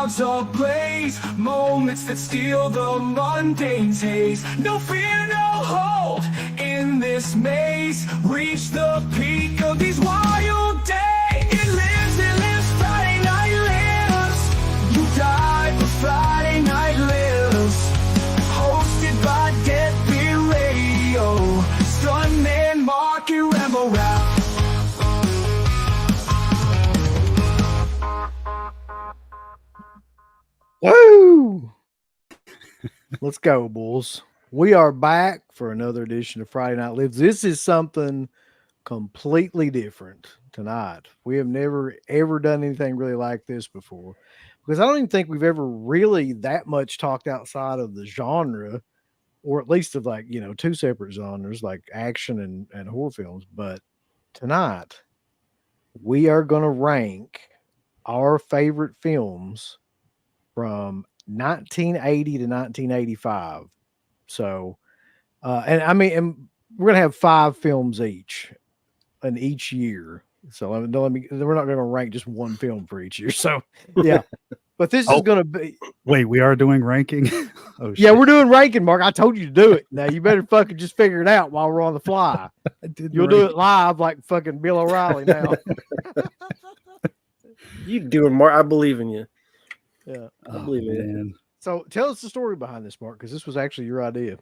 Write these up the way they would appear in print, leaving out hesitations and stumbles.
clouds ablaze, moments that steal the mundane's haze. No fear, no hold in this maze. Reach the peak of these wild days. It lives, Friday night lives. You die, but Friday night lives. Hosted by Deadbeat Radio, Stuntman Mark and Rambo Rap. Woo! Let's go, Bulls. We are back for another edition of Friday Night Lives. This is something completely different tonight. We have never, ever done anything really like this before, because I don't even think we've ever really that much talked outside of the genre, or at least of like, two separate genres like action and horror films. But tonight, we are going to rank our favorite films from 1980 to 1985. So, and we're gonna have 5 films each in each year. So we're not gonna rank just one film for each year. So yeah, but this is gonna be. Wait, we are doing ranking. Oh shit. Yeah, we're doing ranking, Mark. I told you to do it. Now you better fucking just figure it out while we're on the fly. You'll do it live like fucking Bill O'Reilly now. You doing more? I believe in you. Yeah, I believe it. So tell us the story behind this, Mark, because this was actually your idea.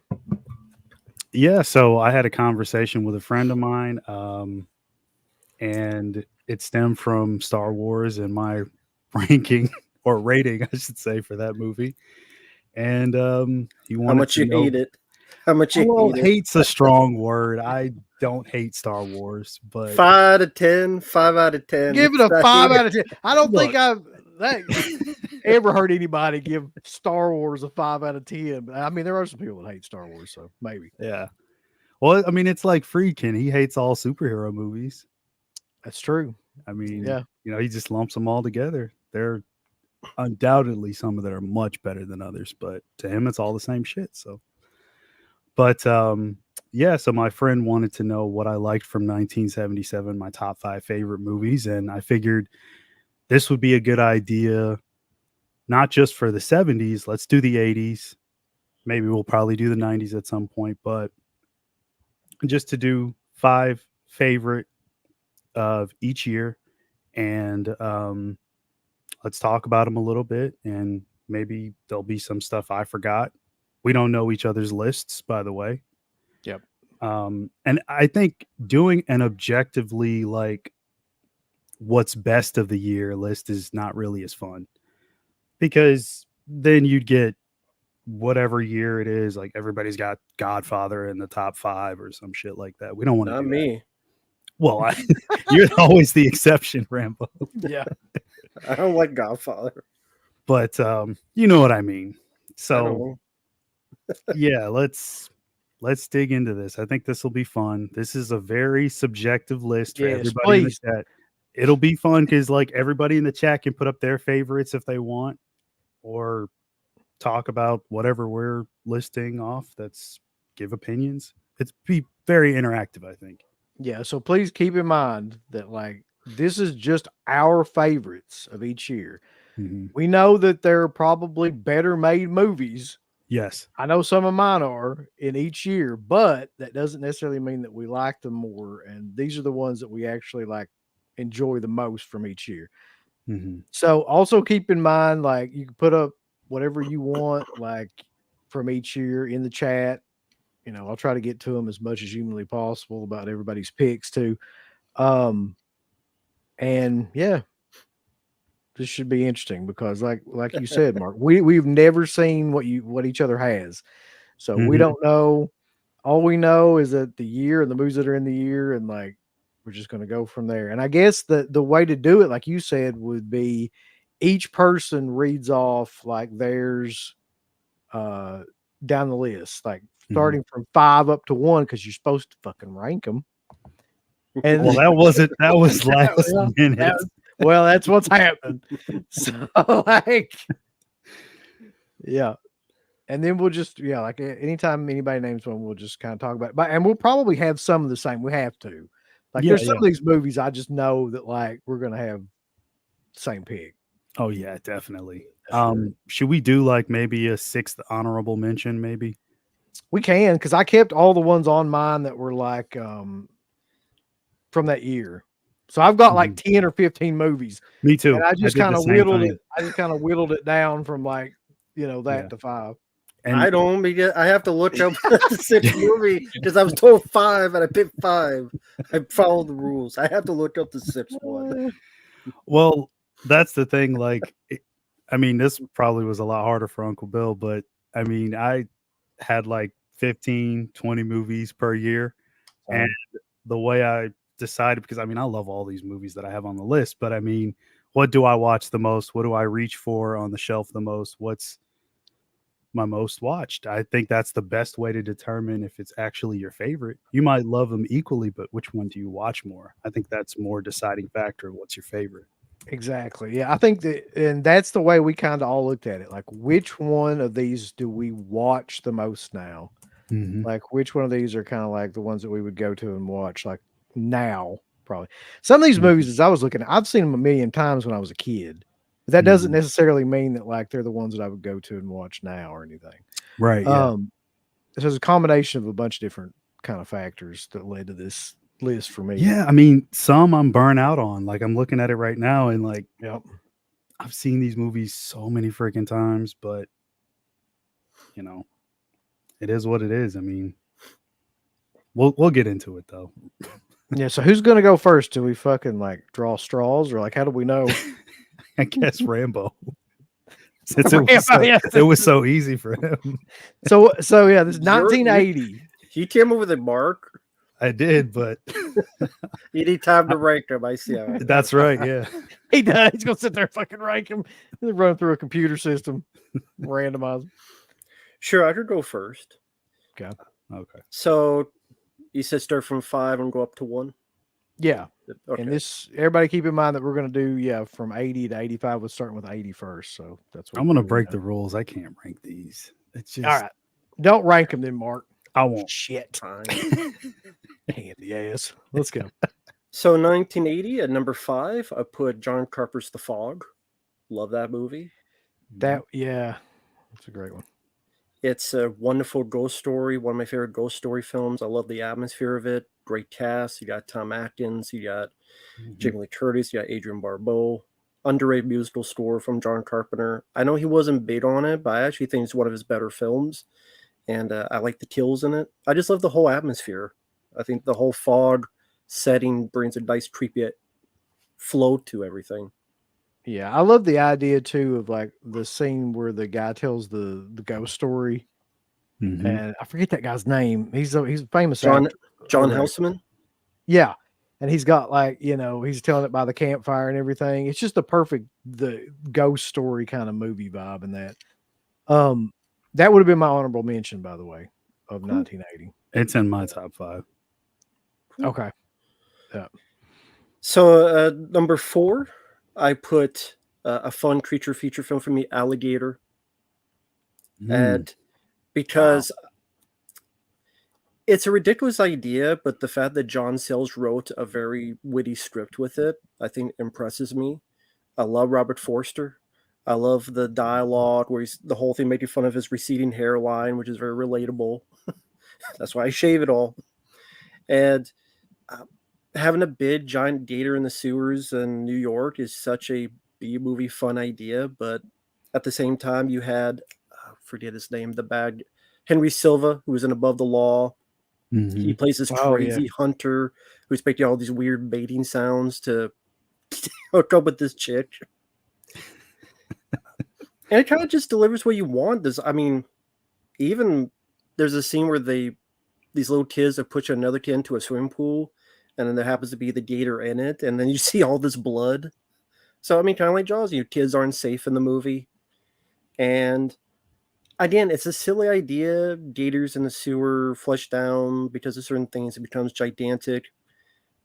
Yeah, so I had a conversation with a friend of mine, and it stemmed from Star Wars and my ranking or rating, I should say, for that movie. And he wanted how much to you know, hate it. How much you hate it. Hate's a strong word. I don't hate Star Wars, but 5 out of 10, 5 out of 10. Give it a 5 out of 10. I don't think I've ever heard anybody give Star Wars a 5 out of 10. I mean, there are some people that hate Star Wars, so maybe. Yeah. Well, I mean, it's like Friedkin. He hates all superhero movies. That's true. I mean, yeah, he just lumps them all together. They're undoubtedly some of them are much better than others, but to him, it's all the same shit. So, but yeah, so my friend wanted to know what I liked from 1977, my top 5 favorite movies, and I figured this would be a good idea, not just for the 70s. Let's do the 80s. Maybe we'll probably do the 90s at some point, but just to do 5 favorite of each year. And let's talk about them a little bit. And maybe there'll be some stuff I forgot. We don't know each other's lists, by the way. Yep. And I think doing an objectively like what's best of the year list is not really as fun, because then you'd get whatever year it is, like everybody's got Godfather in the top 5 or some shit like that. We don't want to. Not me. Well, you're always the exception, Rambo. Yeah. I don't like Godfather, but you know what I mean. So yeah, let's dig into this. I think this will be fun. This is a very subjective list for everybody in the chat. It'll be fun because like everybody in the chat can put up their favorites if they want, or talk about whatever we're listing off. That's give opinions. It's be very interactive, I think. Yeah. So please keep in mind that like this is just our favorites of each year. Mm-hmm. We know that there are probably better made movies. Yes. I know some of mine are in each year, but that doesn't necessarily mean that we like them more. And these are the ones that we actually like enjoy the most from each year. Mm-hmm. So also keep in mind, like you can put up whatever you want, like from each year in the chat. I'll try to get to them as much as humanly possible about everybody's picks too. And yeah, this should be interesting because like you said, Mark, we've never seen what each other has. So we don't know. All we know is that the year and the movies that are in the year, and like we're just going to go from there. And I guess the way to do it, like you said, would be each person reads off like theirs down the list, like starting from 5 up to 1, because you're supposed to fucking rank them. And well, that was last minute. Well, that's what's happened. So like, yeah. And then we'll just, like anytime anybody names one, we'll just kind of talk about it. And we'll probably have some of the same. We have to. Like there's some of these movies I just know that like we're going to have the same pick. Oh yeah, definitely. Should we do like maybe a 6th honorable mention? Maybe. We can, because I kept all the ones on mine that were like from that year. So I've got like 10 or 15 movies. Me too. And I just did kind the of same whittled thing. it. I just kind of whittled it down from like, that Yeah. to 5. And I don't, because I have to look up the 6th movie because I was told 5 and I picked 5. I followed the rules. I have to look up the 6th one. well, that's the thing. Like, I mean, this probably was a lot harder for Uncle Bill, but I mean, I had like 15, 20 movies per year. And the way I decided, because I mean, I love all these movies that I have on the list, but I mean, what do I watch the most? What do I reach for on the shelf the most? What's my most watched? I think that's the best way to determine if it's actually your favorite. You might love them equally, but which one do you watch more? I think that's more deciding factor of what's your favorite. Exactly. Yeah. I think and that's the way we kind of all looked at it. Like, which one of these do we watch the most now? Like, which one of these are kind of like the ones that we would go to and watch like now, probably. Some of these movies, as I was looking at, I've seen them a million times when I was a kid. But that doesn't necessarily mean that like they're the ones that I would go to and watch now or anything. Right. Yeah. So there's a combination of a bunch of different kind of factors that led to this list for me. Yeah. I mean, some I'm burnt out on. Like, I'm looking at it right now and like, Yep. I've seen these movies so many freaking times, but it is what it is. I mean, we'll get into it though. Yeah. So who's gonna go first? Do we fucking like draw straws, or like how do we know? I guess Rambo. Since it was so easy for him. So yeah, this is 1980. You came up with a mark. I did, but You need time to rank them. I see. that's right. Yeah. He does. He's gonna sit there and fucking rank them, run through a computer system, randomize them. Sure, I could go first. Okay. So you said start from 5 and go up to 1. Yeah. Okay. And this, everybody keep in mind that we're going to do, from 80 to 85. We're starting with 80 first. So that's what I'm going to break the rules. I can't rank these. It's just. All right. Don't rank them then, Mark. I won't. Shit. Handy ass. Let's go. So 1980 at number 5, I put John Carpenter's The Fog. Love that movie. That's a great one. It's a wonderful ghost story. One of my favorite ghost story films. I love the atmosphere of it. Great cast. You got Tom Atkins. You got Jamie Lee Curtis. You got Adrienne Barbeau. Underrated musical score from John Carpenter. I know he wasn't big on it, but I actually think it's one of his better films. And I like the kills in it. I just love the whole atmosphere. I think the whole fog setting brings a nice creepy flow to everything. Yeah, I love the idea too of like the scene where the guy tells the ghost story, and I forget that guy's name. He's a famous John actor. Houseman. Yeah, and he's got like he's telling it by the campfire and everything. It's just the ghost story kind of movie vibe in that. That would have been my honorable mention, by the way, of 1980. It's in my top 5. Okay. Yeah. So number 4. I put a fun creature feature film for me, Alligator. And because it's a ridiculous idea, but the fact that John Sayles wrote a very witty script with it, I think impresses me. I love Robert Forster. I love the dialogue where the whole thing making fun of his receding hairline, which is very relatable. That's why I shave it all. And having a big giant gator in the sewers in New York is such a B-movie fun idea, but at the same time you had forget his name, the bad Henry Silva, who was in Above the Law. He plays this crazy hunter who's making all these weird baiting sounds to hook up with this chick. And it kind of just delivers what you want. Even there's a scene where these little kids have pushed another kid into a swimming pool, and then there happens to be the gator in it, and then you see all this blood. So, kind of like Jaws, kids aren't safe in the movie. And again, it's a silly idea. Gators in the sewer flush down because of certain things. It becomes gigantic.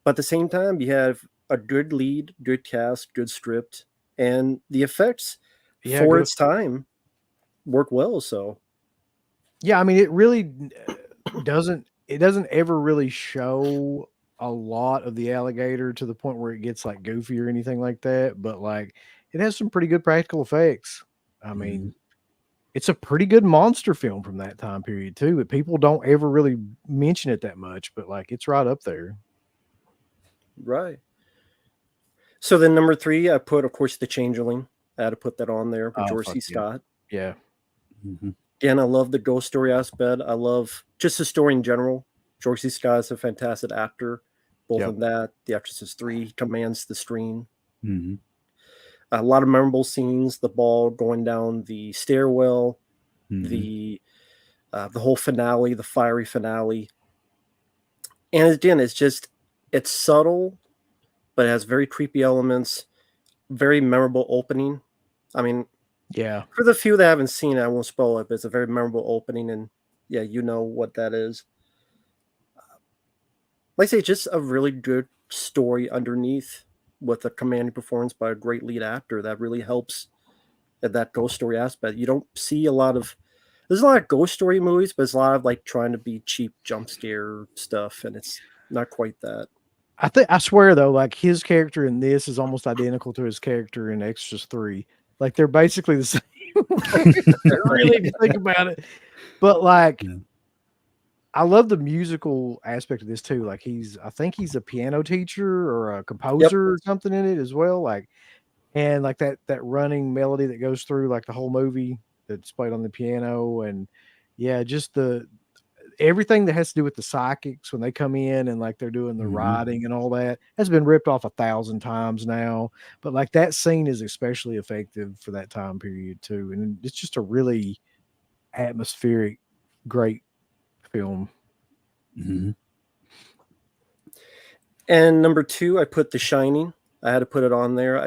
But at the same time, you have a good lead, good cast, good script, and the effects for its time work well. So, yeah, it really doesn't ever really show a lot of the alligator to the point where it gets like goofy or anything like that, but like it has some pretty good practical effects. I mean, it's a pretty good monster film from that time period too, but people don't ever really mention it that much, but like it's right up there. Right. So then number 3, I put, of course, The Changeling. I had to put that on there with George Fuck C. yeah. Scott. Yeah. Again, I love the ghost story aspect. I love just the story in general. George C. Scott is a fantastic actor, both in that, The Exorcist 3, he commands the screen. A lot of memorable scenes, the ball going down the stairwell, the whole finale, the fiery finale. And again, it's subtle, but it has very creepy elements, very memorable opening. I mean, Yeah. for the few that haven't seen it, I won't spoil it, but it's a very memorable opening, and yeah, you know what that is. Like I say, just a really good story underneath with a commanding performance by a great lead actor that really helps at that ghost story aspect. You don't see there's a lot of ghost story movies, but it's a lot of like trying to be cheap jump scare stuff, and it's not quite that. I swear though, like his character in this is almost identical to his character in Extras 3. Like they're basically the same. Really, if you think about it. But like I love the musical aspect of this too. Like I think he's a piano teacher or a composer or something in it as well. Like, and like that running melody that goes through like the whole movie that's played on the piano, and yeah, just everything that has to do with the psychics when they come in and like they're doing the writing and all that has been ripped off 1,000 times now. But like that scene is especially effective for that time period too, and it's just a really atmospheric, great film. And number 2, I put The Shining. I had to put it on there.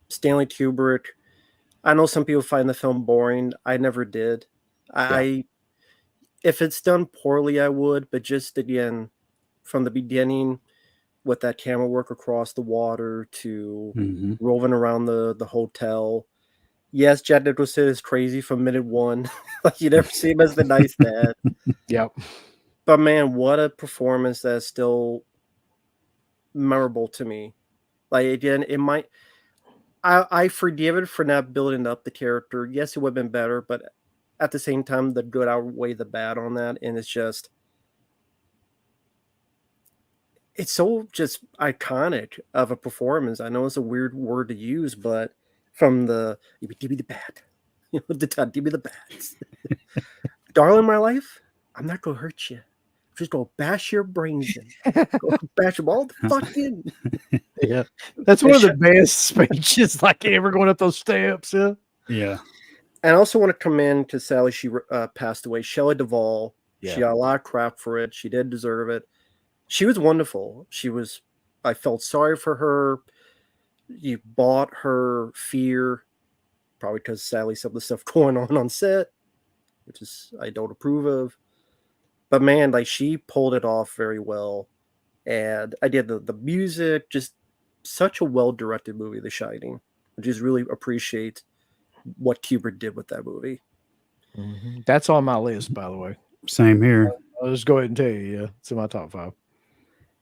Stanley Kubrick. I know some people find the film boring. I never did. If it's done poorly, I would, but just again, from the beginning, with that camera work across the water to roving around the hotel. Yes, Jack Nicholson is crazy from minute 1. Like you never see him as the nice dad. Yep. But man, what a performance that's still memorable to me. Like again, I forgive it for not building up the character. Yes, it would have been better, but at the same time, the good outweigh the bad on that, and it's so just iconic of a performance. I know it's a weird word to use, but from give me the bat, the time, give me the bats, darling, my life, I'm not gonna hurt you. I'm just gonna bash your brains in, bash them all the fuck in. Yeah, that's one of the best speeches like ever going up those steps. Yeah. And I also want to commend to Sally. She passed away. Shelley Duvall. Yeah. She got a lot of crap for it. She did deserve it. She was wonderful. I felt sorry for her. You bought her fear, probably because Sally some of the stuff going on set, which I don't approve of. But man, like she pulled it off very well. And I did the music, just such a well-directed movie, The Shining. I just really appreciate what Kubrick did with that movie. That's on my list, by the way. Same here. I'll just go ahead and tell you, yeah, it's in my top 5.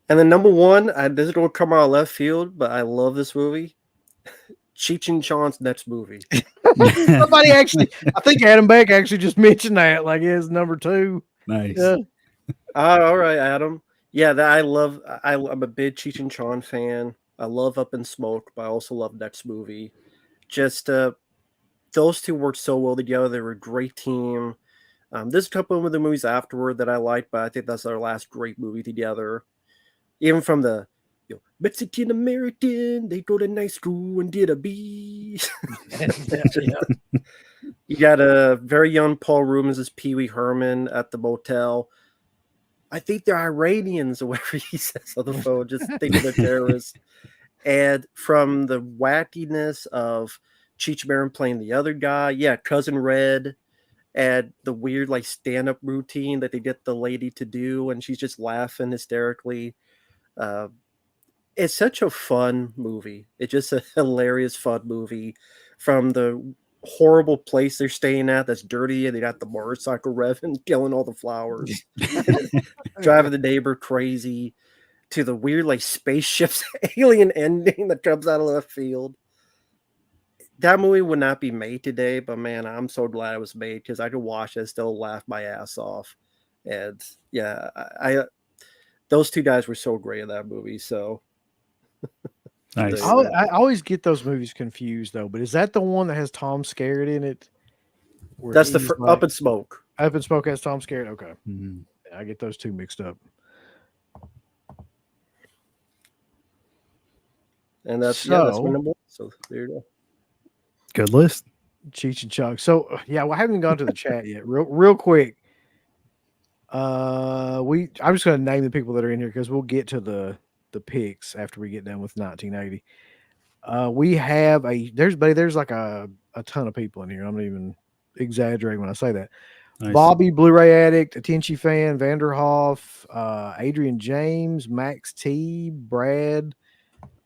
And then number 1, this is going to come out of left field, but I love this movie. Cheech and Chong's next movie. Somebody actually, I think Adam Beck actually just mentioned that, like his number 2. Nice. Yeah. All right, Adam. Yeah, I'm a big Cheech and Chong fan. I love Up in Smoke, but I also love next movie. Just those two worked so well together. They were a great team. There's a couple of the movies afterward that I like, but I think that's our last great movie together. Even from the Mexican American, they go to night school and did a B. You got a very young Paul Rubens as Pee Wee Herman at the motel. I think they're Iranians or whatever he says on the phone. Just thinking they're terrorists. And from the wackiness of Cheech Marin playing the other guy, Cousin Red, and the weird like stand-up routine that they get the lady to do, and she's just laughing hysterically. It's such a fun movie. It's just a hilarious, fun movie. From the horrible place they're staying at that's dirty, and they got the motorcycle revving, killing all the flowers, driving the neighbor crazy, to the weird like spaceship's alien ending that comes out of left field. that movie would not be made today, but man, I'm so glad it was made because I could watch it and still laugh my ass off. And yeah, I those two guys were so great in that movie. So Nice. There you go. I always get those movies confused though. But is that the one that has Tom Skerritt in it? Where That's the he's Up in Smoke. Up in Smoke has Tom Skerritt. Okay, Mhm. I get those two mixed up. And that's my So- number one. So there you go. Good list. Cheech and Chong. So yeah, well, I haven't gone to the chat yet. Real quick. I'm just gonna name the people that are in here because we'll get to the picks after we get done with 1980. We have there's like a ton of people in here. I'm not even exaggerating when I say that. Nice. Bobby, Blu-ray Addict, Atenchi Fan, Vanderhoff, Adrian James, Max T, Brad,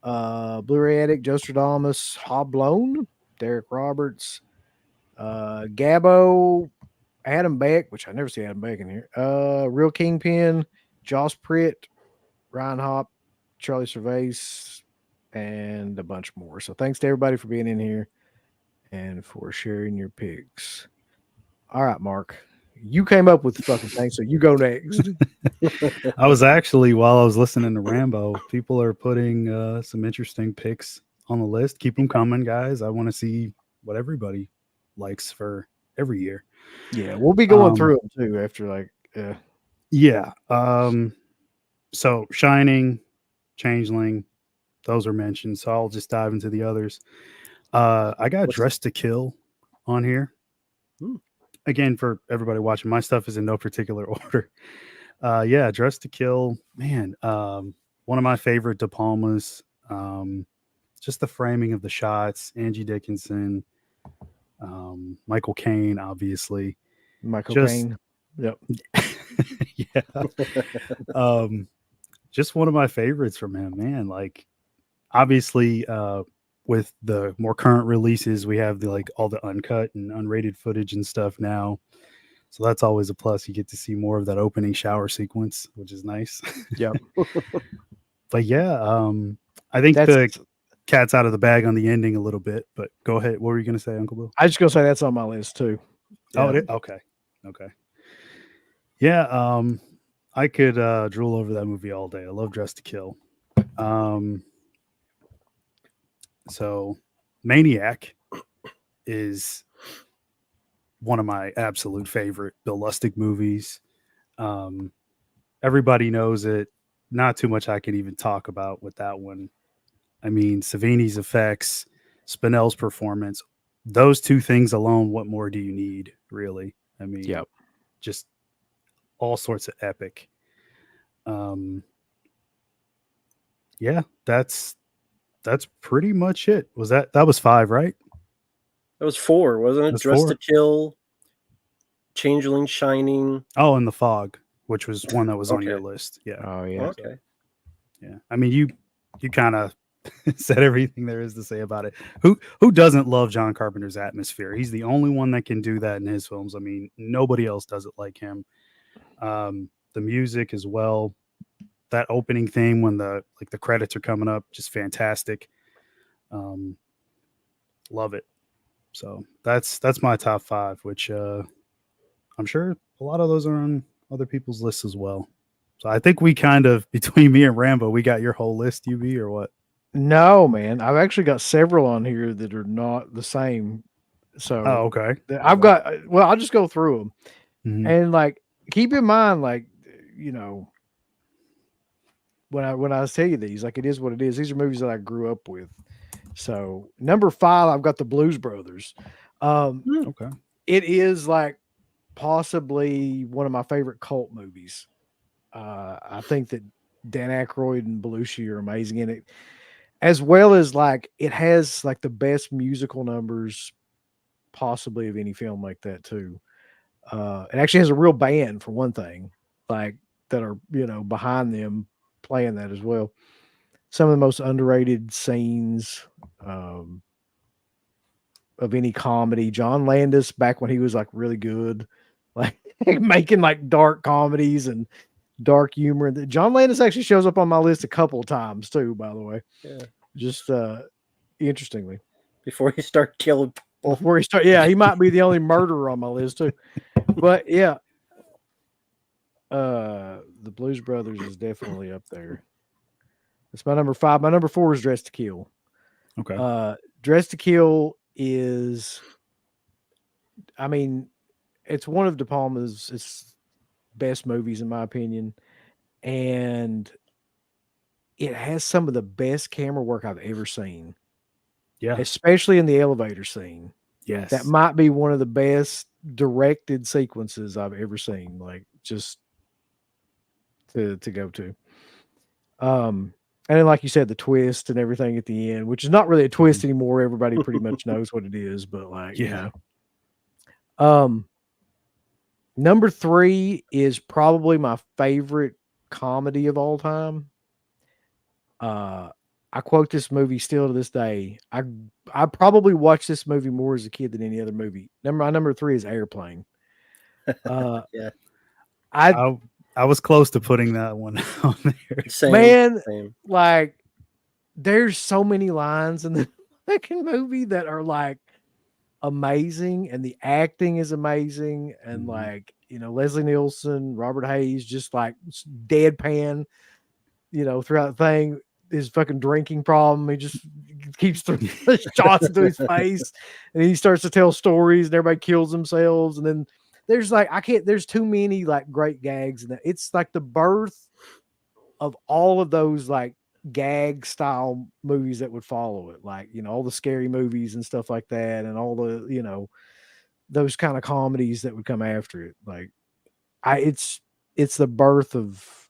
Blu-ray Addict, Jostradamus, Hoblone, Derek Roberts, Gabbo, Adam Beck, which I never see Adam Beck in here. Real Kingpin, Josh Pritt, Ryan Hop, Charlie Cervase, and a bunch more. So thanks to everybody for being in here and for sharing your picks. All right, Mark. You came up with the fucking thing, so you go next. I was actually, while I was listening to Rambo, people are putting some interesting picks on the list. Keep them coming, guys. I want to see what everybody likes for every year. Yeah, we'll be going through them too after like Yeah. So Shining, Changeling, those are mentioned. So I'll just dive into the others. I got Dressed to Kill on here. Again, for everybody watching, my stuff is in no particular order. Yeah, Dressed to Kill, man. One of my favorite De Palmas. Just the framing of the shots, Angie Dickinson, Michael Caine, obviously. Michael Just- Caine. Yep. Yeah. Just one of my favorites from him, man. Like, obviously, with the more current releases, we have the like all the uncut and unrated footage and stuff now. So that's always a plus. You get to see more of that opening shower sequence, which is nice. Yep. But yeah, I think the That's cat's out of the bag on the ending a little bit. But go ahead. What were you going to say, Uncle Bill? I just gonna say that's on my list too. Oh, Yeah. it is? Okay. Yeah, I could drool over that movie all day. I love Dressed to Kill. So Maniac is one of my absolute favorite Bill Lustig movies. Everybody knows it. Not too much I can even talk about with that one. I mean, Savini's effects, Spinell's performance, those two things alone, what more do you need, really? I mean, Yep. just all sorts of epic. Yeah, that's pretty much it. That was 5, right? That was 4, wasn't it? That's Dressed 4. to Kill, Changeling, Shining. Oh, and The Fog, which was one that was on your Okay. list. Yeah. Oh yeah. Okay. Yeah. I mean, you kind of said everything there is to say about it. Who doesn't love John Carpenter's atmosphere? He's the only one that can do that in his films. I mean, nobody else does it like him. The music as well. That opening theme when the credits are coming up, just fantastic. Love it. So that's my top 5, which I'm sure a lot of those are on other people's lists as well. So I think we kind of, between me and Rambo, we got your whole list, UB, or what? No, man. I've actually got several on here that are not the same. So Oh, okay. I've got. Well, I'll just go through them Mhm. and like keep in mind, like you know, when I tell you these, like it is what it is. These are movies that I grew up with. So number 5, I've got the Blues Brothers. Okay. It is like possibly one of my favorite cult movies. I think that Dan Aykroyd and Belushi are amazing in it, as well as like it has like the best musical numbers possibly of any film like that too. It actually has a real band for one thing, like that are behind them playing that as well. Some of the most underrated scenes of any comedy. John Landis back when he was like really good, like making like dark comedies and dark humor. John Landis actually shows up on my list a couple of times too, by the way. Yeah. Just interestingly. before you start killing people. before he start. Yeah, he might be the only murderer on my list too. But yeah, the Blues Brothers is definitely up there. It's my number 5. My number 4 is Dress to Kill. Okay. Dress to Kill is, I mean, it's one of De Palma's best movies in my opinion, and it has some of the best camera work I've ever seen. Yeah. Especially in the elevator scene. Yes. That might be one of the best directed sequences I've ever seen. Like just to go to. And then like you said, the twist and everything at the end, which is not really a twist anymore. Everybody pretty much knows what it is, but like, Yeah. you know. Number 3 is probably my favorite comedy of all time. I quote this movie still to this day. I probably watched this movie more as a kid than any other movie. My number 3 is Airplane. Yeah. I was close to putting that one on there. Same. Like there's so many lines in the fucking movie that are like amazing, and the acting is amazing, and like, you know, Leslie Nielsen, Robert Hayes, just like deadpan, you know, throughout the thing. His fucking drinking problem, he just keeps throwing shots into his face, and he starts to tell stories, and everybody kills themselves, and then there's like there's too many like great gags, and it's like the birth of all of those like gag style movies that would follow it, like, you know, all the scary movies and stuff like that, and all the, you know, those kind of comedies that would come after it. Like it's the birth of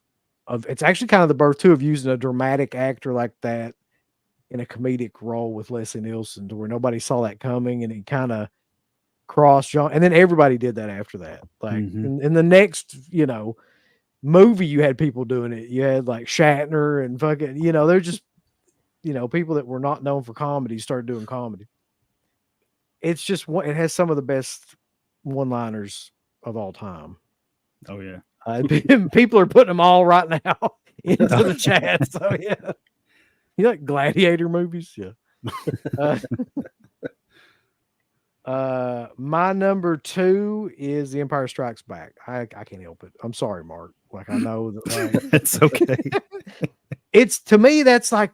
it's actually kind of the birth too of using a dramatic actor like that in a comedic role with Leslie Nielsen, to where nobody saw that coming, and it kind of crossed genre, and then everybody did that after that. Like in the next, you know, movie, you had people doing it. You had like Shatner and fucking, you know, they're just, you know, people that were not known for comedy started doing comedy. It's just it has some of the best one-liners of all time. Oh yeah. People are putting them all right now into the chat. So yeah, you like gladiator movies? Yeah. My number 2 is The Empire Strikes Back. I can't help it. I'm sorry, Mark. Like, I know that like, It's okay. It's, to me, that's a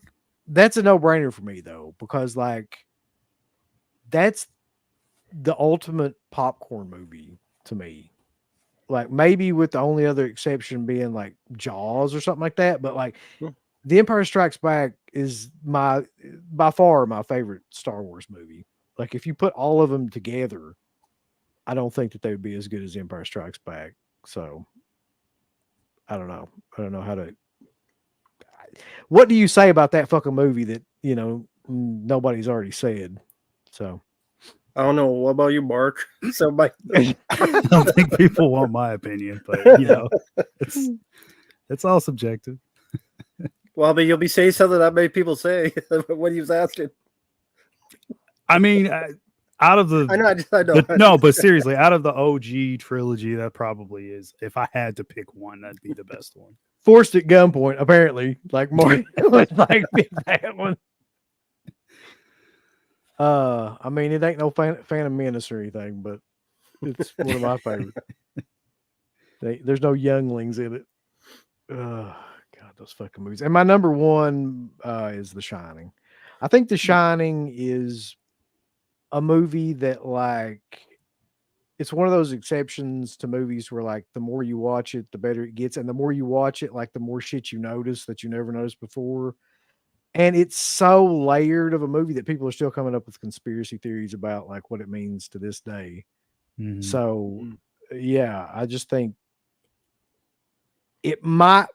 no-brainer for me though, because like that's the ultimate popcorn movie to me. Like maybe with the only other exception being like Jaws or something like that, but like The Empire Strikes Back is by far my favorite Star Wars movie. Like if you put all of them together, I don't think that they would be as good as Empire Strikes Back. So I don't know. I don't know how to. What do you say about that fucking movie that, you know, nobody's already said? So I don't know. What about you, Mark? Somebody. I don't think people want my opinion, but you know, it's all subjective. Well, but you'll be saying something that many people say when he was asking. I mean, out of the, I know. No, but seriously, out of the OG trilogy, that probably is. If I had to pick one, that'd be the best one. Forced at gunpoint, apparently. Like Mark would like pick that one. I mean, it ain't no Phantom Menace or anything, but it's one of my favorites. There's no younglings in it. God, those fucking movies. And my number 1 is The Shining. I think The Shining is a movie that, like, it's one of those exceptions to movies where, like, the more you watch it, the better it gets, and the more you watch it, like, the more shit you notice that you never noticed before. And it's so layered of a movie that people are still coming up with conspiracy theories about, like, what it means to this day. So, yeah, I just think it might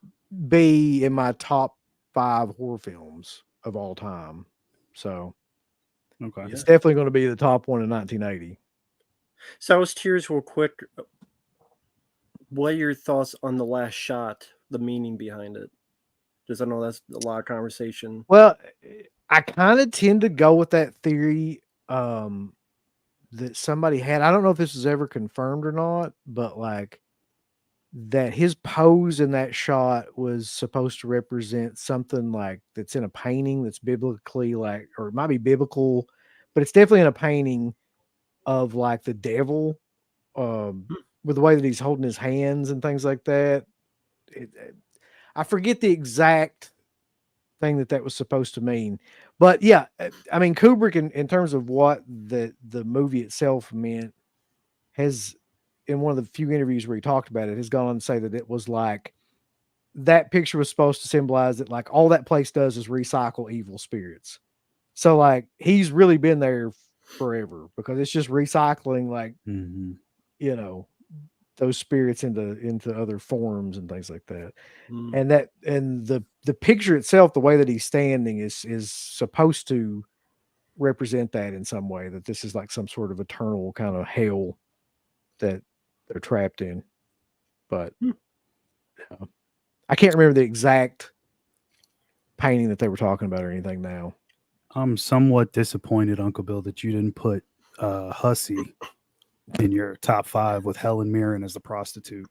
be in my top 5 horror films of all time. So, Okay, it's definitely going to be the top one in 1980. So I was curious real quick. What are your thoughts on The Last Shot, the meaning behind it? Because I know that's a lot of conversation. Well, I kind of tend to go with that theory that somebody had. I don't know if this was ever confirmed or not, but like that his pose in that shot was supposed to represent something like that's in a painting that's biblically, like, or it might be biblical, but it's definitely in a painting of like the devil, with the way that he's holding his hands and things like that. I forget the exact thing that was supposed to mean, but yeah, I mean Kubrick in terms of what the movie itself meant has, in one of the few interviews where he talked about it, has gone on to say that it was like that picture was supposed to symbolize that like all that place does is recycle evil spirits. So like he's really been there forever because it's just recycling like you know those spirits into other forms and things like that. And the picture itself, the way that he's standing is supposed to represent that in some way, that this is like some sort of eternal kind of hell that they're trapped in. But I can't remember the exact painting that they were talking about or anything now. I'm somewhat disappointed, Uncle Bill, that you didn't put Hussey in your top 5 with Helen Mirren as the prostitute.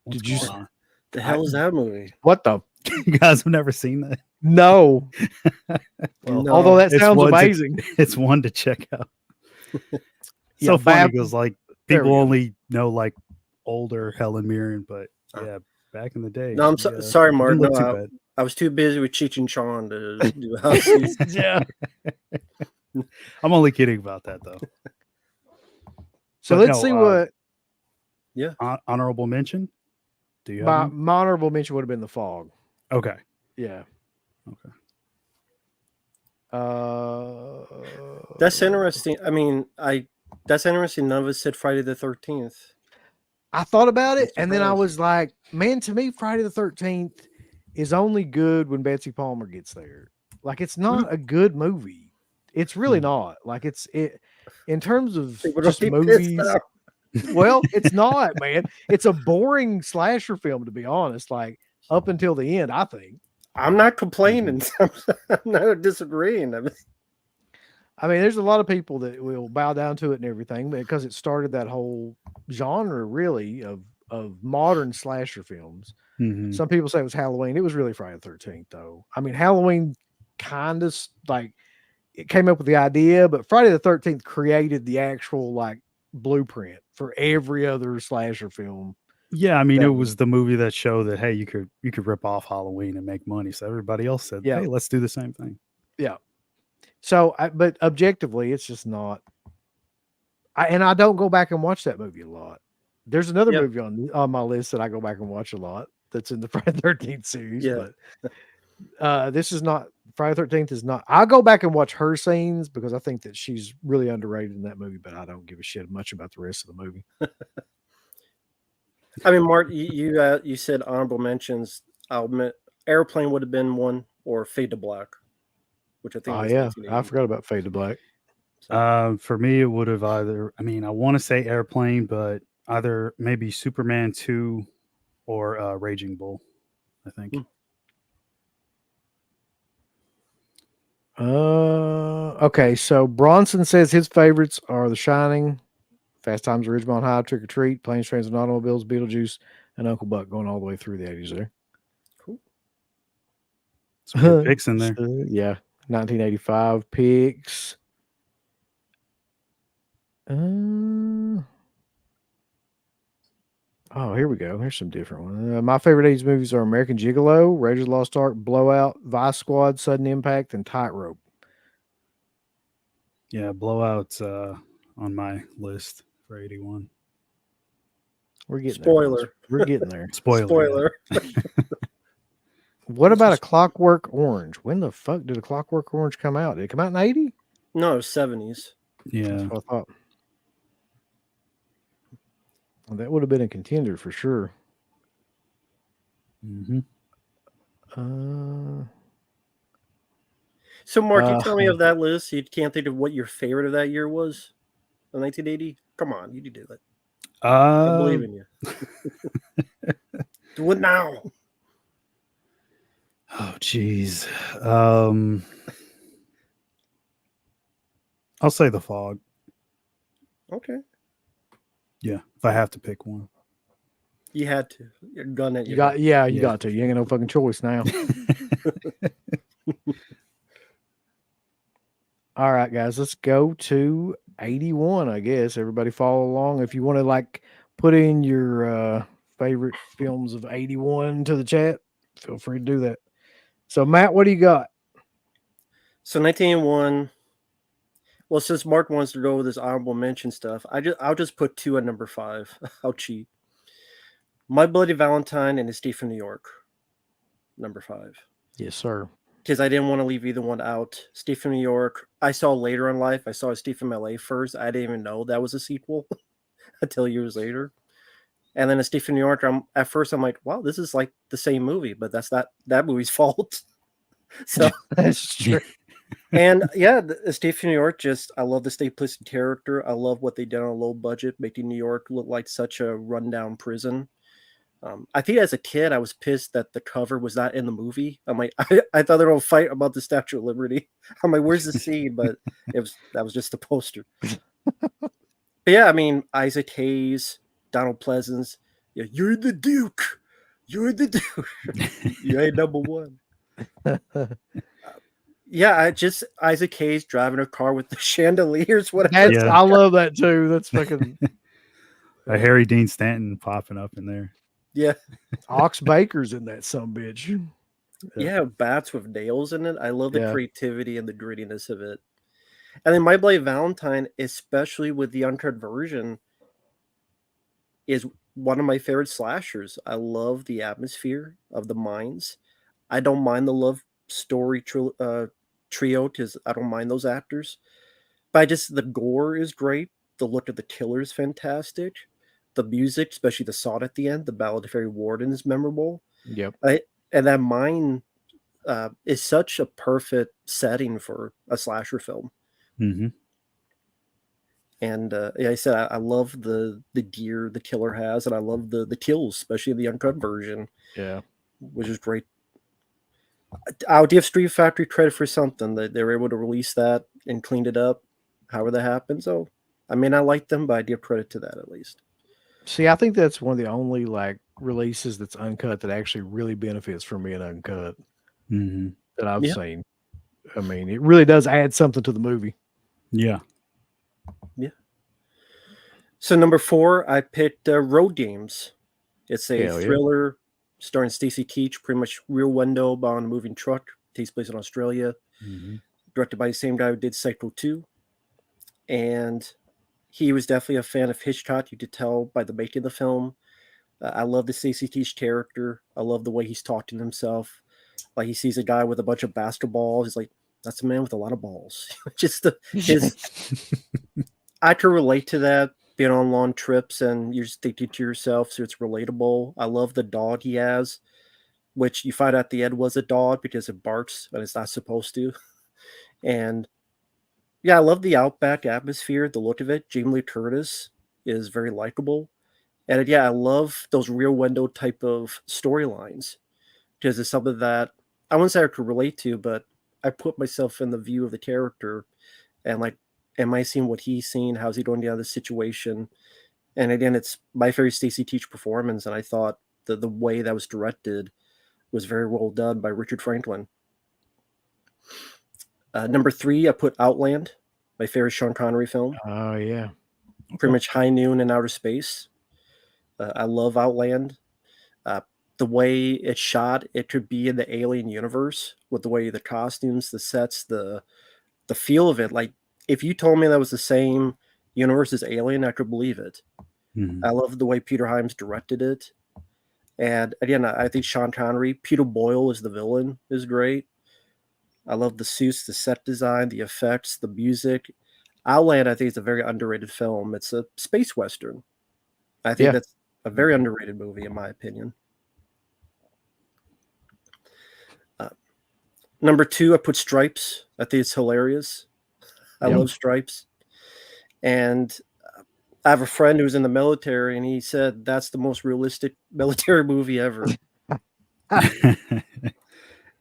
What's Did you going on? The hell is that movie? What the? You guys have never seen that? No. Well, No. although that It's sounds one to- amazing. It's one to check out. Yeah, So funny Bab- because like There we people go. only know like older Helen Mirren, but yeah, back in the day. No, I'm she, sorry, didn't Mark. look No, too bad. I was too busy with Cheech and Chong to do houses. Yeah. I'm only kidding about that though. So But let's no, see what honorable mention. Do you have my, one? my honorable mention would have been The Fog. Okay. Yeah. Okay. That's interesting. I mean, that's interesting. None of us said Friday the 13th. I thought about it, I'm and then I surprised. was like, man, to me, Friday the 13th is only good when Betsy Palmer gets there. Like, it's not a good movie. It's really not. Like, it in terms of People just don't be pissed movies. now. Well, it's not, man. It's a boring slasher film, to be honest. Like, up until the end, I think. I'm not complaining. I'm not disagreeing. I mean, there's a lot of people that will bow down to it and everything because it started that whole genre, really, of modern slasher films. Mhm. Some people say it was Halloween. It was really Friday the 13th, though. I mean, Halloween kind of like it came up with the idea, but Friday the 13th created the actual like blueprint for every other slasher film. Yeah, I mean, That it was the movie that showed that hey, you could rip off Halloween and make money. So everybody else said, Yeah. hey, let's do the same thing. Yeah. So, but objectively, it's just not. And I don't go back and watch that movie a lot. There's another Yep. movie on my list that I go back and watch a lot. That's in the Friday the 13th series. Yeah. But this is not Friday the 13th. Is not. I go back and watch her scenes because I think that she's really underrated in that movie. But I don't give a shit much about the rest of the movie. I mean, Mark, you said honorable mentions. I'll admit, Airplane would have been one, or Fade to Black, which I think. Oh was yeah, 1980. I forgot about Fade to Black. For me, it would have either. I mean, I want to say Airplane, but either maybe Superman 2 or Raging Bull. I think. Okay, so Bronson says his favorites are The Shining, Fast Times at Ridgemont High, Trick or Treat, Planes, Trains, and Automobiles, Beetlejuice, and Uncle Buck, going all the way through the 80s there. Cool. Some good picks in there. Yeah, 1985 picks. Oh, here we go. Here's some different ones. My favorite 80s movies are American Gigolo, Raiders of the Lost Ark, Blowout, Vice Squad, Sudden Impact, and Tightrope. Yeah, Blowout's on my list for 81. We're getting Spoiler. there. We're getting there. Spoiler. What about A Clockwork Orange? When the fuck did A Clockwork Orange come out? Did it come out in 80? No, it was 70s. Yeah. That's what I thought. Well, that would have been a contender for sure. Mm-hmm. So, Mark, you tell me of that list. You can't think of what your favorite of that year was in 1980? Come on, you do that. I believe in you. Do it now. Oh, geez. I'll say The Fog. Okay. Yeah, if I have to pick one. You had to. You're gun at You you. got, you got to. You ain't got no fucking choice now. All right, guys, let's go to 81. I guess everybody follow along. If you want to like put in your favorite films of 81 to the chat, feel free to do that. So, Matt, what do you got? So 1981. Well, since Mark wants to go with his honorable mention stuff, I'll just put 2 at number 5. How cheap. My Bloody Valentine and Escape from New York, number 5. Yes, sir. Because I didn't want to leave either one out. Escape from New York, I saw later in life. I saw Escape from LA first. I didn't even know that was a sequel until years later. And then Escape from New York, at first I'm like, wow, this is like the same movie, but that's not that movie's fault. So That's true. And yeah, the Escape from New York, I love the State Police character. I love what they did on a low budget, making New York look like such a rundown prison. I think as a kid, I was pissed that the cover was not in the movie. I'm like, I thought they were going to fight about the Statue of Liberty. I'm like, where's the scene? But that was just the poster. But yeah, I mean, Isaac Hayes, Donald Pleasance, yeah, you're the Duke. You're the Duke. You ain't number one. Yeah, Isaac Hayes driving a car with the chandeliers. Whatever. That's I love that too. That's fucking A Harry Dean Stanton popping up in there. Yeah. Ox Baker's in that bitch. Yeah, bats with nails in it. I love the Yeah. creativity and the grittiness of it. And then My Bloody Valentine, especially with the uncut version, is one of my favorite slashers. I love the atmosphere of the mines. I don't mind the love story trio because I don't mind those actors. But the gore is great. The look of the killer is fantastic. The music, especially the song at the end, the Ballad of Fairy Warden, is memorable. Yep. And that mine is such a perfect setting for a slasher film. Mm-hmm. And I said, I love the gear the killer has, and I love the kills, especially in the uncut version. Yeah. Which is great. I'll give Street Factory credit for something that they were able to release that and cleaned it up, however that happened. So I may not like them, but I give credit to that at least. See, I think that's one of the only like releases that's uncut that actually really benefits from being uncut that I've seen. I mean, it really does add something to the movie. Yeah. Yeah. So number 4, I picked Road Games. It's a thriller starring Stacey Keach, pretty much Rear Window on a moving truck. Takes place in Australia. Directed by the same guy who did Psycho 2. And he was definitely a fan of Hitchcock. You could tell by the making of the film. I love the Stacey Keach character. I love the way he's talking to himself. Like he sees a guy with a bunch of basketballs. He's like, that's a man with a lot of balls. I can relate to that, being on long trips and you're just thinking to yourself, so it's relatable. I love the dog he has, which you find out at the end was a dog because it barks and it's not supposed to. And yeah, I love the outback atmosphere, the look of it. Jamie Lee Curtis is very likable. And yeah, I love those Rear Window type of storylines because it's something that I wouldn't say I could relate to, but I put myself in the view of the character and like, am I seeing what he's seen? How's he going down this situation? And again, it's my favorite Stacey Keach performance. And I thought that the way that was directed was very well done by Richard Franklin. Number 3, I put Outland, my favorite Sean Connery film. Oh, yeah. Pretty much High Noon in outer space. I love Outland. The way it's shot, it could be in the alien universe with the way the costumes, the sets, the feel of it. Like if you told me that was the same universe as Alien, I could believe it. I love the way Peter Hyams directed it. And again, I think Sean Connery, Peter Boyle as the villain is great. I love the suits, the set design, the effects, the music. Outland, I think, is a very underrated film. It's a space western. I think that's a very underrated movie, in my opinion. Number 2, I put Stripes. I think it's hilarious. I love Stripes. And I have a friend who's in the military, and he said that's the most realistic military movie ever.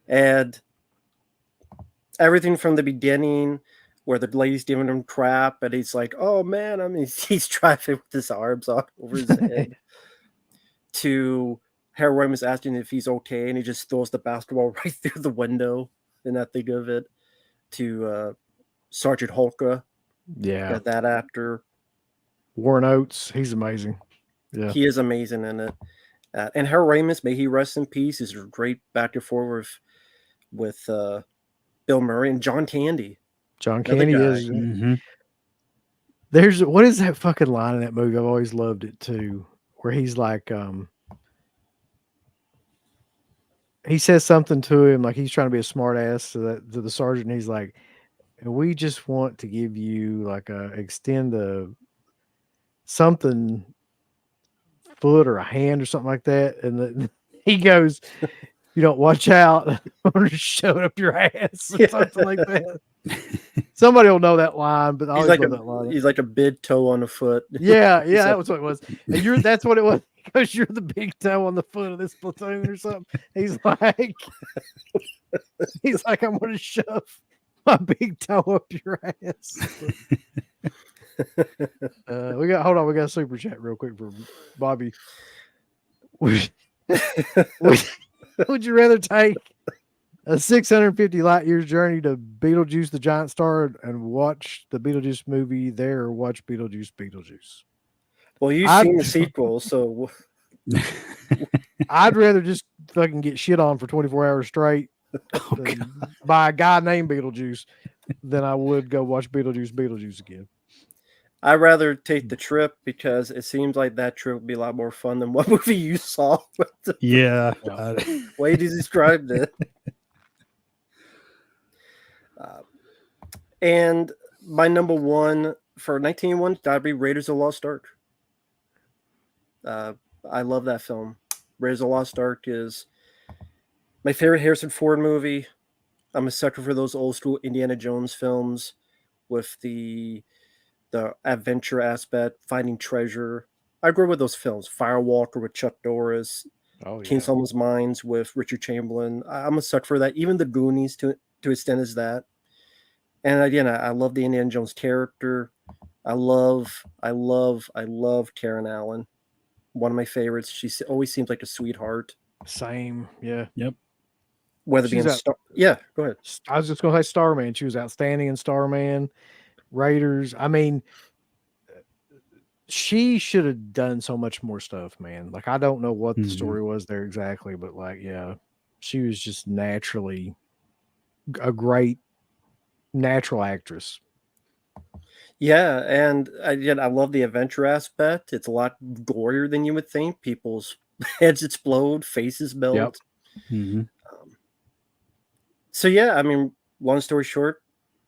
And everything from the beginning, where the lady's giving him crap, and he's like, "Oh man," I mean, he's driving with his arms out over his head. To Harold Ramis asking if he's okay, and he just throws the basketball right through the window, and I think of it. To Sergeant Hulka. Yeah. That actor. Warren Oates, he's amazing. Yeah. He is amazing in it. And Harold Ramis, may he rest in peace, is a great back and forth with Bill Murray and John Candy. John Another Candy guy. is. Mm-hmm. There's what is that fucking line in that movie? I've always loved it too, where he's like, he says something to him like he's trying to be a smart ass to the sergeant. And he's like, and we just want to give you like extend a something foot or a hand or something like that. And then he goes, you don't watch out, I'm gonna shove it up your ass or something like that. Somebody will know that line, but I always love that line. He's like a big toe on the foot. Yeah, that was what it was. And that's what it was, because you're the big toe on the foot of this platoon or something. He's like, I'm gonna shove my big toe up your ass. We got a super chat real quick for Bobby. Would you rather take a 650 light years journey to Beetlejuice the Giant Star and watch the Beetlejuice movie there, or watch Beetlejuice? Well, you've seen the sequel, so I'd rather just fucking get shit on for 24 hours straight by a guy named Beetlejuice than I would go watch Beetlejuice again. I'd rather take the trip because it seems like that trip would be a lot more fun than what movie you saw. Yeah. Way you described it. And my number one for 1981 gotta be Raiders of the Lost Ark. I love that film. Raiders of the Lost Ark is my favorite Harrison Ford movie. I'm a sucker for those old school Indiana Jones films with the adventure aspect, finding treasure. I grew up with those films. Firewalker with Chuck Norris, King Solomon's Mines with Richard Chamberlain. I'm a sucker for that. Even the Goonies to extent as that. And again, I love the Indiana Jones character. I love Karen Allen. One of my favorites. She always seems like a sweetheart. Same, yeah. Yep. Whether being yeah, go ahead. I was just gonna say Starman. She was outstanding in Starman. Raiders. I mean, she should have done so much more stuff, man. Like, I don't know what the story was there exactly, but like, yeah, she was just naturally a great natural actress. Yeah, and again, I love the adventure aspect. It's a lot gorier than you would think. People's heads explode, faces melt. Yep. Mm-hmm. So yeah, I mean, long story short,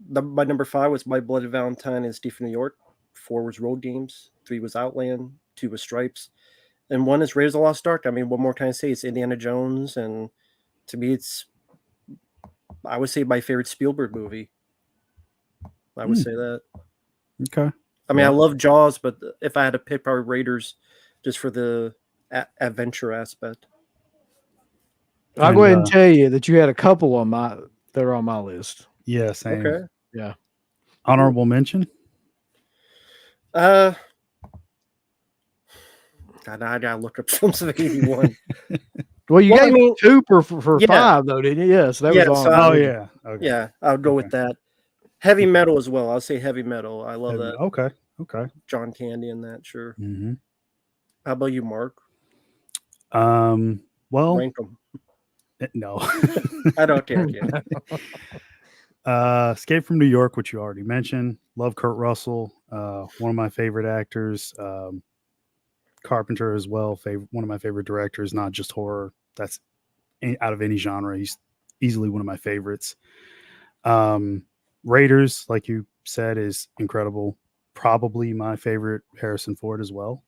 my number 5 was My Bloody Valentine and Steve in New York. 4 was Road Games. 3 was Outland. 2 was Stripes. And 1 is Raiders of the Lost Ark. I mean, what more can I say? It's Indiana Jones. And to me, I would say my favorite Spielberg movie. I would say that. Okay. I mean, I love Jaws, but if I had to pick, probably Raiders just for the adventure aspect. I'll go ahead and tell you that you had a couple that are on my list. Yeah, same. Okay. Yeah. Honorable mention? God, I gotta look up films of 81. Well, you gave me 2 for 5, though, didn't you? Yeah, so that was on. Oh, yeah. Okay. Yeah, I'll go with that. Heavy metal as well. I'll say heavy metal. I love that. Okay. John Candy in that, sure. Mm-hmm. How about you, Mark? Well, Rank 'em. No. I don't care. Escape from New York, which you already mentioned. Love Kurt Russell. One of my favorite actors. Carpenter as well. One of my favorite directors, not just horror. That's out of any genre. He's easily one of my favorites. Raiders, like you said, is incredible. Probably my favorite Harrison Ford as well.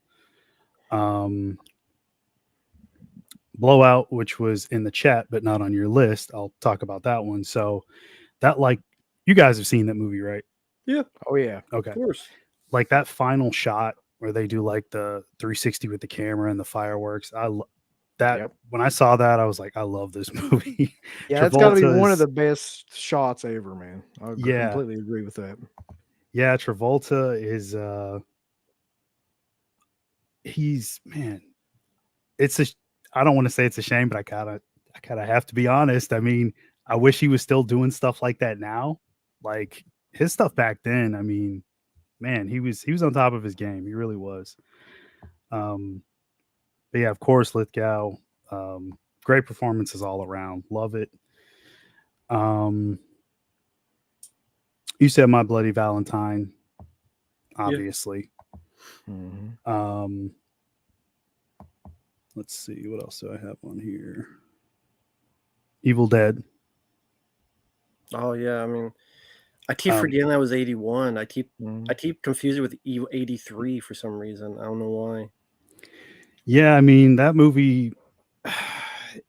Blowout, which was in the chat but not on your list. I'll talk about that one. So that, like, you guys have seen that movie, right? Yeah. Oh yeah. Okay. Of course. Like that final shot where they do like the 360 with the camera and the fireworks. When I saw that, I was like, I love this movie. Yeah, it's got to be one of the best shots ever, man. I completely agree with that. Yeah, Travolta is I don't want to say it's a shame, but I kind of have to be honest. I mean, I wish he was still doing stuff like that now. Like, his stuff back then, I mean, man, he was on top of his game. He really was. But yeah, of course, Lithgow. Great performances all around. Love it. You said My Bloody Valentine, obviously. Let's see, what else do I have on here? Evil Dead. Oh yeah, I mean, I keep forgetting that was 81. I keep confusing it with 83 for some reason. I don't know why. Yeah, I mean, that movie,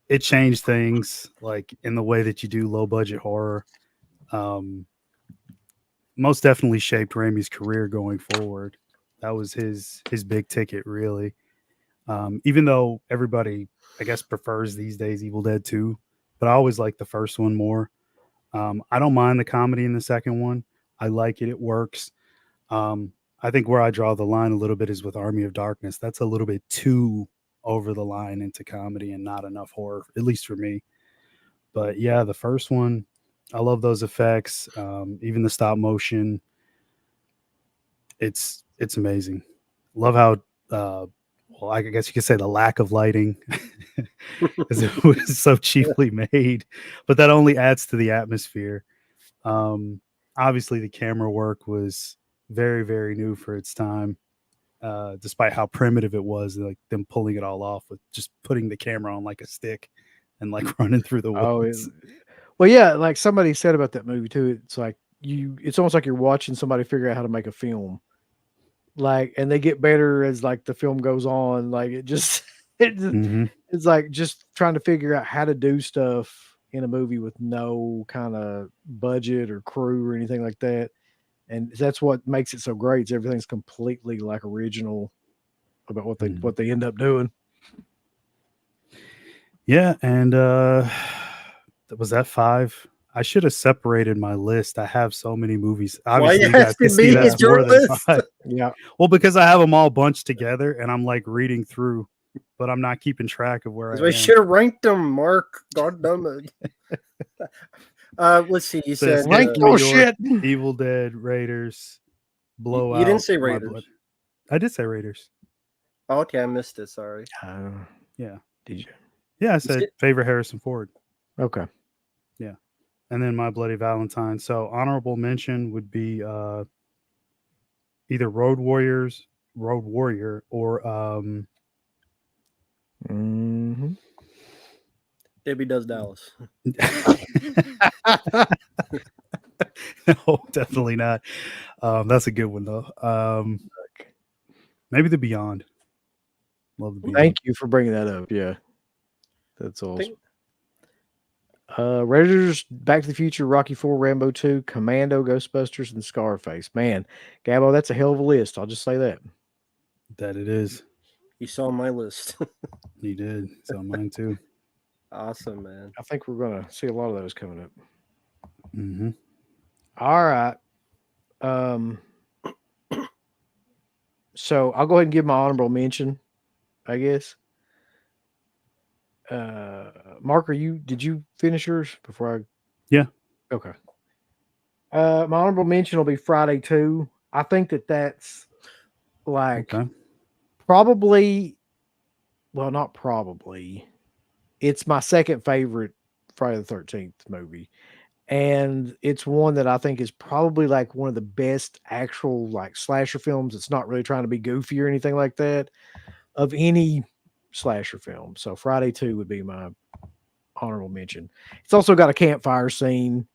it changed things, like in the way that you do low budget horror. Most definitely shaped Raimi's career going forward. That was his big ticket, really. Even though everybody, I guess, prefers these days Evil Dead 2, but I always like the first one more. I don't mind the comedy in the second one. I like it. It works. I think where I draw the line a little bit is with Army of Darkness. That's a little bit too over the line into comedy and not enough horror, at least for me. But yeah, the first one, I love those effects. Even the stop motion. It's amazing. Love how well, I guess you could say the lack of lighting because it was so cheaply made, but that only adds to the atmosphere. Obviously, the camera work was very, very new for its time, despite how primitive it was, like them pulling it all off with just putting the camera on like a stick and like running through the woods. Well, yeah, like somebody said about that movie too. It's like it's almost like you're watching somebody figure out how to make a film. Like, and they get better as like the film goes on. Like it's like just trying to figure out how to do stuff in a movie with no kind of budget or crew or anything like that. And that's what makes it so great. Everything's completely like original about what they end up doing. Yeah, and was that 5? I should have separated my list. I have so many movies. Obviously, you guys can see that's more than 5. Yeah. Well, because I have them all bunched together and I'm like reading through, but I'm not keeping track of where I am. I should have ranked them, Mark. God damn it. Let's see. You said rank your shit. Evil Dead, Raiders, Blowout. You didn't say Raiders. I did say Raiders. Oh, okay, I missed it. Sorry. Yeah. Did you? Yeah, I said favorite Harrison Ford. Okay. Yeah. And then My Bloody Valentine. So honorable mention would be either Road Warrior, or Debbie Does Dallas. No, definitely not. That's a good one though. Maybe The Beyond. Love The Beyond. Thank you for bringing that up. Yeah, that's awesome. Raiders, Back to the Future, Rocky IV, Rambo 2, Commando, Ghostbusters, and Scarface. Man, Gabo, that's a hell of a list. I'll just say that. That it is. You saw my list. He did. So mine too. Awesome, man. I think we're going to see a lot of those coming up. Mm-hmm. All right. So I'll go ahead and give my honorable mention, I guess. Mark, did you finish yours before I? Yeah. Okay. My honorable mention will be Friday 2. I think that's like probably, well, not probably. It's my second favorite Friday the 13th movie. And it's one that I think is probably like one of the best actual like slasher films. It's not really trying to be goofy or anything like that of any slasher film. So Friday 2 would be my honorable mention. It's also got a campfire scene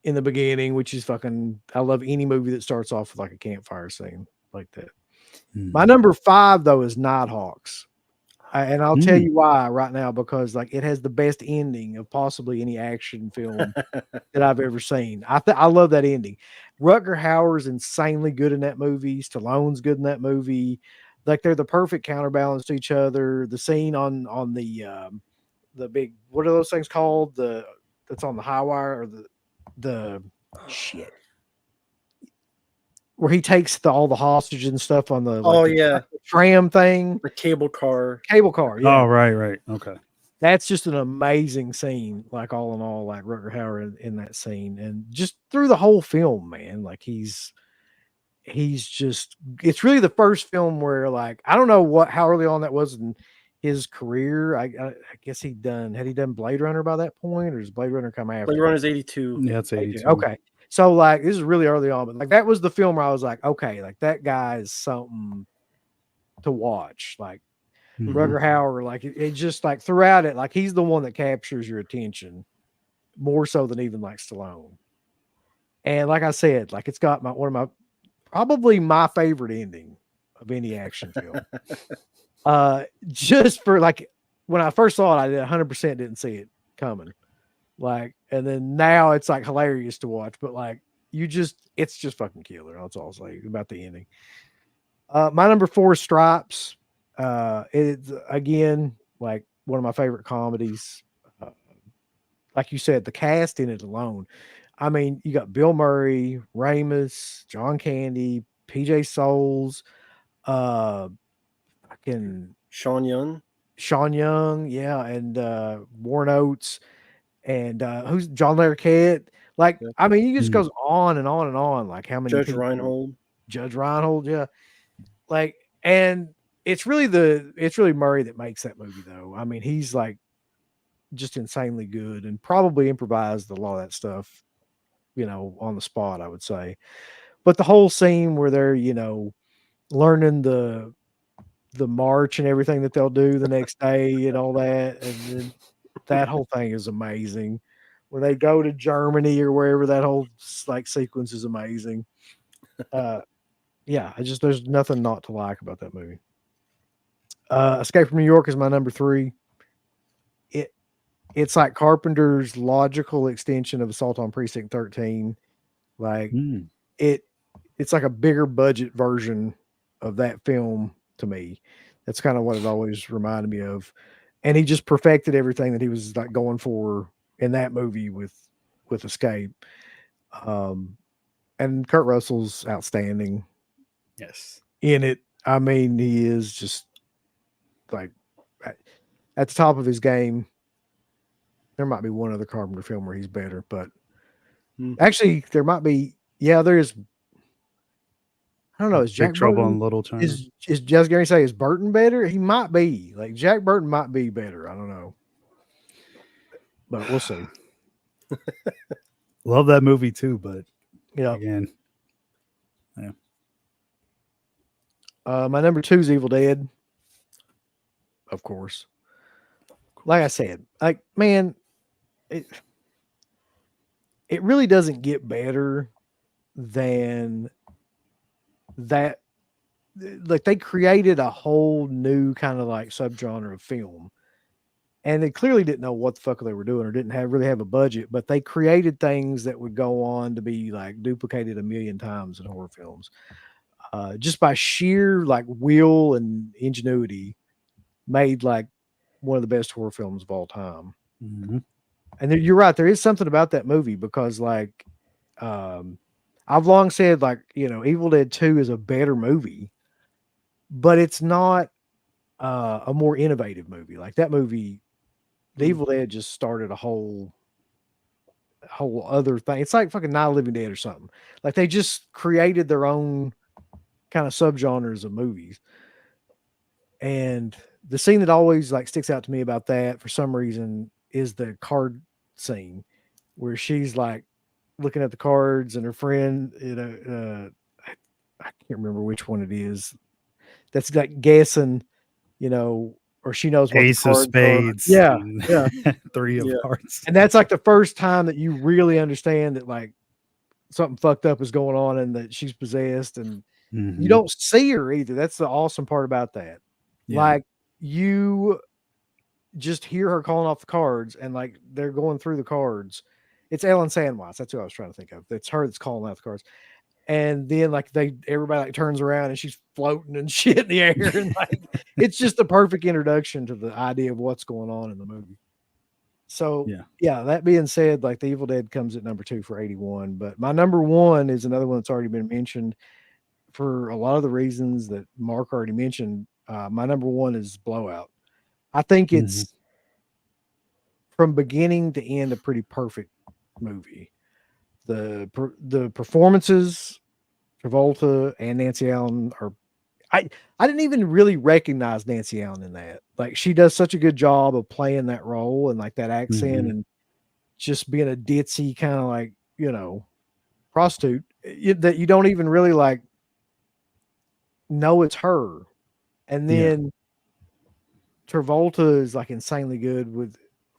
in the beginning, which is fucking, I love any movie that starts off with like a campfire scene like that. My number 5 though is Nighthawks. And I'll tell you why right now, because like it has the best ending of possibly any action film that I've ever seen. I love that ending. Rutger Hauer's insanely good in that movie. Stallone's good in that movie. Like they're the perfect counterbalance to each other. The scene on the big, what are those things called? That's on the high wire, or the shit. Where he takes all the hostage and stuff on the tram thing, the cable car. Yeah. Oh, right. Okay. that's just an amazing scene. Like all in all, like Rutger Hauer in that scene, and just through the whole film, man. Like he's just. It's really the first film where like I don't know how early on that was in his career. I guess had he done Blade Runner by that point, or does Blade Runner come after? Blade Runner's 82. Yeah, it's 82. Okay. So like this is really early on, but like that was the film where I was like, okay, like that guy is something to watch. Like Mhm. Rutger Hauer, like it just like throughout it, like he's the one that captures your attention more so than even like Stallone. And like I said, like it's got probably my favorite ending of any action film. Just for like when I first saw it, I 100% didn't see it coming. Like, and then now it's like hilarious to watch, but like it's just fucking killer. That's all I'll say about the ending. My number 4 is Stripes. It's again like one of my favorite comedies. Like you said, the cast in it alone. I mean, you got Bill Murray, Ramis, John Candy, PJ Souls, fucking Sean Young, yeah, and Warren Oates, and who's John Larroquette. Like, Yep. I mean, he just goes on and on and on. Like how many Judge people? Reinhold, yeah. Like, and it's really Murray that makes that movie, though. I mean, he's like just insanely good and probably improvised a lot of that stuff, on the spot, I would say. But the whole scene where they're, learning the march and everything that they'll do the next day and all that, and then that whole thing is amazing. Where they go to Germany or wherever, that whole like sequence is amazing. Yeah, there's nothing not to like about that movie. Escape from New York is my number 3. It's like Carpenter's logical extension of Assault on Precinct 13. Like it's like a bigger budget version of that film to me. That's kind of what it always reminded me of. And he just perfected everything that he was like going for in that movie with Escape. And Kurt Russell's outstanding. Yes. In it. I mean, he is just like at the top of his game. There might be one other Carpenter film where he's better, but actually there might be. Yeah, there is. I don't know. Is Jack Big Trouble Burton, in Little China? is just Gary say is Burton better? He might be. Like Jack Burton might be better. I don't know, but we'll see. Love that movie too, but Yeah. again, my number 2 is Evil Dead. Of course. Like I said, like man, it really doesn't get better than that. Like they created a whole new kind of like subgenre of film, and they clearly didn't know what the fuck they were doing or didn't really have a budget, but they created things that would go on to be like duplicated a million times in horror films, just by sheer like will and ingenuity. Made like one of the best horror films of all time. Mm-hmm. And you're right, there is something about that movie because like I've long said like Evil Dead 2 is a better movie, but it's not a more innovative movie. Like that movie, The Evil Dead just started a whole other thing. It's like fucking Night of the Living Dead or something. Like they just created their own kind of subgenres of movies. And the scene that always like sticks out to me about that for some reason is the card scene where she's like looking at the cards and her friend, I can't remember which one it is. That's like guessing, or she knows what Ace of Spades. Yeah. 3 of Hearts. And that's like the first time that you really understand that like something fucked up is going on and that she's possessed, and you don't see her either. That's the awesome part about that. Yeah. Like you just hear her calling off the cards and like they're going through the cards. It's Ellen Sandweiss. That's who I was trying to think of. It's her that's calling out the cards. And then like everybody like turns around and she's floating and shit in the air. And like it's just the perfect introduction to the idea of what's going on in the movie. So yeah, that being said, like The Evil Dead comes at number 2 for 81. But my number 1 is another one that's already been mentioned for a lot of the reasons that Mark already mentioned. My number 1 is Blowout. I think it's from beginning to end a pretty perfect movie. The performances, Travolta and Nancy Allen are. I didn't even really recognize Nancy Allen in that. Like she does such a good job of playing that role and like that accent Mhm. and just being a ditzy kind of like prostitute that you don't even really like know it's her. And Yeah. then Travolta is like insanely good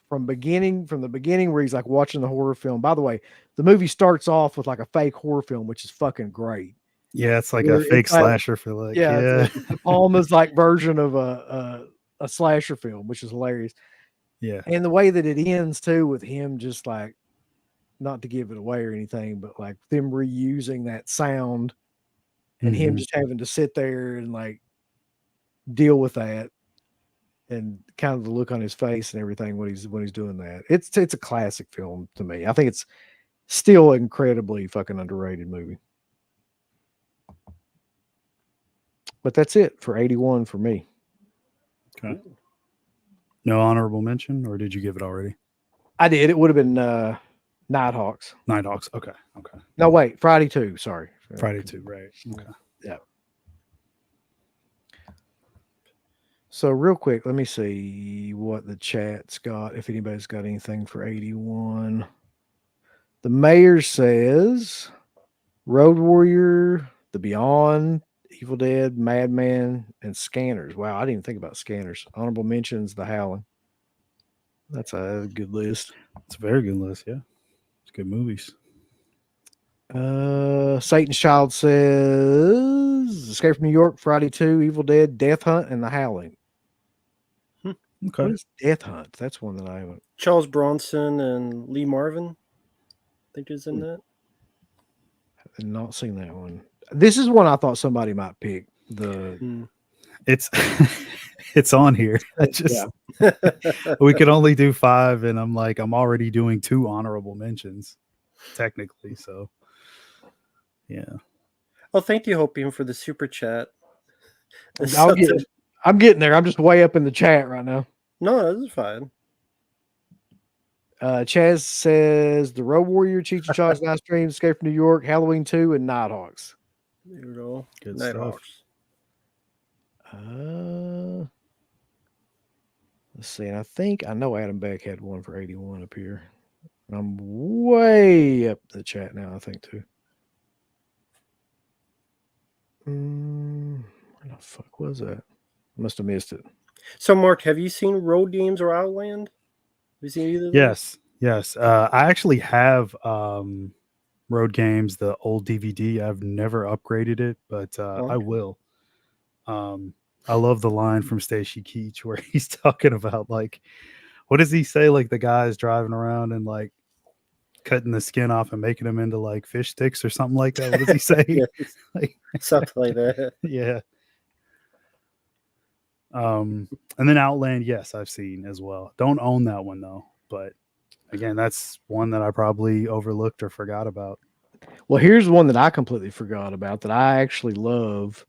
from the beginning where he's like watching the horror film. By the way, the movie starts off with like a fake horror film, which is fucking great. Yeah, it's like a Where fake it's like, slasher for like, yeah, yeah. it's the Palma's like version of a slasher film, which is hilarious. Yeah. And the way that it ends too, with him just like, not to give it away or anything, but like them reusing that sound and him Mhm. just having to sit there and like deal with that and kind of the look on his face and everything when he's doing that. It's a classic film to me. I think it's still incredibly fucking underrated movie. But that's it for 81 for me. Okay. No honorable mention, or did you give it already? I did. It would have been Nighthawks. Nighthawks. Okay. Okay. No, wait, Friday 2. Sorry. Friday 2, right. Okay. Yeah. So real quick, let me see what the chat's got. If anybody's got anything for 81. The mayor says Road Warrior, The Beyond, Evil Dead, Madman, and Scanners. Wow, I didn't even think about Scanners. Honorable mentions, The Howling. That's a good list. It's a very good list. Yeah. It's good movies. Satan's Child says Escape from New York, Friday 2, Evil Dead, Death Hunt, and The Howling. Okay. What is Death Hunt? That's one that I haven't. Charles Bronson and Lee Marvin, I think is in that. I've not seen that one. This is one I thought somebody might pick. It's it's on here. I just we could only do 5, and I'm already doing 2 honorable mentions, technically. So yeah. Oh, thank you, Hopium, for the super chat. I'm getting there. I'm just way up in the chat right now. No, this is fine. Chaz says The Road Warrior, Cheech and Chong's Nice Dreams, Escape from New York, Halloween 2, and Nighthawks. There you go. Good Nighthawks. Let's see. And I know Adam Beck had one for 81 up here. I'm way up the chat now, I think, too. Where the fuck was that? Must have missed it. So, Mark, have you seen Road Games or Outland? Have you seen either of those? Yes. I actually have Road Games, the old DVD. I've never upgraded it, but I will. I love the line from Stacy Keach where he's talking about like, what does he say? Like the guy's driving around and like cutting the skin off and making them into like fish sticks or something like that. What does he say? Like, something like that. Yeah. And then Outland, yes, I've seen as well. Don't own that one though, but again, that's one that I probably overlooked or forgot about. Well, here's one that I completely forgot about that I actually love.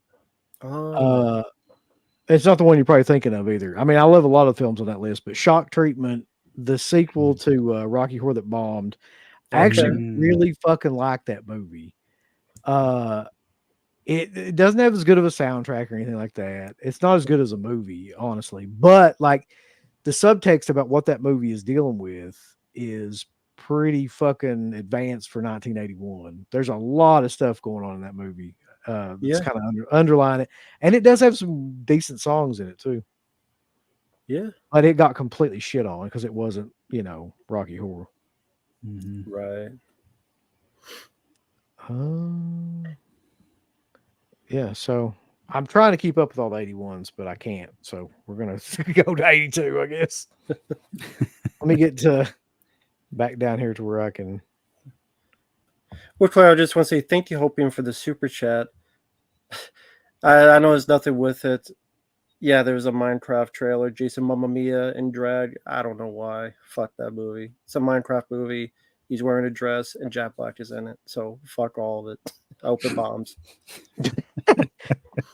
It's not the one you're probably thinking of either. I mean, I love a lot of films on that list, but Shock Treatment, the sequel to Rocky Horror That Bombed, I actually really fucking like that movie. It doesn't have as good of a soundtrack or anything like that. It's not as good as a movie, honestly. But like the subtext about what that movie is dealing with is pretty fucking advanced for 1981. There's a lot of stuff going on in that movie. That's kind of underlying it, and it does have some decent songs in it too. Yeah, but it got completely shit on because it wasn't, Rocky Horror. Right. Yeah, so I'm trying to keep up with all the 81s, but I can't. So we're gonna go to 82, I guess. Let me get back down here to where I can. Well, Claire, I just want to say thank you, Hopium, for the super chat. I know there's nothing with it. Yeah, there's a Minecraft trailer, Jason Mamma Mia in drag. I don't know why. Fuck that movie. It's a Minecraft movie. He's wearing a dress and Jack Black is in it. So fuck all of it. I hope it bombs.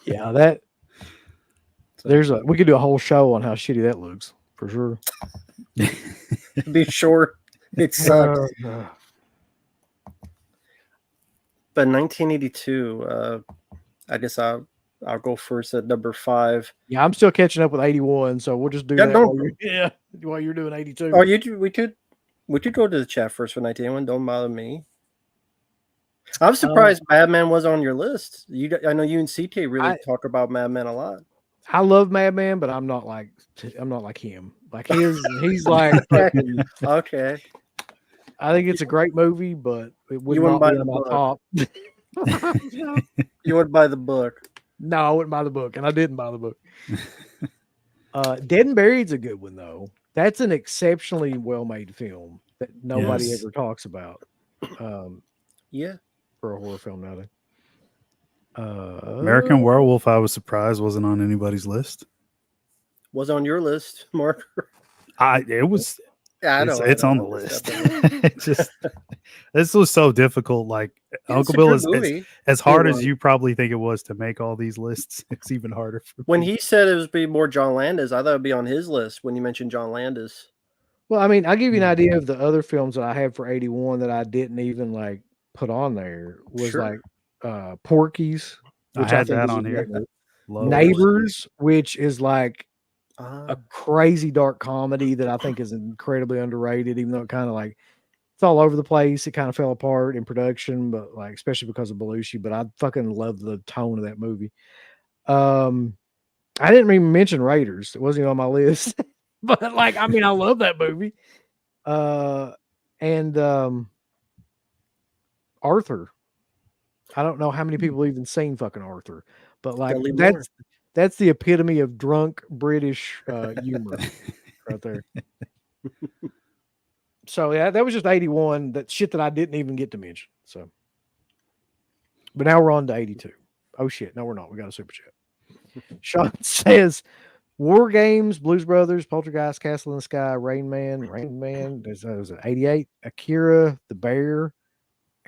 Yeah, we could do a whole show on how shitty that looks for sure. To be short, it sucks. But 1982, I guess I'll go first at number 5. Yeah, I'm still catching up with 81, so we'll just do Yeah, that don't- while you're doing 82. Oh, we could go to the chat first for 1981. Don't bother me. I'm surprised Madman was on your list. I know you and CT really talk about Madman a lot. I love Madman, but I'm not like him. Like he's like fucking, Okay. I think it's a great movie, but it would You not wouldn't be buy on the my top. You would buy the book. No, I wouldn't buy the book, and I didn't buy the book. Dead and Buried's a good one though. That's an exceptionally well-made film that nobody ever talks about. Yeah. For a horror film nowadays. American Werewolf, I was surprised wasn't on anybody's list. Was on your list, Mark. It was. Yeah, It's on the list. It just this was so difficult. Like Uncle Bill is as hard as you probably think it was to make all these lists. It's even harder for when me. he said it was be more John Landis. I thought it'd be on his list when you mentioned John Landis. Well, I mean, I'll give you an idea of the other films that I had for 81 that I didn't even like put on there was like Porky's, which I had think that is on here. Neighbors, which is like Ah. a crazy dark comedy that I think is incredibly underrated, even though it kind of like it's all over the place. It kind of fell apart in production, but like especially because of Belushi. But I fucking love the tone of that movie. I didn't even mention Raiders. It wasn't even on my list. But like, I mean, I love that movie. And Arthur. I don't know how many people even seen fucking Arthur, but like that's the epitome of drunk British humor right there. So yeah, that was just 81. That shit that I didn't even get to mention. So, but now we're on to 82. Oh shit, no, we're not. We got a super chat. Sean says, War Games, Blues Brothers, Poltergeist, Castle in the Sky, Rain Man. There's 88. Akira, The Bear,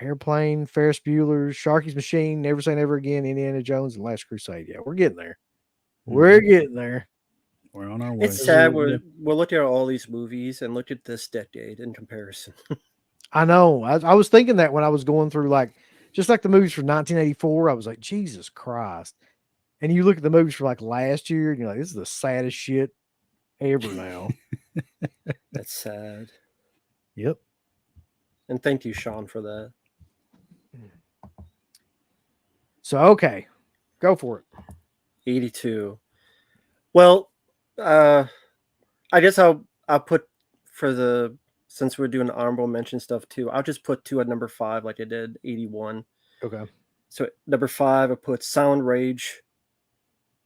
Airplane, Ferris Bueller's, Sharky's Machine, Never Say Never Again, Indiana Jones, and Last Crusade. Yeah, we're getting there. We're getting there. We're on our way. It's sad. We're looking at all these movies and look at this decade in comparison. I know. I was thinking that when I was going through like just like the movies from 1984. I was like, Jesus Christ. And you look at the movies for like last year, and you're like, this is the saddest shit ever now. That's sad. Yep. And thank you, Sean, for that. So, okay. Go for it. 82. Well, I guess I'll put since we're doing honorable mention stuff too, I'll just put 2 at number 5 like I did 81. Okay. So number 5, I put Sound Rage.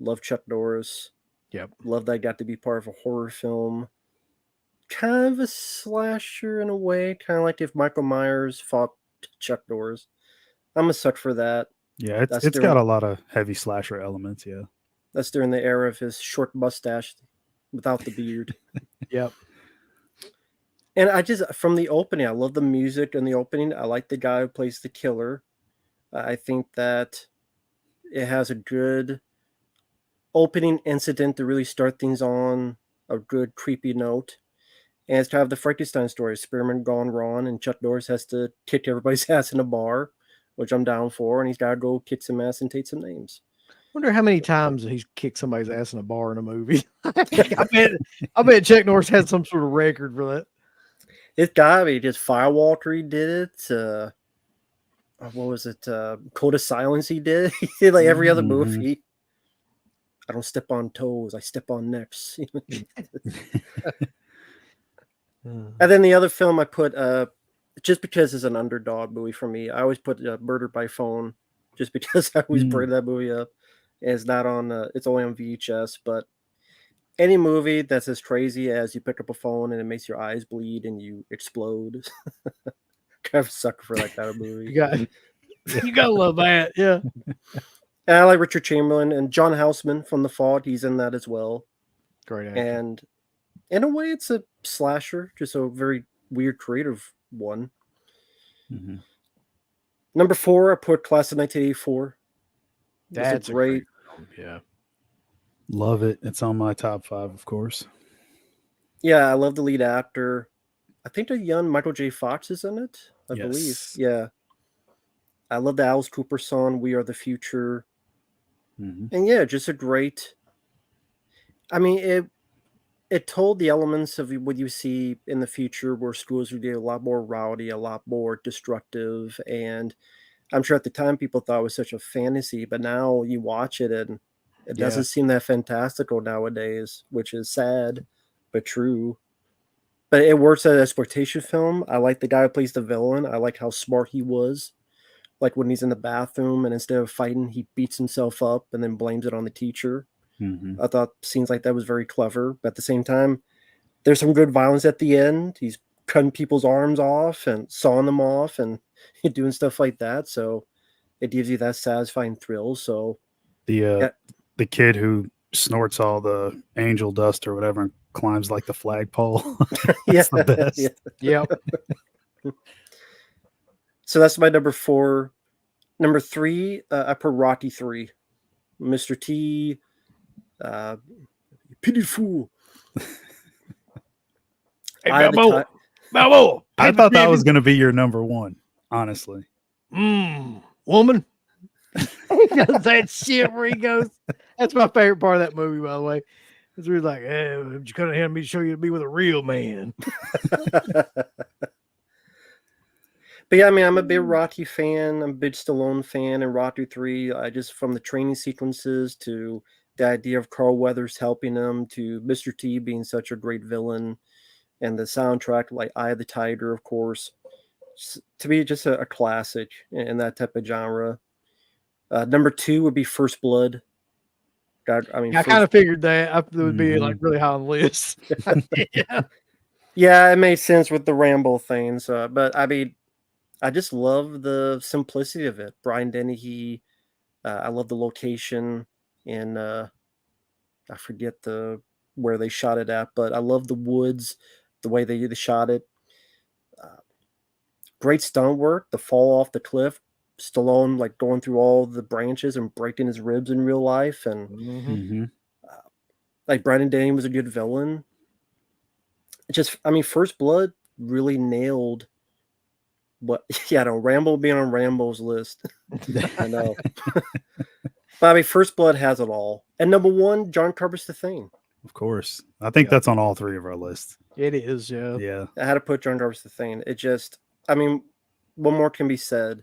Love Chuck Norris. Yep. Love that I got to be part of a horror film. Kind of a slasher in a way. Kind of like if Michael Myers fought Chuck Norris. I'm a suck for that. Yeah, it's got a lot of heavy slasher elements, yeah. That's during the era of his short mustache without the beard. Yep. And I just, from the opening, I love the music in the opening. I like the guy who plays the killer. I think that it has a good opening incident to really start things on a good creepy note. And it's kind of the Frankenstein story, experiment gone wrong, and Chuck Norris has to kick everybody's ass in a bar, which I'm down for, and he's got to go kick some ass and take some names. Wonder how many times he's kicked somebody's ass in a bar in a movie. I bet Chuck Norris had some sort of record for that. It's gotta be just Firewalker. He did it. What was it? Code of Silence. He did. He did like every other movie. I don't step on toes. I step on necks. And then the other film I put, just because it's an underdog movie for me, I always put Murder by Phone, just because I always bring that movie up. And it's not on. It's only on VHS, but any movie that's as crazy as you pick up a phone and it makes your eyes bleed and you explode. Kind of a sucker for that kind of movie. You gotta love that, yeah. And I like Richard Chamberlain and John Houseman from The Fog. He's in that as well. Great actor. And in a way, it's a slasher, just a very weird, creative one. Mm-hmm. Number 4, I put Class of 1984. That's a great film. Yeah. Love it. It's on my top 5, of course. Yeah, I love the lead actor. I think the young Michael J. Fox is in it. I believe. Yes. Yeah. I love the Alice Cooper song "We Are the Future," Mhm. and yeah, just a great. I mean, it told the elements of what you see in the future, where schools would get a lot more rowdy, a lot more destructive, and I'm sure at the time people thought it was such a fantasy, but now you watch it and it Yeah. doesn't seem that fantastical nowadays, which is sad, but true. But it works as an exploitation film. I like the guy who plays the villain. I like how smart he was. Like when he's in the bathroom and instead of fighting, he beats himself up and then blames it on the teacher. Mhm. I thought scenes like that was very clever. But at the same time, there's some good violence at the end. He's cutting people's arms off and sawing them off and doing stuff like that. So it gives you that satisfying thrill. So The yeah, the kid who snorts all the angel dust or whatever and climbs like the flagpole. yeah, That's the best. yeah. Yep. So that's my number 4. Number 3, I put Rocky 3. Mr. T, pity fool. Hey, Eye of the Balboa. Ti- Balboa. I thought that was going to be your number one, honestly. Woman. He does that shit where he goes. That's my favorite part of that movie, by the way. It's really like, hey, you couldn't have me to show you to be with a real man. But yeah, I mean, I'm a big Rocky fan. I'm a big Stallone fan. And Rocky 3, I just from the training sequences to the idea of Carl Weathers helping him to Mr. T being such a great villain, and the soundtrack like Eye of the Tiger, of course, to be just a classic in that type of genre. Number 2 would be First Blood. God, I mean, I kind of figured that it would be like Mhm. really high on the list. Yeah. yeah, it made sense with the Rambo things. But I mean, I just love the simplicity of it. Brian Dennehy. I love the location, and I forget where they shot it at, but I love the woods, the way they shot it. Uh, Great stunt work. The fall off the cliff, Stallone like going through all the branches and breaking his ribs in real life, and Mhm. Mhm. like Brandon Denny was a good villain. It just, I mean, First Blood really nailed what. Yeah, I know Rambo being on Rambo's list. I know. But I mean, First Blood has it all. And number 1, John Carpenter's The Thing. Of course. I think Yeah. that's on all 3 of our lists. It is, yeah. Yeah. I had to put John Carpenter's The Thing. It just, I mean, what more can be said?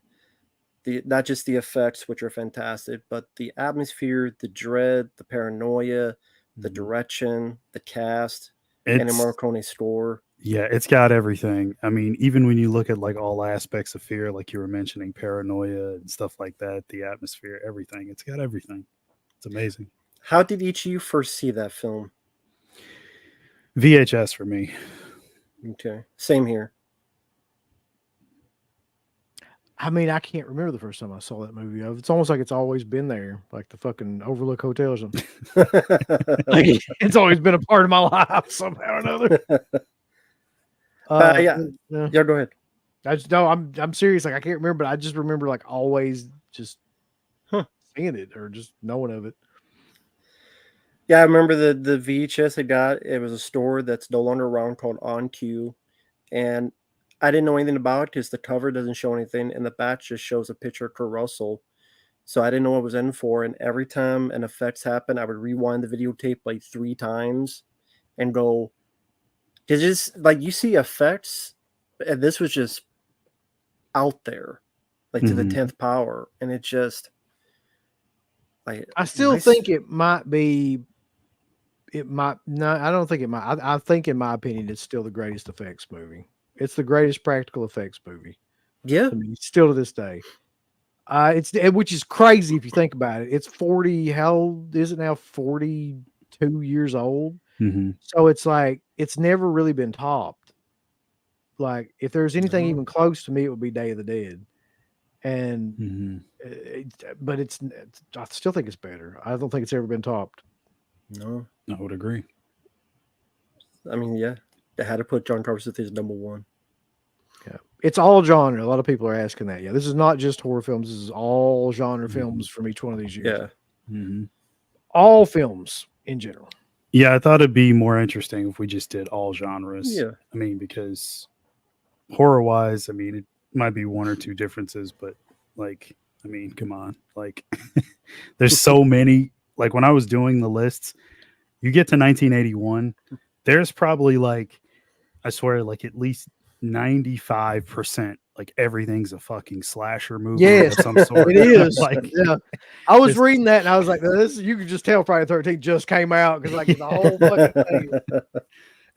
Not just the effects, which are fantastic, but the atmosphere, the dread, the paranoia, the Mhm. direction, the cast, and the It's Morricone score. yeah, it's got everything. I mean, even when you look at like all aspects of fear, like you were mentioning, paranoia and stuff like that, the atmosphere, everything. It's got everything. It's amazing. How did each of you first see that film? VHS for me. Okay, same here. I mean, I can't remember the first time I saw that movie. It's almost like it's always been there, like the fucking Overlook Hotel or something. Like it's always been a part of my life somehow or another. But yeah, Yeah. yeah, go ahead. I just no, I'm serious. Like I can't remember, but I just remember like always just seeing it or just knowing of it. Yeah, I remember the VHS I got. It was a store that's no longer around called On Q, and I didn't know anything about it because the cover doesn't show anything, and the back just shows a picture of Kurt Russell. So I didn't know what I was in for, and every time an effects happened, I would rewind the videotape like 3 times and go, because it's like you see effects, and this was just out there, like to the Mhm. 10th power, and it just like I still nice. think it might be. It might no, I don't think it might. I think, in my opinion, it's still the greatest effects movie. It's the greatest practical effects movie Yeah, to me, still to this day. Which is crazy if you think about it. It's 40. How old is it now? 42 years old. Mhm. So it's like it's never really been topped. Like if there's anything No. even close to me, it would be Day of the Dead. And Mhm. but I still think it's better. I don't think it's ever been topped. no, I would agree. I mean, yeah, I had to put John Carpenter as number 1. Yeah, it's all genre. A lot of people are asking that. Yeah, this is not just horror films. This is all genre films from each one of these years. Yeah, Mhm. All films in general. Yeah, I thought it'd be more interesting if we just did all genres. yeah, I mean, because horror wise, I mean, it might be one or two differences, but like, I mean, come on, like, there's so many. Like when I was doing the lists, you get to 1981, there's probably like, I swear, like at least 95%, like everything's a fucking slasher movie Yes, of some sort. it is. Like, Yeah, I was just- reading that and I was like, "This." You could just tell Friday the 13th just came out because like the whole fucking thing.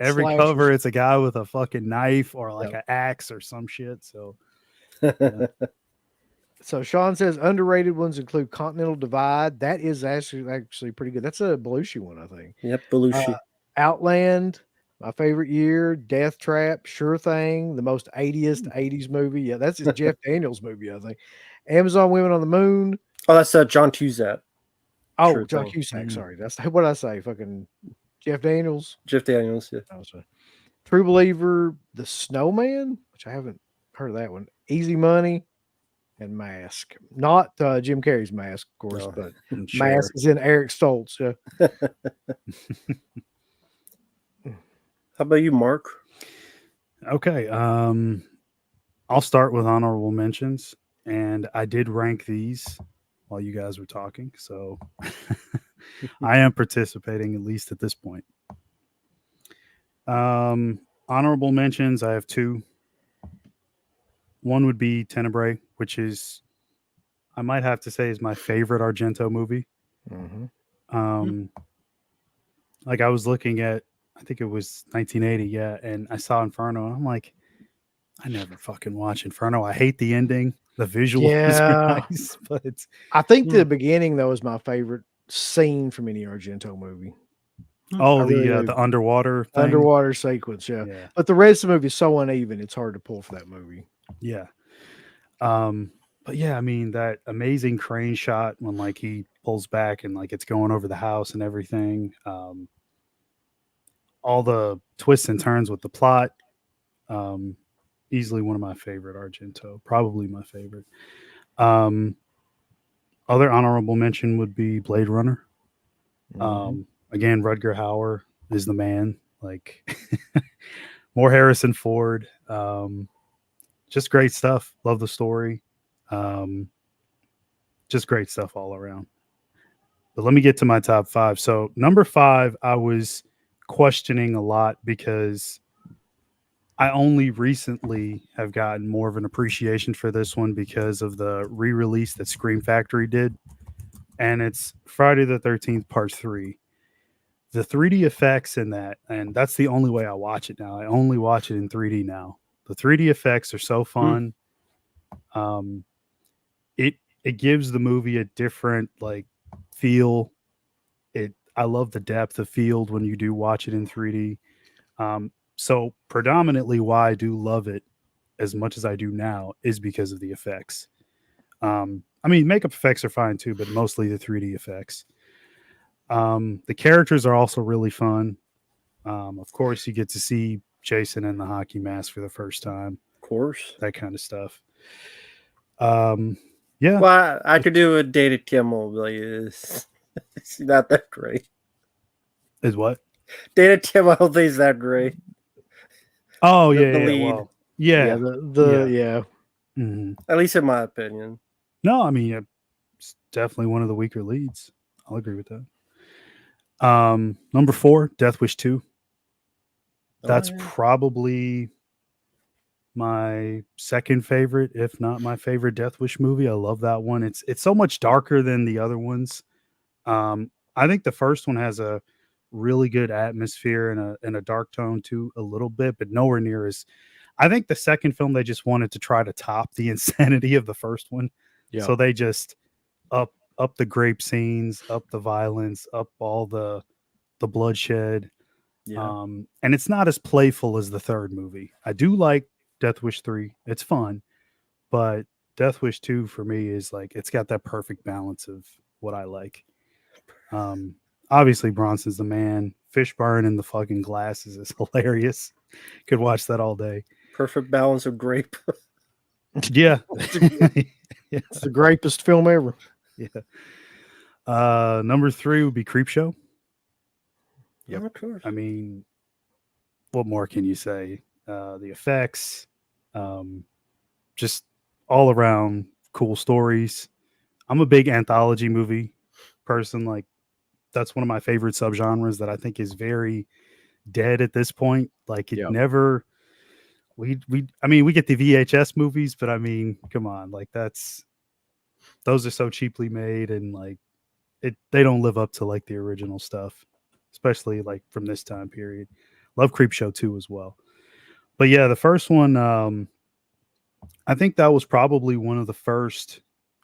every Slashers. cover, it's a guy with a fucking knife or like Yep. an axe or some shit. So So Sean says underrated ones include Continental Divide. That is actually pretty good. That's a Belushi one, I think. Yep, Belushi. Outland, my favorite year. Death Trap, Sure Thing, the most 80th 80s movie. Yeah, that's a Jeff Daniels movie, I think. Amazon Women on the Moon. Oh, that's John Cusack. Oh, Sure John Thing. Cusack. Sorry, that's what did I say. Fucking Jeff Daniels. Jeff Daniels. Yeah. That was a True Believer, The Snowman, which I haven't heard of that one. Easy Money, and Mask. Not Jim Carrey's Mask, of course, No. but Cher. Mask is in Eric Stoltz. Yeah. How about you, Mark? Okay. I'll start with honorable mentions, and I did rank these while you guys were talking, so I am participating at least at this point. Honorable mentions, I have two. One would be Tenebrae, which is, I might have to say, is my favorite Argento movie. Mm-hmm. Like I was looking at, I think it was 1980, yeah, and I saw Inferno, and I'm like, I never fucking watch Inferno. I hate the ending. The visuals are Yeah. nice, but I think the beginning though is my favorite scene from any Argento movie. oh, I really do. the underwater thing. Underwater sequence, yeah. Yeah, But the rest of the movie is so uneven; it's hard to pull for that movie. yeah. But yeah, I mean that amazing crane shot when like he pulls back and like it's going over the house and everything. All the twists and turns with the plot. Easily one of my favorite Argento, probably my favorite. Other honorable mention would be Blade Runner. Again, Rutger Hauer is the man. Like more Harrison Ford. Just great stuff. Love the story. Just great stuff all around. But let me get to my top five. So number 5, I was questioning a lot because I only recently have gotten more of an appreciation for this one because of the re-release that Scream Factory did. And it's Friday the 13th Part 3. The 3D effects in that, and that's the only way I watch it now. I only watch it in 3D now. The 3D effects are so fun. It gives the movie a different like feel. I love the depth of field when you do watch it in 3D. So predominantly why I do love it as much as I do now is because of the effects. I mean, makeup effects are fine too, but mostly the 3D effects. The characters are also really fun. Of course, you get to see Jason in the hockey mask for the first time. Of course. That kind of stuff. Yeah. Well, I could do a Dated Kimmel, but it's not that great. Is what? Dated Kimmel, I don't think it's that great. Oh, The yeah. lead. Well, yeah. Yeah. At least in my opinion. No, I mean, it's definitely one of the weaker leads. I'll agree with that. Number 4, Death Wish 2. That's probably my second favorite, if not my favorite Death Wish movie. I love that one. It's so much darker than the other ones. I think the first one has a really good atmosphere and a dark tone too, a little bit, but nowhere near as. I think the second film they just wanted to try to top the insanity of the first one. Yeah. So they just up the grape scenes, up the violence, up all the bloodshed. Yeah. And it's not as playful as the third movie. I do like Death Wish 3. It's fun, but Death Wish 2 for me is like, it's got that perfect balance of what I like. Obviously Bronson's the man. Fishburne in the fucking glasses is hilarious. Could watch that all day. Perfect balance of grape. Yeah. It's the greatest film ever. Yeah. Number 3 would be Creepshow. Yep. Of course. I mean, what more can you say? The effects, Just all around cool stories. I'm a big anthology movie person. Like that's one of my favorite subgenres that I think is very dead at this point. Like it Yeah. never I mean we get the VHS movies, but I mean, come on, like those are so cheaply made and like they don't live up to like the original stuff, especially like from this time period. Love Creepshow 2 as well. But yeah, the first one, I think that was probably one of the first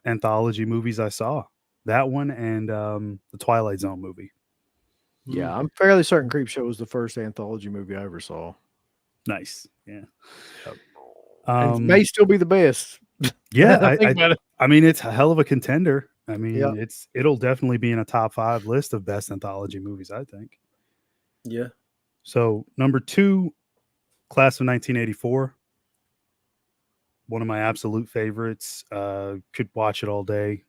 anthology movies I saw. That one and the Twilight Zone movie. Yeah, I'm fairly certain Creepshow was the first anthology movie I ever saw. Nice. Yeah. And it may still be the best. Yeah, Think about it. I mean, it's a hell of a contender. I mean, Yeah. it'll definitely be in a top 5 list of best anthology movies, I think. Yeah. So number 2, Class of 1984. One of my absolute favorites. Could watch it all day.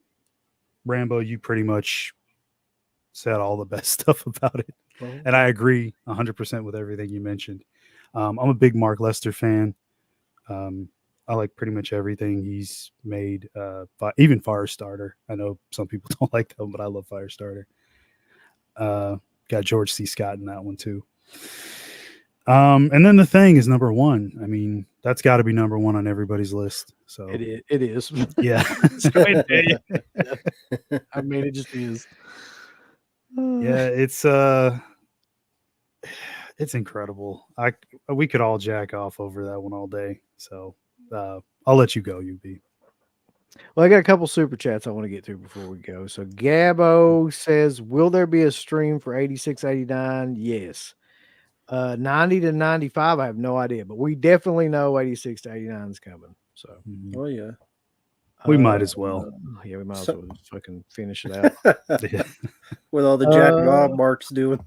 Rambo, you pretty much said all the best stuff about it. And I agree 100% with everything you mentioned. I'm a big Mark Lester fan. I like pretty much everything he's made, even Firestarter. I know some people don't like that one, but I love Firestarter. Got George C. Scott in that one too. And then The Thing is number 1. I mean, that's got to be number 1 on everybody's list. So It is. yeah. I mean, it just is. Yeah, it's incredible. We could all jack off over that one all day. So I'll let you go, UB. Well, I got a couple super chats I want to get to before we go. So Gabbo says, "Will there be a stream for 86, 89?" Yes. 90 to 95, I have no idea, but we definitely know 86 to 89 is coming. So Oh yeah. We might as well. Yeah, we might as So- well just fucking finish it out. Yeah. With all the Jack Bob Mark's doing.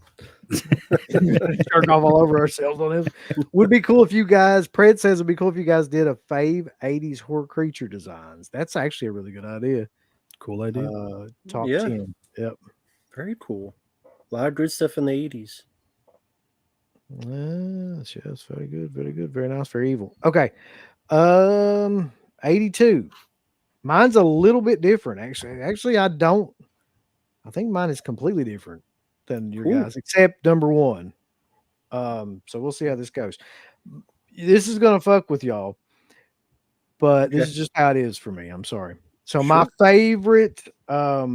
Jerk off all over ourselves on this. Would be cool if you guys, Pred says it'd be cool if you guys did a fave 80s horror creature designs. That's actually a really good idea. Cool idea. Top Yeah. 10. Yep. Very cool. A lot of good stuff in the 80s. Yes, very good, very good, very nice, very evil. Okay. 82. Mine's a little bit different, actually. Actually, I think mine is completely different than your Cool. guys, except number 1. So we'll see how this goes. This is gonna fuck with y'all, but this Okay. is just how it is for me. I'm sorry. So Sure. my favorite, or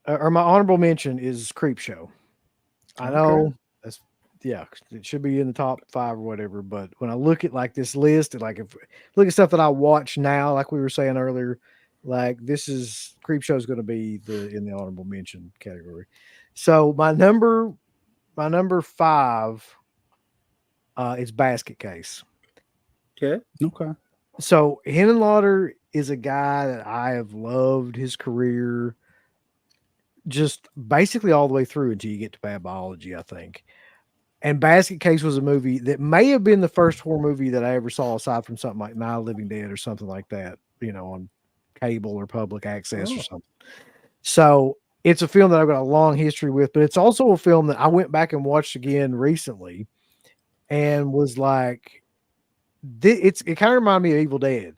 my honorable mention is Creepshow. I know that's it should be in the top 5 or whatever. But when I look at like this list, and like if look at stuff that I watch now, like we were saying earlier, like this is Creepshow is going to be in the honorable mention category. So my number 5 is Basket Case. Okay. Okay. So Henenlotter is a guy that I have loved his career just basically all the way through until you get to Bad Biology, I think. And Basket Case was a movie that may have been the first horror movie that I ever saw aside from something like Night of the Living Dead or something like that, on cable or public access or something. So it's a film that I've got a long history with, but it's also a film that I went back and watched again recently and was like, it kind of reminded me of Evil Dead.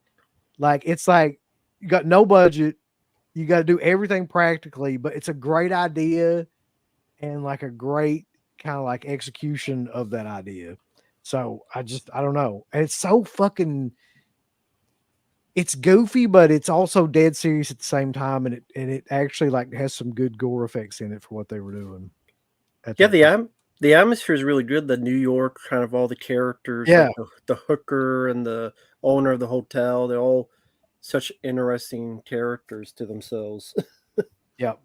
Like, it's like you got no budget, you got to do everything practically, but it's a great idea and like a great kind of like execution of that idea. So I don't know. And it's so fucking, it's goofy, but it's also dead serious at the same time. And it actually like has some good gore effects in it for what they were doing. Yeah, the atmosphere is really good. The New York, kind of all the characters, Yeah. like the hooker and the owner of the hotel, they're all such interesting characters to themselves. Yep.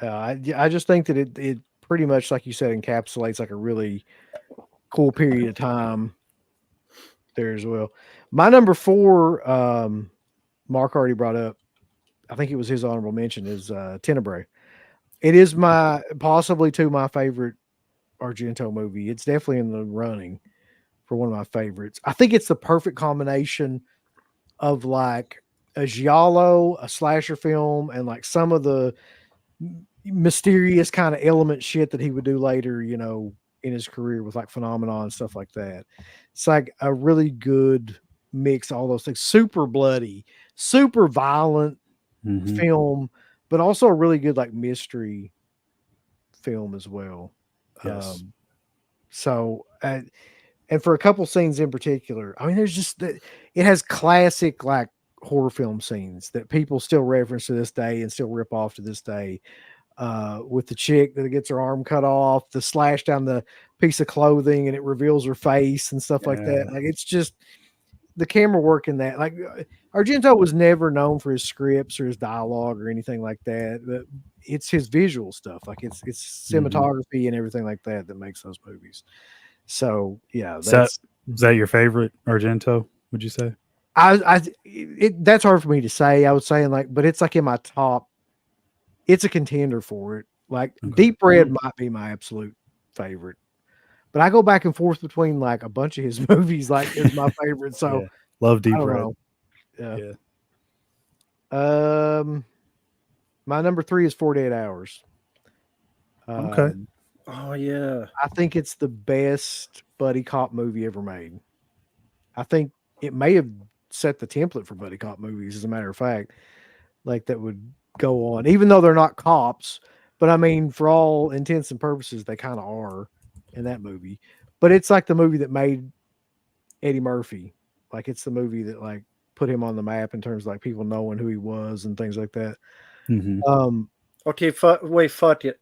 I just think that it pretty much, like you said, encapsulates like a really cool period of time there as well. My number 4, Mark already brought up, I think it was his honorable mention, is Tenebrae. It is possibly my favorite Argento movie. It's definitely in the running for one of my favorites. I think it's the perfect combination of like a giallo, a slasher film, and like some of the mysterious kind of element shit that he would do later, in his career with like Phenomenon and stuff like that. It's like a really good mix of all those things. Super bloody, super violent Mhm. film, but also a really good like mystery film as well. Yes. So and for a couple scenes in particular, I mean, there's just that it has classic like horror film scenes that people still reference to this day and still rip off to this day. With the chick that gets her arm cut off, the slash down the piece of clothing and it reveals her face and stuff like that. Yeah. Like it's just the camera work in that. Like Argento was never known for his scripts or his dialogue or anything like that. But it's his visual stuff. Like it's cinematography and everything like that that makes those movies. So yeah, Is that your favorite Argento? Would you say? That's hard for me to say. I would say but it's like in my top. It's a contender for it. Like Okay. Deep Red might be my absolute favorite, but I go back and forth between like a bunch of his movies. Like is my favorite. So Yeah. Love Deep I don't Red. know. Yeah. My number 3 is 48 Hours. Okay. Oh yeah. I think it's the best buddy cop movie ever made. I think it may have set the template for buddy cop movies, as a matter of fact, like that would go on, even though they're not cops. But I mean, for all intents and purposes, they kind of are in that movie. But it's like the movie that made Eddie Murphy. Like it's the movie that like put him on the map in terms of like people knowing who he was and things like that. Mhm. Okay, fuck it.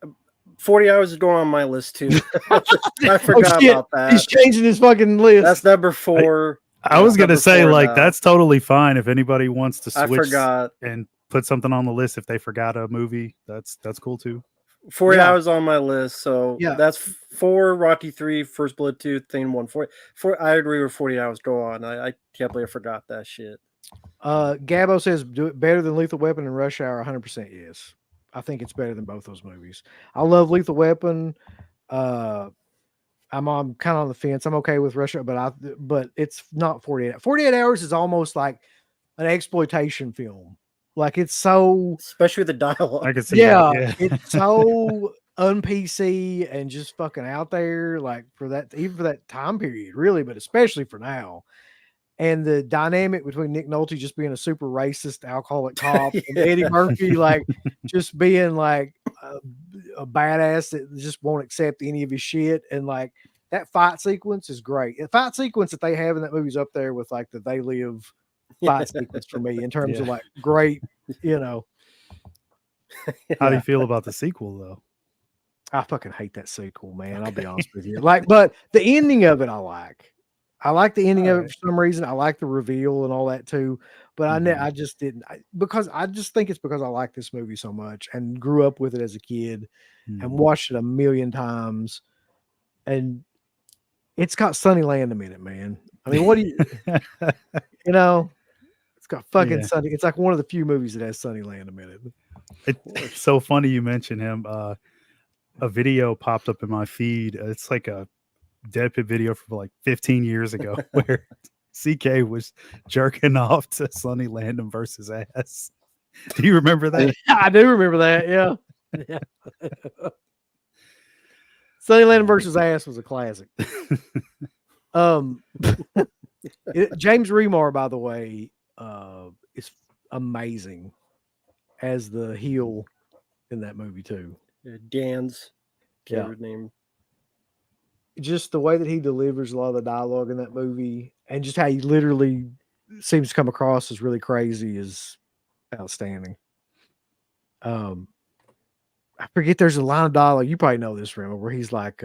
40 Hours is going on my list too. I forgot shit. about that. He's changing his fucking list. That's number 4. I was gonna number say 4 like now. that's totally fine if anybody wants to I switch forgot. and put something on the list if they forgot a movie. That's cool too. 40 Yeah. Hours on my list. So Yeah. that's 4, Rocky 3, First Blood 2, Thing 1, 4. I agree with 40 Hours. Go on. I can't believe I forgot that shit. Gabo says, do it better than Lethal Weapon and Rush Hour. 100% yes. I think it's better than both those movies. I love Lethal Weapon. I'm kind of on the fence. I'm okay with Rush Hour, but it's not 48. 48 Hours is almost like an exploitation film. Like it's so, Especially the dialogue. I can see that. yeah, it's so un-PC and just fucking out there. Like even for that time period, really, but especially for now. And the dynamic between Nick Nolte just being a super racist alcoholic cop and Eddie Murphy like just being like a badass that just won't accept any of his shit, and like that fight sequence is great. The fight sequence that they have in that movie is up there with like the They Live fight sequence for me in terms of like great, How do you feel about the sequel though? I fucking hate that sequel, man. I'll be honest with you. Like, but the ending of it I like. I like the ending of it for some reason. I like the reveal and all that too, but I just didn't because I just think it's because I like this movie so much and grew up with it as a kid and watched it a million times, and it's got Sonny Landham in it, man. I mean, what do you, you know? It's got fucking Sonny. It's like one of the few movies that has Sonny Landham in it. It's so funny you mentioned him. A video popped up in my feed. It's like a Dead Pit video from like 15 years ago where CK was jerking off to Sonny Landham versus Ass. Do you remember that? I do remember that. Yeah. Sonny Landham versus Ass was a classic. James Remar, by the way, is amazing as the heel in that movie too. Dan's character name. Just the way that he delivers a lot of the dialogue in that movie and just how he literally seems to come across as really crazy is outstanding. I forget, there's a line of dialogue, you probably know this, Remo, where he's like,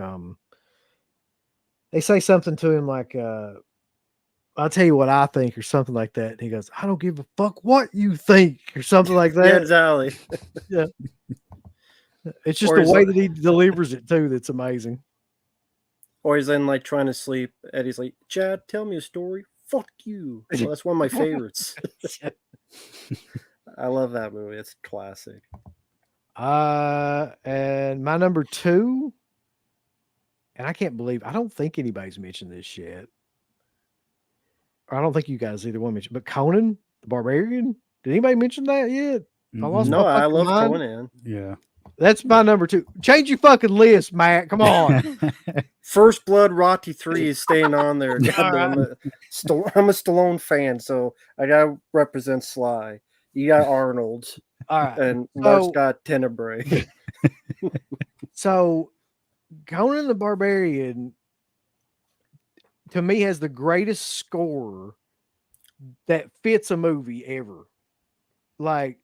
they say something to him like, I'll tell you what I think, or something like that. And he goes, I don't give a fuck what you think, or something like that. Yeah, exactly. Yeah. It's just the way that he delivers it too that's amazing. Or he's then like trying to sleep, and he's like, Chad, tell me a story. Fuck you. Well, that's one of my favorites. I love that movie. It's classic. And my number 2, and I can't believe, I don't think anybody's mentioned this yet. Or I don't think you guys either one mentioned, but Conan the Barbarian. Did anybody mention that yet? I love Conan. Yeah. That's my number 2. Change your fucking list, Matt. Come on. First Blood, Rocky 3 is staying on there. Goddamn it. I'm a Stallone fan, so I gotta represent Sly. You got Arnold, All right. and Mark's got Tenebrae. So Conan the Barbarian, to me, has the greatest score that fits a movie ever. Like,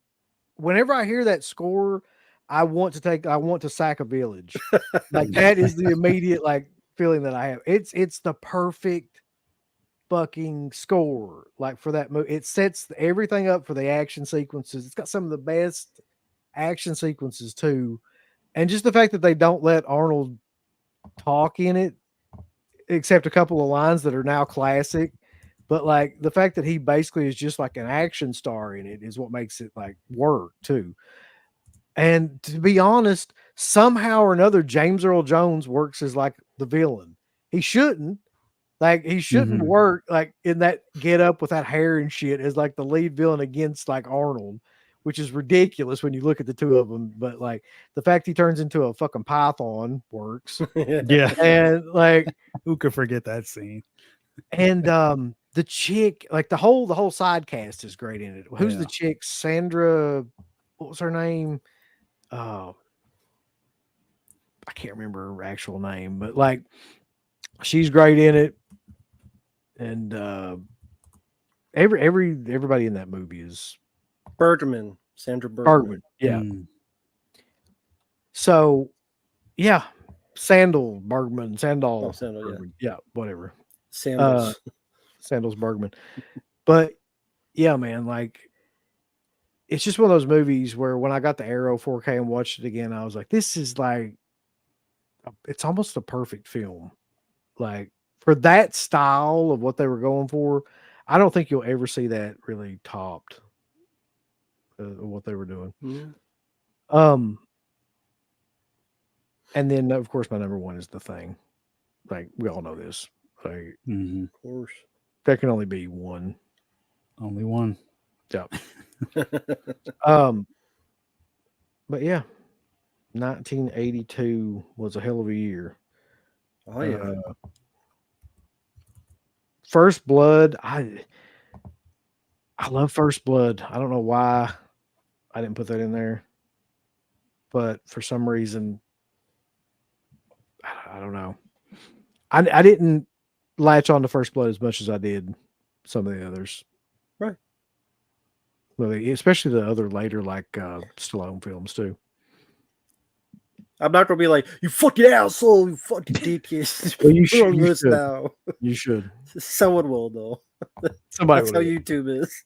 whenever I hear that score, I want to sack a village. Like, that is the immediate like feeling that I have. It's the perfect fucking score, like, for that movie. It sets everything up for the action sequences. It's got some of the best action sequences too. And just the fact that they don't let Arnold talk in it, except a couple of lines that are now classic. But like the fact that he basically is just like an action star in it is what makes it like work too. And to be honest, somehow or another, James Earl Jones works as like the villain. He shouldn't. Like, he shouldn't work like in that get up with that hair and shit as like the lead villain against like Arnold, which is ridiculous when you look at the two of them. But like the fact he turns into a fucking python works. Yeah. And like, Who could forget that scene? and the chick, like the whole side cast is great in it. Who's the chick? Sandra, what was her name? Oh, I can't remember her actual name, but like she's great in it. And everybody in that movie is Sandra Bergman. Yeah. So yeah, Sandal Bergman. Yeah, whatever. Sandals Bergman. But yeah, man, like it's just one of those movies where when I got the Arrow 4K and watched it again, I was like, this is like, it's almost a perfect film. Like, for that style of what they were going for, I don't think you'll ever see that really topped what they were doing. And then of course my number 1 is The Thing. Like, we all know this. Like, of course, there can only be one. Only one. Yeah. But yeah, 1982 was a hell of a year. Oh yeah. First Blood, I love First Blood. I don't know why I didn't put that in there, but for some reason, I don't know. I didn't latch on to First Blood as much as I did some of the others. Right. Well, especially the other later, like Stallone films too. I'm not gonna be like, you fucking asshole, you fucking dickhead. Well, you should. Now. You should. Someone will though. Somebody. That's how YouTube is.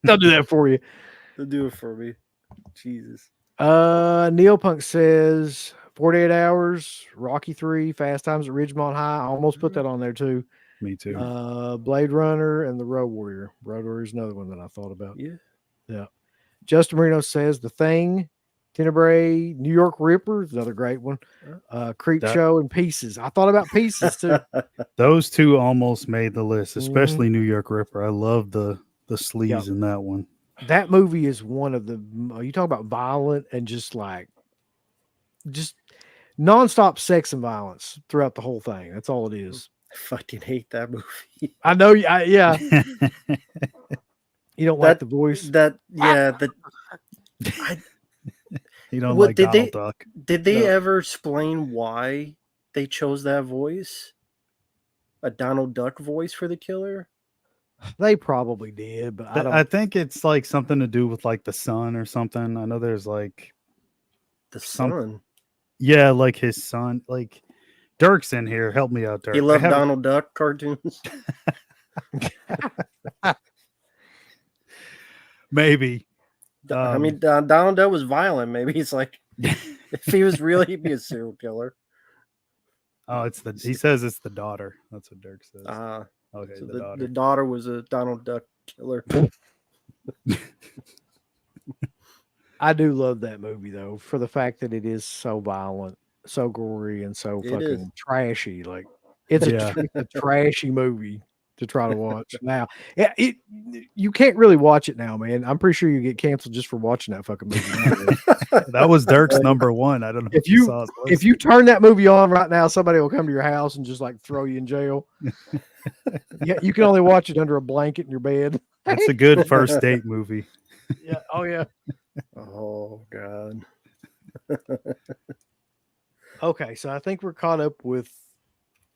They'll do that for you. They'll do it for me. Jesus. Neopunk says 48 Hours, Rocky 3, Fast Times at Ridgemont High. I almost put that on there too. Me too. Blade Runner and The Road Warrior. Road Warrior is another one that I thought about. Yeah. Justin Marino says The Thing, Tenebrae, New York Ripper is another great one. Creep Show and Pieces. I thought about Pieces too. Those two almost made the list, especially New York Ripper. I love the sleeves in that one. That movie is one of the, you talk about violent and just nonstop sex and violence throughout the whole thing. That's all it is. I fucking hate that movie. I know. Yeah. You don't like the voice? You don't like Donald Duck. Did they ever explain why they chose that voice? A Donald Duck voice for the killer? They probably did, but I think it's like something to do with like the son or something. I know there's like the son. Yeah, like his son. Like Dirk's in here. Help me out, Dirk. He loved Donald Duck cartoons. Maybe. I mean, Donald Duck was violent. Maybe he's like, if he was real, he'd be a serial killer. Oh, he says it's the daughter. That's what Dirk says. Okay, so the daughter. The daughter was a Donald Duck killer. I do love that movie though, for the fact that it is so violent, so gory, and so fucking trashy. Like it's a trashy movie. to try to watch now. Yeah, you can't really watch it now, man. I'm pretty sure you get canceled just for watching that fucking movie. That was Dirk's number one. I don't know if you turn that movie on right now, somebody will come to your house and just like throw you in jail. Yeah, you can only watch it under a blanket in your bed. That's a good first date movie. Yeah. Oh yeah. Oh God. Okay, so I think we're caught up with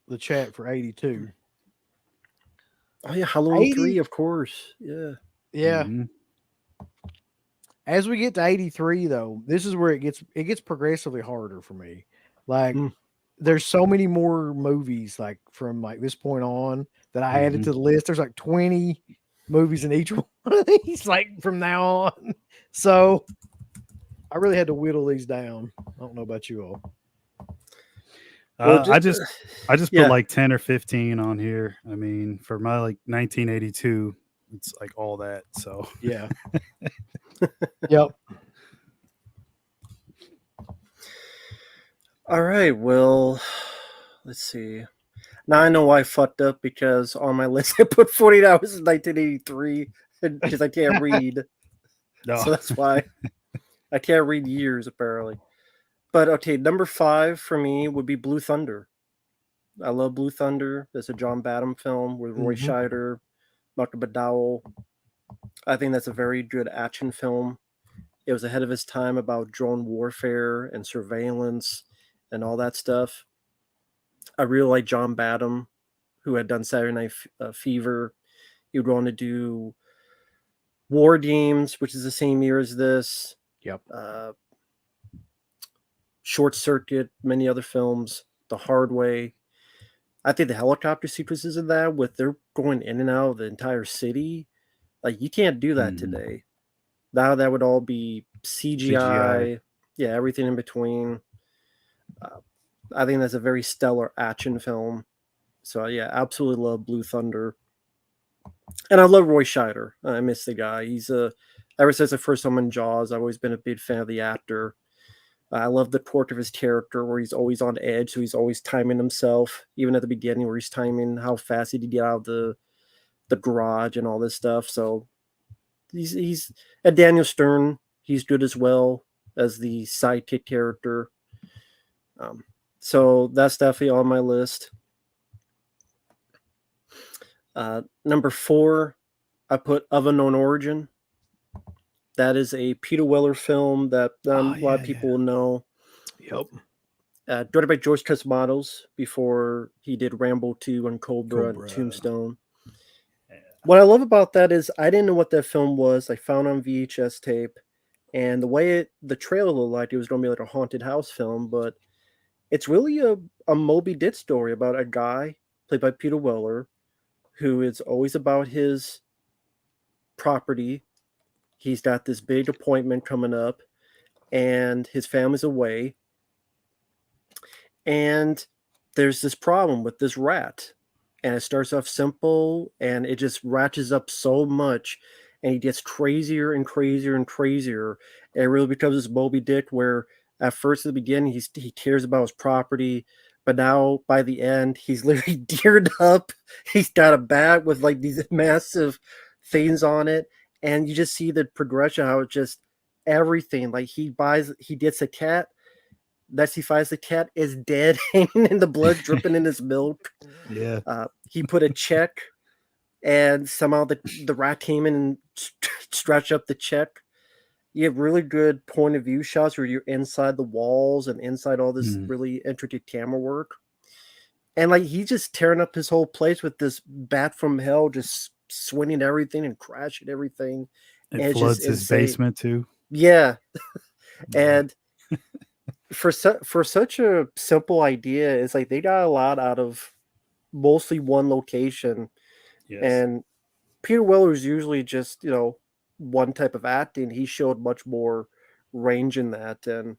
the chat for 82. Oh yeah, Halloween 80? 3, of course. Yeah. Yeah. Mm-hmm. As we get to 83, though, this is where it gets progressively harder for me. Like, there's so many more movies like from like this point on that I added to the list. There's like 20 movies in each one of these, like from now on. So I really had to whittle these down. I don't know about you all. Well, I just put like 10 or 15 on here. I mean, for my like 1982, it's like all that. So yeah. Yep. All right. Well, let's see. Now I know why I fucked up, because on my list I put 40 hours in 1983 because I can't read. No. So that's why I can't read years apparently. But okay, number 5 for me would be Blue Thunder. I love Blue Thunder. It's a John Badham film with Roy Scheider, Malcolm McDowell. I think that's a very good action film. It was ahead of its time about drone warfare and surveillance and all that stuff. I really like John Badham, who had done Saturday Night Fever. He would go on to do War Games, which is the same year as this. Yep. Short Circuit, many other films. The Hard Way. I think the helicopter sequences in that, with they're going in and out of the entire city, like you can't do that today. Now that would all be CGI. Yeah, everything in between. I think that's a very stellar action film. So yeah, absolutely love Blue Thunder. And I love Roy Scheider. I miss the guy. He's ever since the first time in Jaws, I've always been a big fan of the actor. I love the quirk of his character where he's always on edge, so he's always timing himself, even at the beginning where he's timing how fast he did get out of the garage and all this stuff. So he's at Daniel Stern. He's good as well as the sidekick character. So that's definitely on my list. Number 4, I put Of Unknown Origin. That is a Peter Weller film that a lot of people will know. Yep. Directed by George Cosmatos before he did Rambo 2 and Cobra and Tombstone. Yeah. What I love about that is I didn't know what that film was. I found it on VHS tape, and the way the trailer looked like, it was going to be like a haunted house film, but it's really a Moby Dick story about a guy played by Peter Weller who is always about his property. He's got this big appointment coming up, and his family's away. And there's this problem with this rat. And it starts off simple, and it just ratchets up so much. And he gets crazier and crazier and crazier. And it really becomes this Moby Dick where at first at the beginning, he cares about his property. But now by the end, he's literally geared up. He's got a bat with like these massive things on it. And you just see the progression, how it just everything. Like he gets a cat. Next he finds the cat is dead, hanging in the blood, dripping in his milk. Yeah. He put a check, and somehow the rat came in and stretched up the check. You have really good point of view shots where you're inside the walls and inside all this really intricate camera work. And like he's just tearing up his whole place with this bat from hell, just swinging everything and crashing everything. It floods his basement too. Yeah. And for such a simple idea, it's like they got a lot out of mostly one location. Yes. And Peter Weller is usually just, one type of acting. He showed much more range in that. And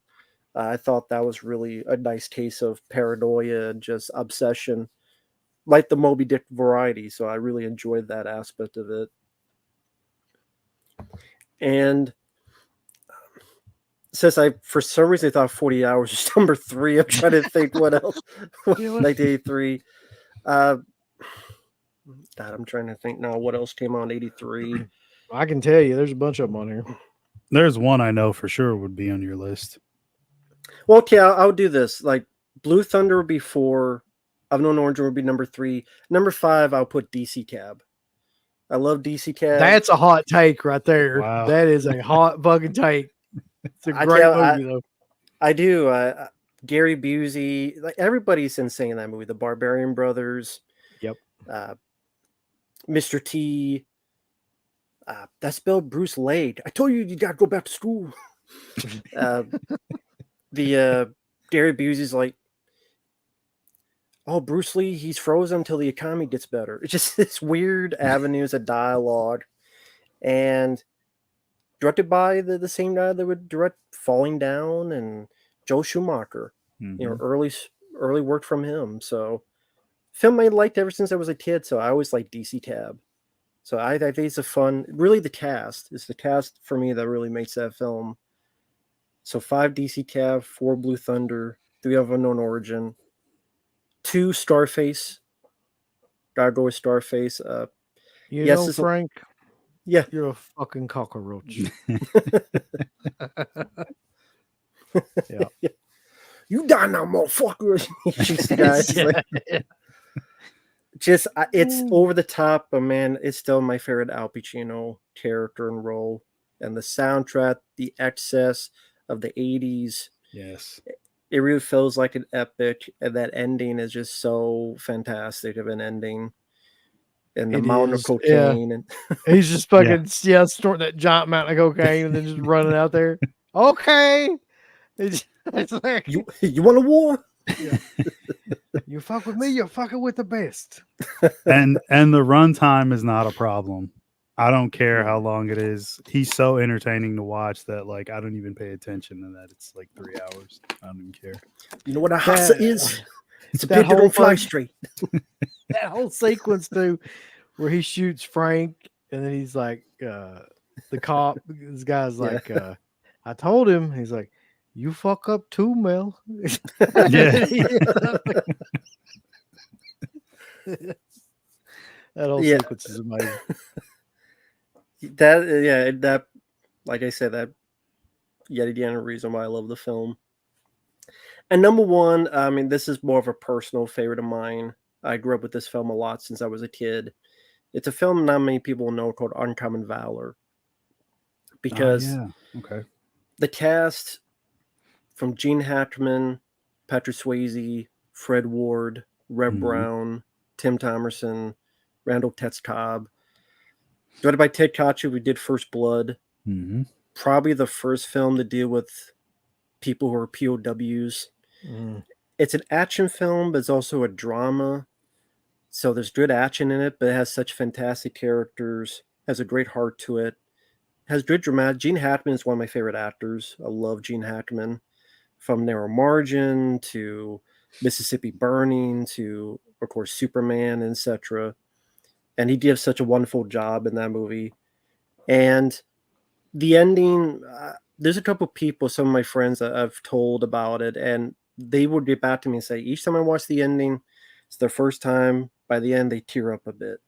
I thought that was really a nice case of paranoia and just obsession, like the Moby Dick variety. So I really enjoyed that aspect of it. And since for some reason I thought 40 Hours was number 3, I'm trying to think what else. 1983. God, I'm trying to think now. What else came out in '83? I can tell you, there's a bunch of them on here. There's one I know for sure would be on your list. Well, okay, I'll do this. Like Blue Thunder would be 4. Unknown Origin would be number 3. Number 5, I'll put DC Cab. I love DC Cab. That's a hot take right there. Wow. That is a hot fucking take. It's a I great tell- movie, though. I do. Gary Busey, like everybody's insane in that movie. The Barbarian Brothers. Yep. Mr. T. That spelled Bruce Lade. I told you got to go back to school. The Gary Busey's like, oh, Bruce Lee, he's frozen until the economy gets better. It's just this weird avenues of dialogue, and directed by the same guy that would direct Falling Down and Joe Schumacher. Mhm. You know, early work from him. So, film I liked ever since I was a kid. So I always liked DC Cab. So I think it's a fun. Really, the cast. It's the cast for me that really makes that film. So 5 DC Cab, 4 Blue Thunder, 3 of Unknown Origin, 2 Starface. Gotta go with Starface. You Yes, know, it's a- Frank, Yeah. you're a fucking cockroach. Yeah. You die now, motherfucker. He shoots the guy. It's like- it's over the top, but man, it's still my favorite Al Pacino character and role. And the soundtrack, the excess of the 80s, Yes. it really feels like an epic. And that ending is just so fantastic of an ending. And the It mountain is, of cocaine. And He's just fucking snorting that giant mountain of cocaine and then just running out there. Okay. It's like, you want a war? you fuck with me, you're fucking with the best. and the runtime is not a problem. I don't care how long it is. He's so entertaining to watch that like I don't even pay attention to that. It's like 3 hours. I don't even care. You know what a hassa is? It's a that pig that whole don't fly fucking- straight. That whole sequence too, where he shoots Frank and then he's like, the cop, this guy's like, I told him, he's like, you fuck up too, Mel. Yeah. That whole sequence is amazing. That like I said, that yet again a reason why I love the film. And number 1, I mean, this is more of a personal favorite of mine. I grew up with this film a lot since I was a kid. It's a film not many people know called Uncommon Valor. Because Okay. the cast from Gene Hackman, Patrick Swayze, Fred Ward, Reb Brown, Tim Thomerson, Randall Tetz-Cobb. Directed by Ted Koch, we did First Blood. Mm-hmm. Probably the first film to deal with people who are POWs. It's an action film, but it's also a drama. So there's good action in it, but it has such fantastic characters, has a great heart to it, has good dramatic. Gene Hackman is one of my favorite actors. I love Gene Hackman. From Narrow Margin to Mississippi Burning to, of course, Superman, etc. And he gives such a wonderful job in that movie. And the ending, there's a couple people, some of my friends that I've told about it, and they would get back to me and say, each time I watch the ending, it's their first time. By the end, they tear up a bit.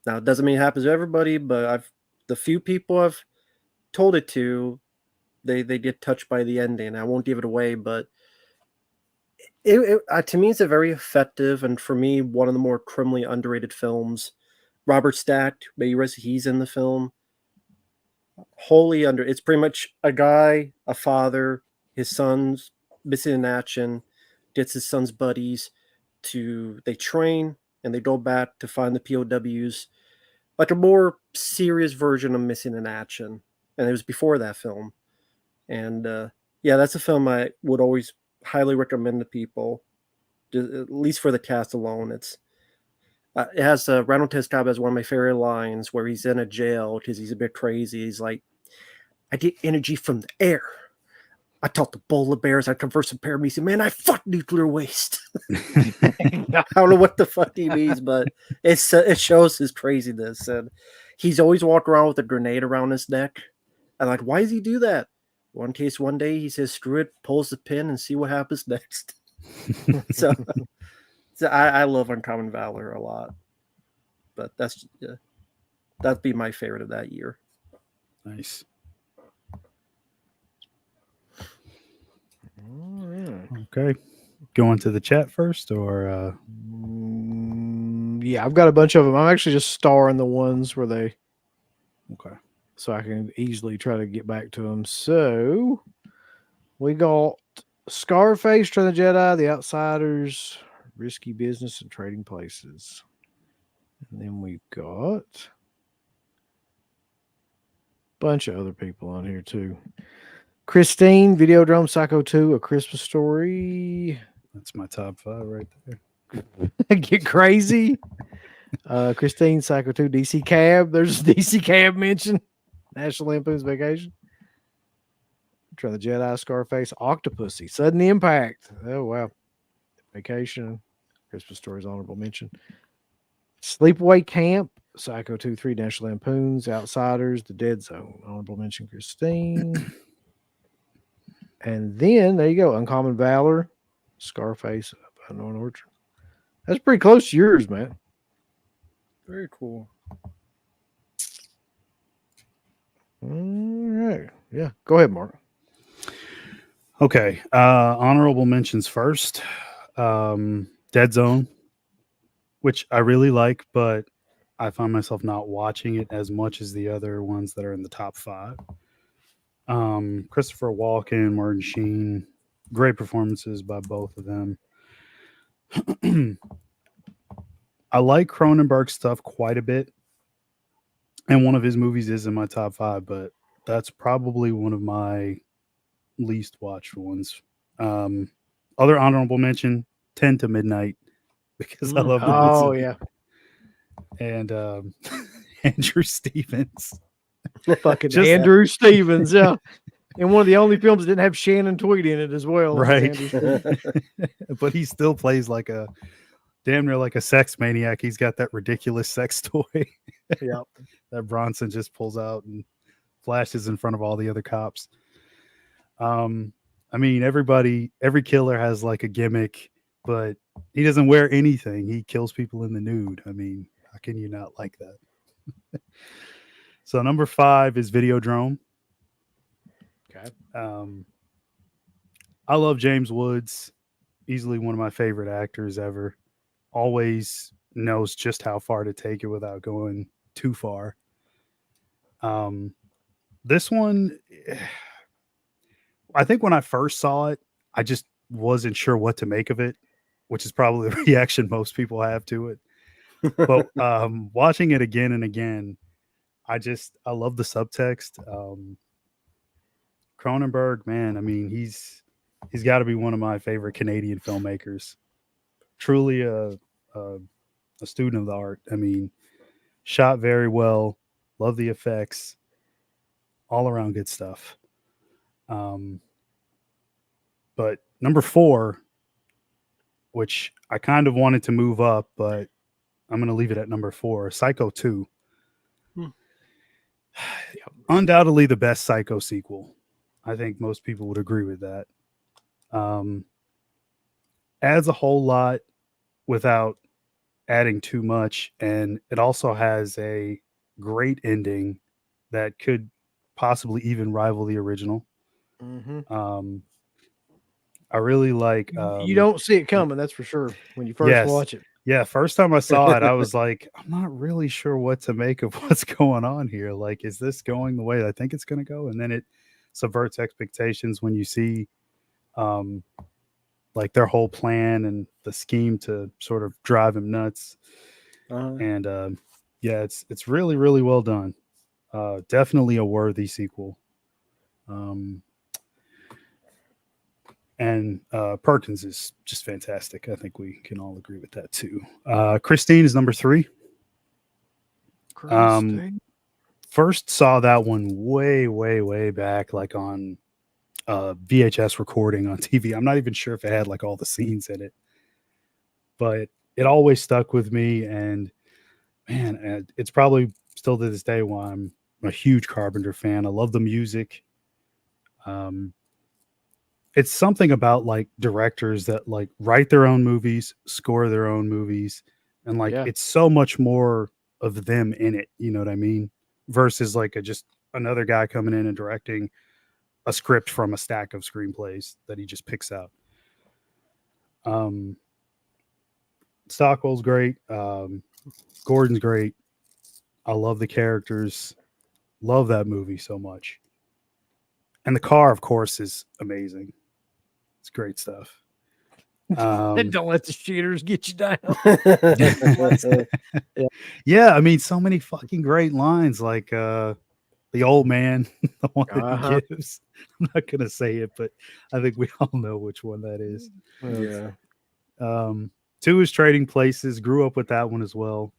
Now, it doesn't mean it happens to everybody, but the few people I've told it to, they get touched by the ending. I won't give it away, but to me, it's a very effective and for me, one of the more criminally underrated films. Robert Stack, may you rest, he's in the film. It's pretty much a guy, a father, his son's missing in action, gets his son's buddies they train and they go back to find the POWs, like a more serious version of Missing in Action. And it was before that film. And that's a film I would always highly recommend to people, at least for the cast alone. It has Randall Tetz-Cobb as one of my favorite lines where he's in a jail because he's a bit crazy. He's like, I get energy from the air. I talk to polar bears. I converse with paramics. Man, I fuck nuclear waste. I don't know what the fuck he means, but it shows his craziness. And he's always walking around with a grenade around his neck. I'm like, why does he do that? Well, in case one day he says, screw it, pulls the pin and see what happens next. so I love Uncommon Valor a lot. but that'd be my favorite of that year. Nice. All right. Okay. Going to the chat first, or Yeah, I've got a bunch of them. I'm actually just starring the ones where they, okay. so I can easily try to get back to them. So we got Scarface, Return of the Jedi, The Outsiders, Risky Business, and Trading Places. And then we've got a bunch of other people on here too. Christine, Videodrome, Psycho 2, A Christmas Story. That's my top 5 right there. Get crazy. Christine, Psycho 2, DC Cab. There's a DC Cab mention. National Lampoon's Vacation. Return of the Jedi, Scarface, Octopussy, Sudden Impact. Oh, wow. Vacation. Christmas Story's honorable mention. Sleepaway Camp, Psycho 2, 3, National Lampoon's, Outsiders, The Dead Zone. Honorable mention, Christine. And then, there you go. Uncommon Valor, Scarface, Unknown Orchard. That's pretty close to yours, man. Very cool. All right. Yeah. Go ahead, Mark. Okay. Honorable mentions first. Dead Zone, which I really like, but I find myself not watching it as much as the other ones that are in the top 5. Christopher Walken, Martin Sheen, great performances by both of them. I like Cronenberg stuff quite a bit, and one of his movies is in my top 5, but that's probably one of my least watched ones. Other honorable mention, 10 to Midnight, because I love the Oh, music. yeah. And Andrew Stevens. Fucking Just- Andrew Stevens, yeah. And one of the only films that didn't have Shannon Tweed in it as well. was Right. Andrew Stevens. But he still plays like a damn near like a sex maniac. He's got that ridiculous sex toy Yeah. that Bronson just pulls out and flashes in front of all the other cops. I mean, every killer has like a gimmick, but he doesn't wear anything. He kills people in the nude. I mean, how can you not like that? So number 5 is Videodrome. Okay. I love James Woods. Easily one of my favorite actors ever. Always knows just how far to take it without going too far. This one, I think when I first saw it, I just wasn't sure what to make of it, which is probably the reaction most people have to it. But watching it again and again, I love the subtext. Cronenberg, man, I mean, he's got to be one of my favorite Canadian filmmakers. Truly a student of the art. I mean, shot very well. Love the effects. All around good stuff. But number 4, which I kind of wanted to move up, but I'm going to leave it at number 4, Psycho 2. Undoubtedly the best Psycho sequel. I think most people would agree with that. Adds a whole lot without adding too much, and it also has a great ending that could possibly even rival the original. Mm-hmm. I really like. You don't see it coming, that's for sure, when you first Yes. watch it. Yeah, first time I saw it, I was like, I'm not really sure what to make of what's going on here. Like, is this going the way I think it's going to go? And then it subverts expectations when you see like their whole plan and the scheme to sort of drive him nuts. And yeah, it's really, really well done. Definitely a worthy sequel. And Perkins is just fantastic. I think we can all agree with that too. Christine is number 3. First saw that one way back, like on VHS recording on TV. I'm not even sure if it had like all the scenes in it, but it always stuck with me. And man, it's probably still to this day why I'm a huge Carpenter fan. I love the music. It's something about like directors that like write their own movies, score their own movies, and like it's so much more of them in it. You know what I mean? Versus like just another guy coming in and directing a script from a stack of screenplays that he just picks out. Stockwell's great. Gordon's great. I love the characters. Love that movie so much. And the car, of course, is amazing. It's great stuff. Don't let the shooters get you down. Yeah, I mean, so many fucking great lines, like the old man, the one that he gives. I'm not gonna say it, but I think we all know which one that is. Yeah. 2 is Trading Places. Grew up with that one as well.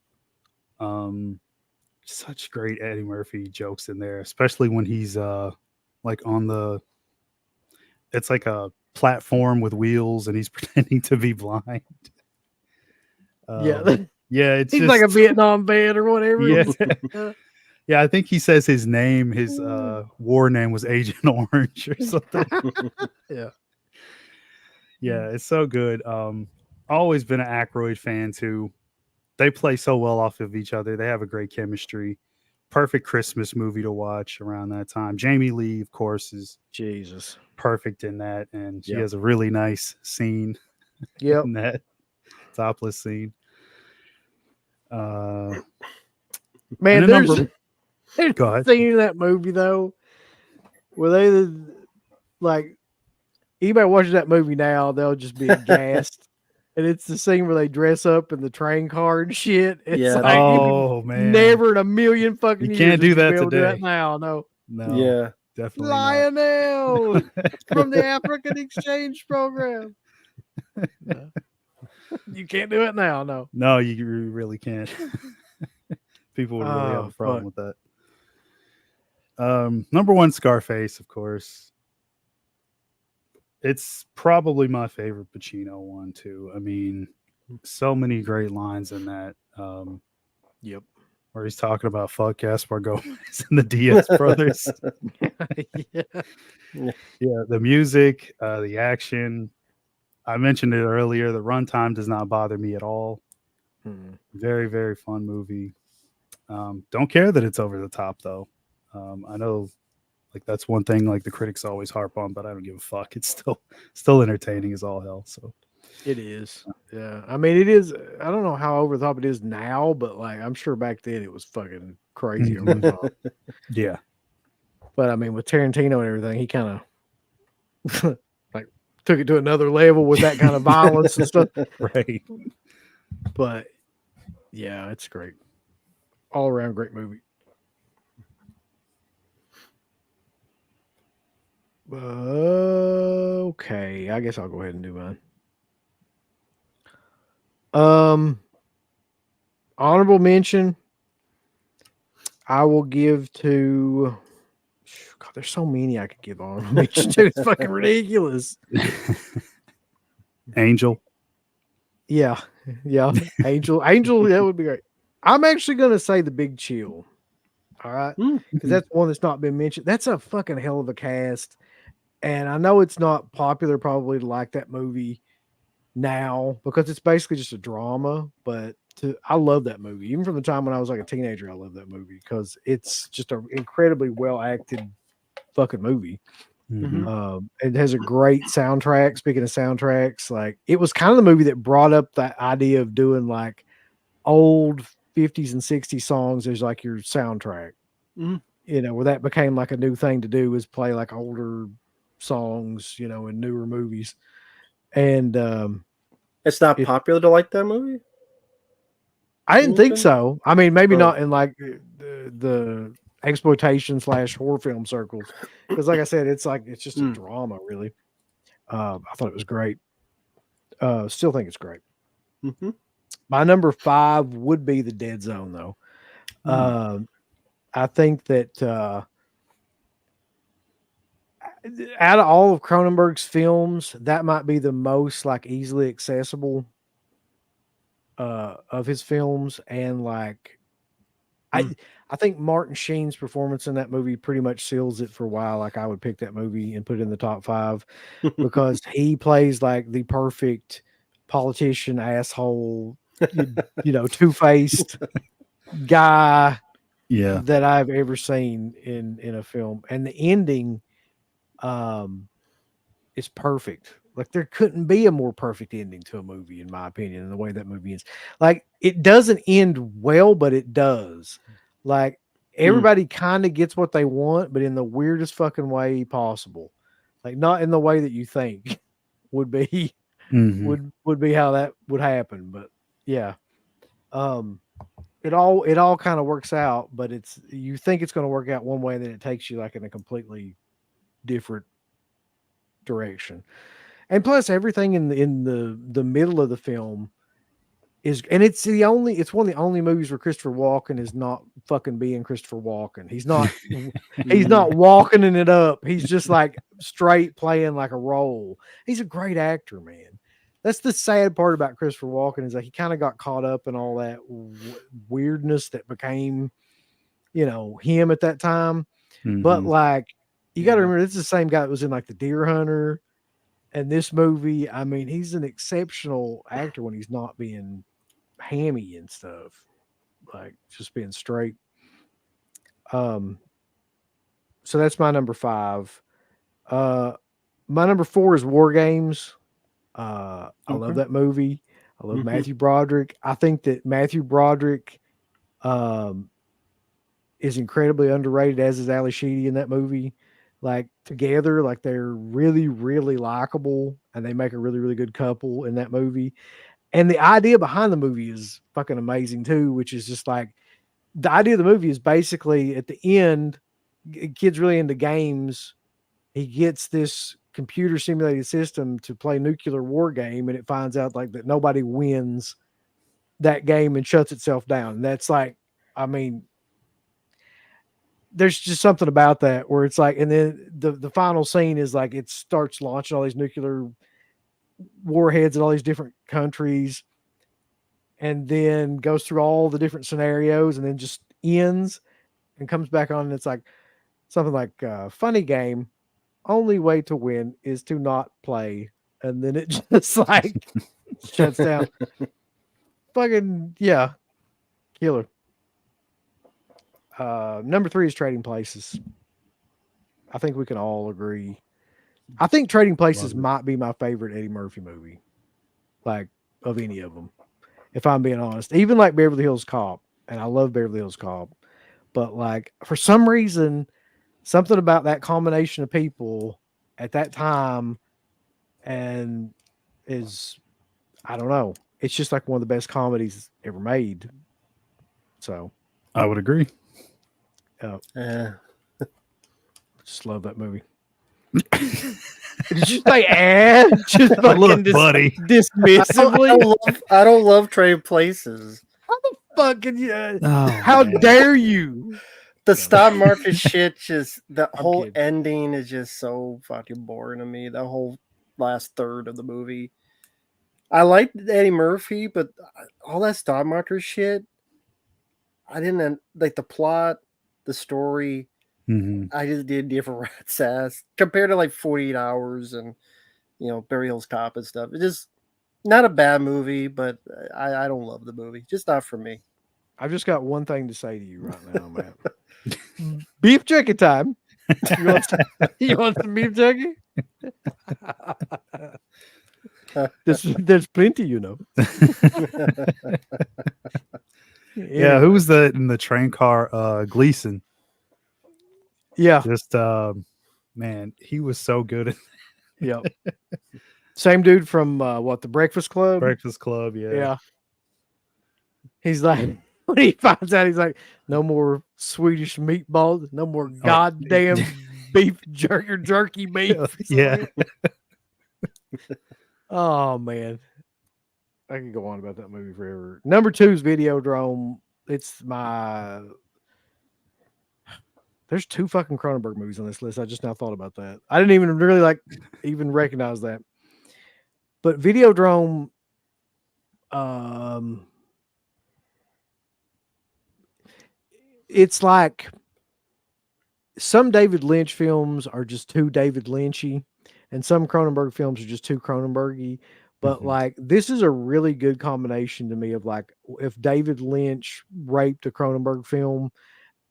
Such great Eddie Murphy jokes in there, especially when he's like on the. It's like a platform with wheels, and he's pretending to be blind. Yeah, it's he's just, like a Vietnam vet or whatever. Yeah. Yeah, I think he says his name, his war name was Agent Orange or something. Yeah. Yeah, it's so good. Always been an Aykroyd fan too. They play so well off of each other. They have a great chemistry. Perfect Christmas movie to watch around that time. Jamie Lee, of course, is Jesus perfect in that, and she Yep. has a really nice scene in that topless scene. Man, and there's Go ahead. a scene in that movie though where they like anybody watches that movie now, they'll just be aghast. And it's the scene where they dress up in the train car and shit. It's Yeah. like, Oh man, never in a million fucking You years can't do would you that be able to do today. that now. No, no, definitely not. Lionel from the African Exchange Program. No. You can't do it now. No, No, you really can't. People would really have a problem with that. Number 1, Scarface, of course. It's probably my favorite Pacino one too. I mean, so many great lines in that. Yep. Where he's talking about fuck Gaspar Gomez and the Diaz brothers. Yeah, the music, the action. I mentioned it earlier. The runtime does not bother me at all. Very, very fun movie. Don't care that it's over the top though. I know, like that's one thing like the critics always harp on, but I don't give a fuck. It's still entertaining as all hell. So it is. Yeah, I mean, it is. I don't know how over the top it is now, but like I'm sure back then it was fucking crazy over the top. Yeah, but I mean, with Tarantino and everything, he kind of like took it to another level with that kind of violence and stuff. right. But yeah, it's great. All around great movie. Okay, I guess I'll go ahead and do mine. Honorable mention I will give to God, there's so many I could give honorable mention to. It's fucking ridiculous. Angel. Yeah. Angel, that would be great. I'm actually gonna say The Big Chill. All right. Because that's one that's not been mentioned. That's a fucking hell of a cast. And I know it's not popular probably to like that movie now because it's basically just a drama, but I love that movie. Even from the time when I was like a teenager, I love that movie because it's just an incredibly well acted fucking movie. It has a great soundtrack. Speaking of soundtracks, like it was kind of the movie that brought up that idea of doing like old 50s and 60s songs as like your soundtrack. You know, where that became like a new thing to do was play like older songs, you know, in newer movies. And it's not popular to like that movie. I didn't think so. I mean, maybe not in like the exploitation / horror film circles, because like I said, it's just a drama, really. I thought it was great. Still think it's great. My number 5 would be The Dead Zone, though. I think that out of all of Cronenberg's films, that might be the most like easily accessible of his films, and like I think Martin Sheen's performance in that movie pretty much seals it for a while. Like I would pick that movie and put it in the top 5 because he plays like the perfect politician asshole, you know, two-faced guy Yeah. that I've ever seen in a film, and the ending is perfect. Like there couldn't be a more perfect ending to a movie, in my opinion, in the way that movie ends. Like it doesn't end well, but it does. Like everybody kind of gets what they want, but in the weirdest fucking way possible. Like not in the way that you think would be Mhm. would be how that would happen. But yeah. It all kind of works out, but it's you think it's going to work out one way, and then it takes you like in a completely different direction. And plus everything in the middle of the film is, and it's one of the only movies where Christopher Walken is not fucking being Christopher Walken. He's not walking it up. He's just like straight playing like a role. He's a great actor, man. That's the sad part about Christopher Walken is like he kind of got caught up in all that weirdness that became, him at that time. But Mhm. like you got to Yeah. remember, this is the same guy that was in like the Deer Hunter and this movie. I mean, he's an exceptional actor when he's not being hammy and stuff, like just being straight. Um, so that's my number 5. Uh, my number 4 is War Games. I love Okay. that movie. I love Mhm. Matthew Broderick. I think that Matthew Broderick um, is incredibly underrated, as is Ali Sheedy in that movie. Like together, like they're really, really likable, and they make a really, really good couple in that movie. And the idea behind the movie is fucking amazing too, which is just like the idea of the movie is basically at the end, kid's really into games. He gets this computer simulated system to play nuclear war game, and it finds out like that nobody wins that game and shuts itself down. And that's like, I mean, there's just something about that where it's like, and then the final scene is like it starts launching all these nuclear warheads in all these different countries, and then goes through all the different scenarios, and then just ends and comes back on, and it's like something like funny game. Only way to win is to not play, and then it just like shuts down. Fucking yeah, killer. Number 3 is Trading Places. I think we can all agree. I think Trading Places Love it. might be my favorite Eddie Murphy movie, like of any of them. If I'm being honest, even like Beverly Hills Cop, and I love Beverly Hills Cop, but like for some reason, something about that combination of people at that time, and is I don't know. It's just like one of the best comedies ever made. So I would agree. Eh. just love that movie. Did you say eh? Just fucking Look, buddy. dismissively. I don't love Trading Places. How the fuck can you? Oh, How man. dare you? The stock market shit, just the I'm whole kidding. ending is just so fucking boring to me. The whole last third of the movie. I liked Eddie Murphy, but all that stock market shit, I didn't like the plot, the story. Mhm. I just did different rat's ass compared to like 48 Hours and Beverly Hills Cop and stuff. It's just not a bad movie, but I don't love the movie. Just not for me. I've just got one thing to say to you right now, Matt. Beef jerky time. You want some beef jerky? There's plenty, Yeah, who was in the train car? Gleason. Yeah. Just man, he was so good at Yep. Same dude from the Breakfast Club? Breakfast Club. Yeah. Yeah. He's like, when he finds out, he's like, no more Swedish meatballs, no more goddamn beef jerky beef. Yeah. Oh man. I could go on about that movie forever. Number 2 is Videodrome. It's there's 2 fucking Cronenberg movies on this list. I just now thought about that. I didn't even really even recognize that. But Videodrome, it's like some David Lynch films are just too David Lynchy, and some Cronenberg films are just too Cronenbergy. But Mhm. like, this is a really good combination to me of like, if David Lynch raped a Cronenberg film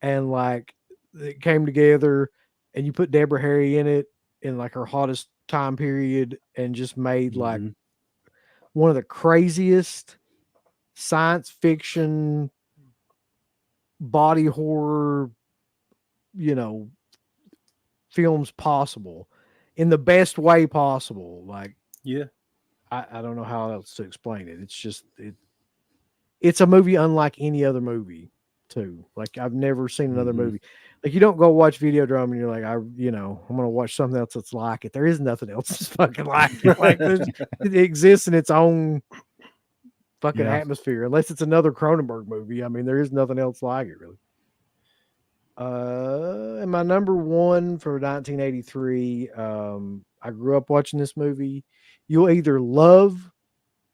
and like it came together and you put Deborah Harry in it in like her hottest time period and just made like Mhm. one of the craziest science fiction body horror, you know, films possible in the best way possible. Like, Yeah. I don't know how else to explain it. It's just it's a movie unlike any other movie too. Like, I've never seen another Mhm. movie. Like, you don't go watch Videodrome and you're like, I'm gonna watch something else that's like it. There is nothing else that's fucking like it. Like, it exists in its own fucking Yeah. atmosphere, unless it's another Cronenberg movie. I mean, there is nothing else like it really. And my number one for 1983, I grew up watching this movie. You'll either love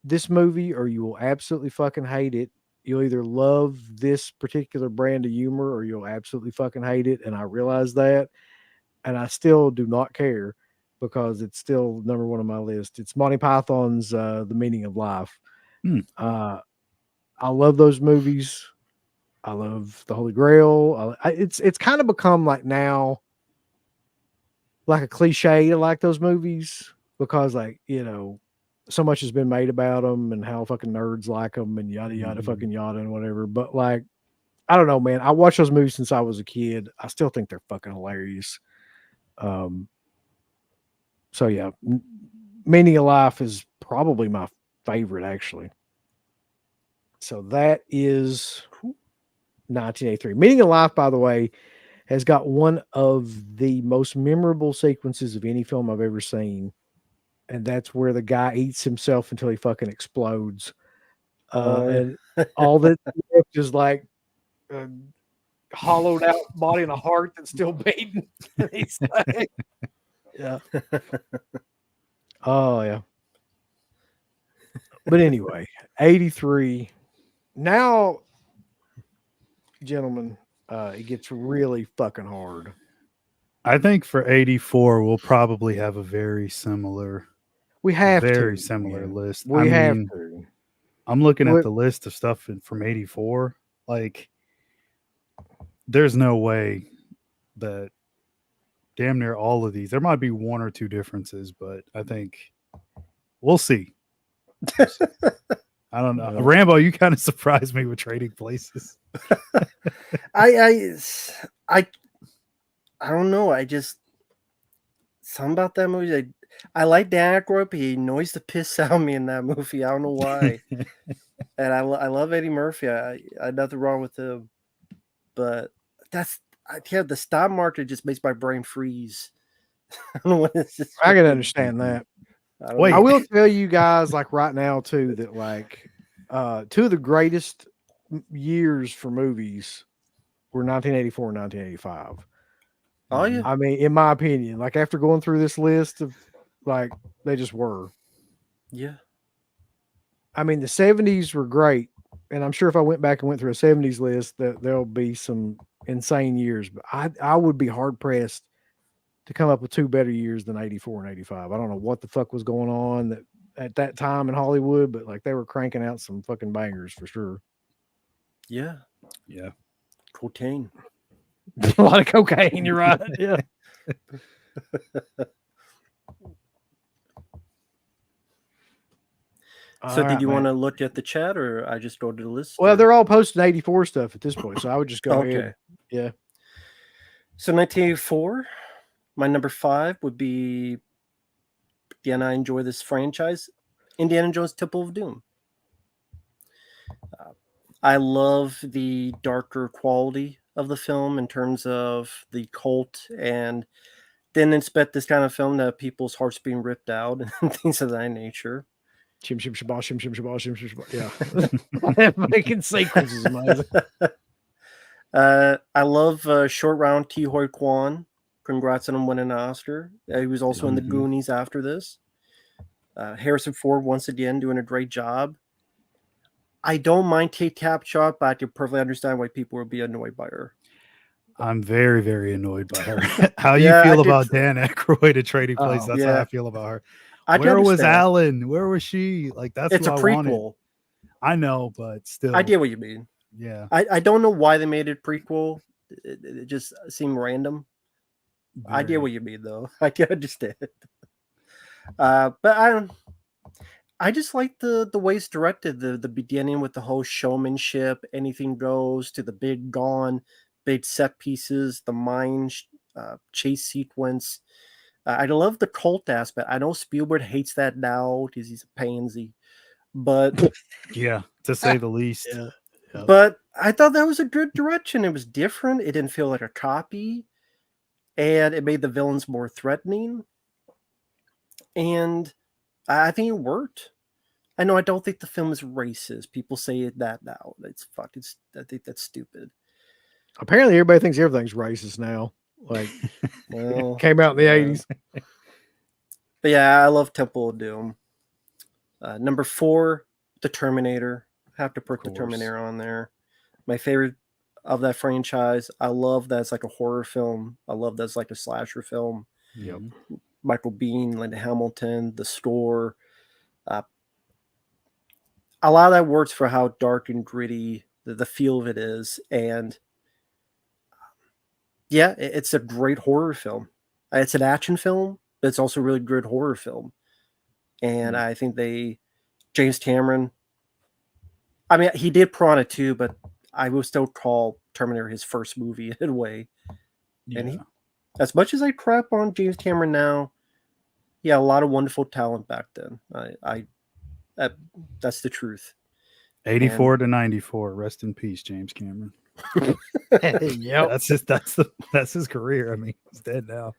this movie or you will absolutely fucking hate it. You'll either love this particular brand of humor or you'll absolutely fucking hate it. And I realize that. And I still do not care because it's still number one on my list. It's Monty Python's The Meaning of Life. Mm. I love those movies. I love The Holy Grail. It's kind of become like now like a cliche to like those movies because like, so much has been made about them and how fucking nerds like them and yada yada Mhm. fucking yada and whatever. But like, I don't know, man. I watched those movies since I was a kid. I still think they're fucking hilarious. So yeah, Meaning of Life is probably my favorite actually. So that is 1983. Meaning of Life, by the way, has got one of the most memorable sequences of any film I've ever seen. And that's where the guy eats himself until he fucking explodes. And all that left is like a hollowed out body and a heart that's still beating. He's like, yeah. Oh, yeah. But anyway, 83. Now, gentlemen, it gets really fucking hard. I think for 84, we'll probably have a very similar We have very to. similar Man. list. We I have mean, to. I'm looking at What- the list of stuff from 84. Like, there's no way that damn near all of these, there might be one or two differences, but I think we'll see. I don't know. Yeah. Rambo, you kind of surprised me with Trading Places. I don't know. I just something about that movie. I like Dan Aykroyd, but he annoys the piss out of me in that movie. I don't know why. And I love Eddie Murphy. I had nothing wrong with him, but the stock market just makes my brain freeze. I don't know what this is. I can understand that. Wait. I will tell you guys, like right now, too, that like two of the greatest years for movies were 1984 and 1985. Oh yeah, I mean, in my opinion, like after going through this list of like they just were. yeah. I mean, the 70s were great. And I'm sure if I went back and went through a 70s list, that there'll be some insane years. But I would be hard pressed to come up with two better years than 84 and 85. I don't know what the fuck was going on at that time in Hollywood, but like they were cranking out some fucking bangers for sure. Yeah. Yeah. Cocaine. A lot of cocaine, you're right. Yeah. So did you want to look at the chat or I just go to the list? Well, or? they're all posting 84 stuff at this point, so I would just go ahead. Yeah. So 1984, my number 5 would be, again, I enjoy this franchise, Indiana Jones Temple of Doom. I love the darker quality of the film in terms of the cult, and didn't expect this kind of film to have people's hearts being ripped out and things of that nature. Shim shim shabah, shim shim shabah, shim shim shabah. Yeah. Making sequences amazing. I love Short Round T. Hoi Kwan. Congrats on him winning an Oscar. He was also in the Goonies after this. Harrison Ford, once again, doing a great job. I don't mind Kate Capshaw, but I can perfectly understand why people would be annoyed by her. I'm very, very annoyed by her. How you feel about Dan Aykroyd at Trading Places? That's how I feel about her. Where was understand. Alan? Where was she? Like that's It's a what I wanted. prequel. I know, but still, I get what you mean. yeah. I don't know why they made it prequel. It just seemed random. I get very. what you mean, though. I can understand. But I just like the way it's directed. The beginning with the whole showmanship, anything goes, to the big gone, big set pieces, the mine chase sequence. I love the cult aspect. I know Spielberg hates that now because he's a pansy, but Yeah, to say the least. Yeah. Yeah. but I thought that was a good direction. It was different. It didn't feel like a copy, and it made the villains more threatening. And I think it worked. I know I don't think the film is racist. People say that now. It's fucking. I think that's stupid. Apparently, everybody thinks everything's racist now. Like, Well, came out in the yeah. 80s. But yeah, I love Temple of Doom. Number 4, The Terminator. Have to put The course. Terminator on there. My favorite of that franchise. I love that it's like a horror film. I love that it's like a slasher film. Yep. Michael Biehn, Linda Hamilton, the score. A lot of that works for how dark and gritty the feel of it is. And yeah, it's a great horror film. It's an action film, but it's also a really good horror film. And I think James Cameron, I mean, he did Piranha 2, but I would still call Terminator his first movie in a way. Yeah. And as much as I crap on James Cameron now, yeah, a lot of wonderful talent back then. That's the truth. 84 to 94. Rest in peace, James Cameron. Yep. That's his career. I mean, he's dead now.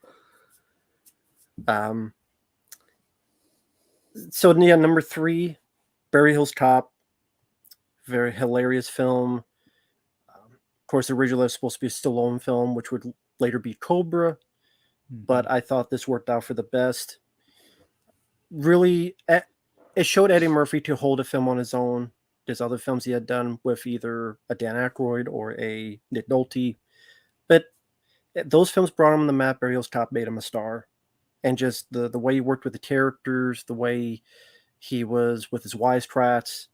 So yeah, number 3, Beverly Hills Cop. Very hilarious film. Of course, originally it was supposed to be a Stallone film, which would later be Cobra. But I thought this worked out for the best. Really, it showed Eddie Murphy to hold a film on his own. There's other films he had done with either a Dan Aykroyd or a Nick Nolte. But those films brought him on the map. Beverly Hills Cop made him a star. And just the way he worked with the characters, the way he was with his wisecracks.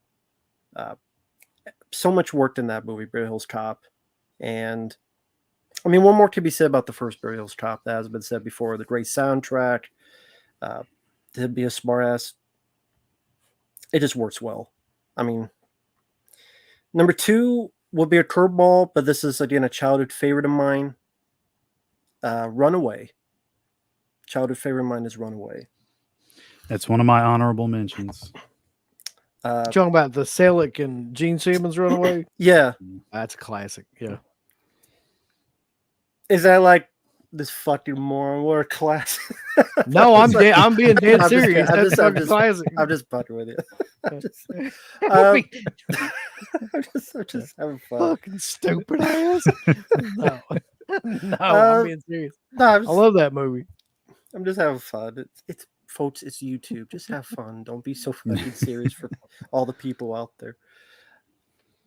So much worked in that movie, Beverly Hills Cop. And I mean, one more could be said about the first Beverly Hills Cop that has been said before. The great soundtrack, to be a smartass, it just works well. I mean, number 2 will be a curveball, but this is again a childhood favorite of mine. Runaway. Childhood favorite of mine is Runaway. That's one of my honorable mentions. Talking about the Selleck and Gene Simmons Runaway. Yeah. That's a classic. Yeah. Is that like this fucking moron? What a class. No, I'm being dead I'm just kidding. serious. That's fucking classic. I'm just fucking with you. I'm just having fun. Fucking stupid ass. No, I'm being serious. No, I love that movie. I'm just having fun. It's folks, it's YouTube. Just have fun. Don't be so fucking serious for all the people out there.